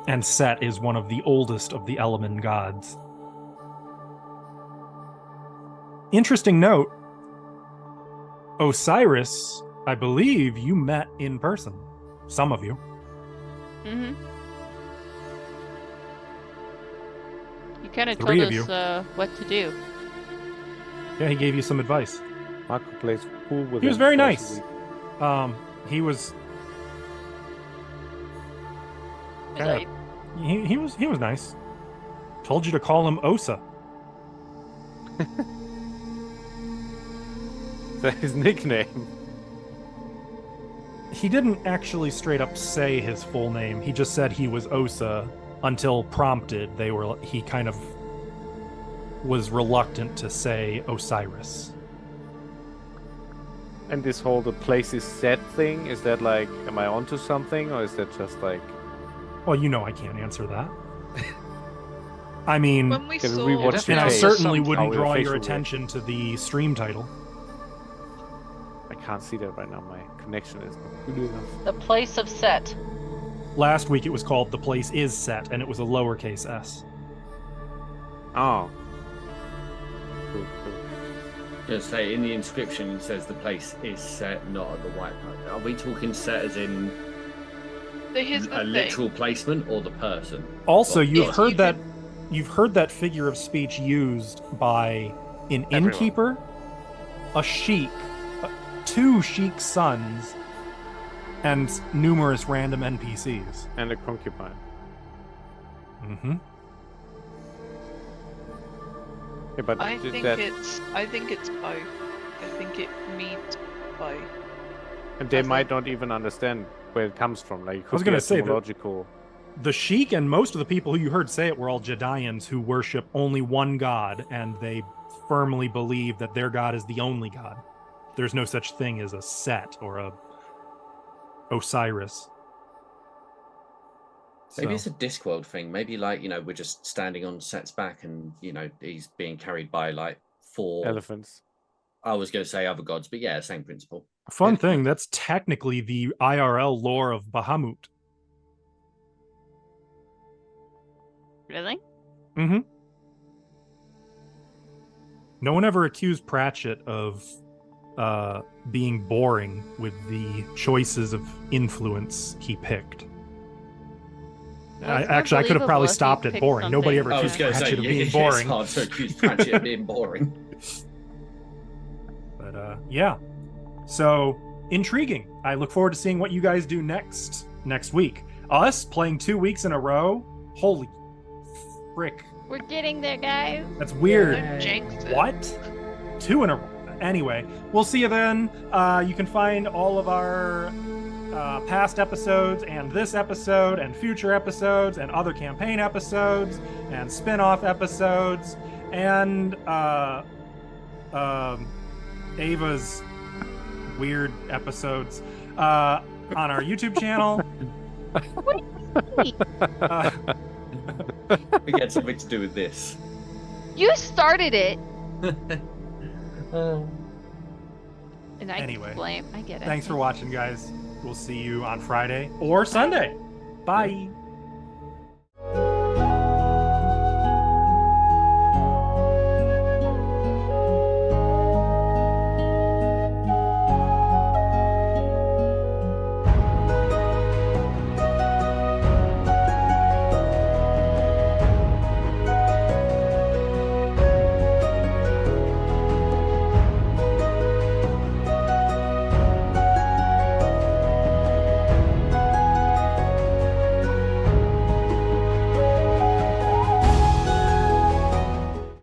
And Set is one of the oldest of the Elemen gods. Interesting note, Osiris, I believe you met in person. Some of you. Mm-hmm. You kind of told Three of you. us what to do. Yeah, he gave you some advice. Marco plays pool with He was him very twice a nice. week. He was He's kinda- like, he was nice. Told you to call him Osa. Is that his nickname? He didn't actually straight up say his full name. He just said he was Osa until prompted. He kind of was reluctant to say Osiris. And this whole the place is set thing, is that like, am I onto something, or is that just like... Well, you know I can't answer that. I mean, When we Can we saw, rewatch and I Okay. certainly Some- wouldn't Oh, draw your facial attention to the stream title. I can't see that right now. My connection is not good enough. The place of set. Last week it was called The Place Is Set, and it was a lowercase s. Oh. Cool, cool. Gonna say in the inscription it says the place is set, not at the white part. Are we talking set as in here's the a thing. literal placement or the person? Also, Well, you've if heard you that you've heard that figure of speech used by an Everyone. innkeeper, a sheik, two sheik sons, and numerous random NPCs. And a concubine. Mm-hmm. Yeah, but I did think that... it's both. I think it means both. And they I might think- not even understand where it comes from. Like, it could was be gonna say that- etymological. The sheik and most of the people who you heard say it were all Jedians who worship only one god, and they firmly believe that their god is the only god. There's no such thing as a Set or a Osiris. Maybe So- it's a Discworld thing. Maybe like, we're just standing on Set's back and, he's being carried by like 4. Elephants. I was going to say other gods, but yeah, same principle. Fun thing, that's technically the IRL lore of Bahamut. Really? Mm-hmm. No one ever accused Pratchett of being boring with the choices of influence he picked. Well, it's more I could have believable probably if he stopped at picked boring. Nobody ever something- I was accused going to say, Pratchett of being it's boring. hard to accuse Pratchett of being boring. But yeah. So intriguing. I look forward to seeing what you guys do next week. Us playing 2 weeks in a row? Holy frick. We're getting there, guys. That's weird. Don't jinx it. What? 2 in a row. Anyway, we'll see you then. You can find all of our past episodes and this episode and future episodes and other campaign episodes and spin-off episodes and Ava's weird episodes on our YouTube channel. We get something to do with this. You started it, and I Anyway, can blame. I get it. Thanks for watching, guys. We'll see you on Friday or Sunday. Bye.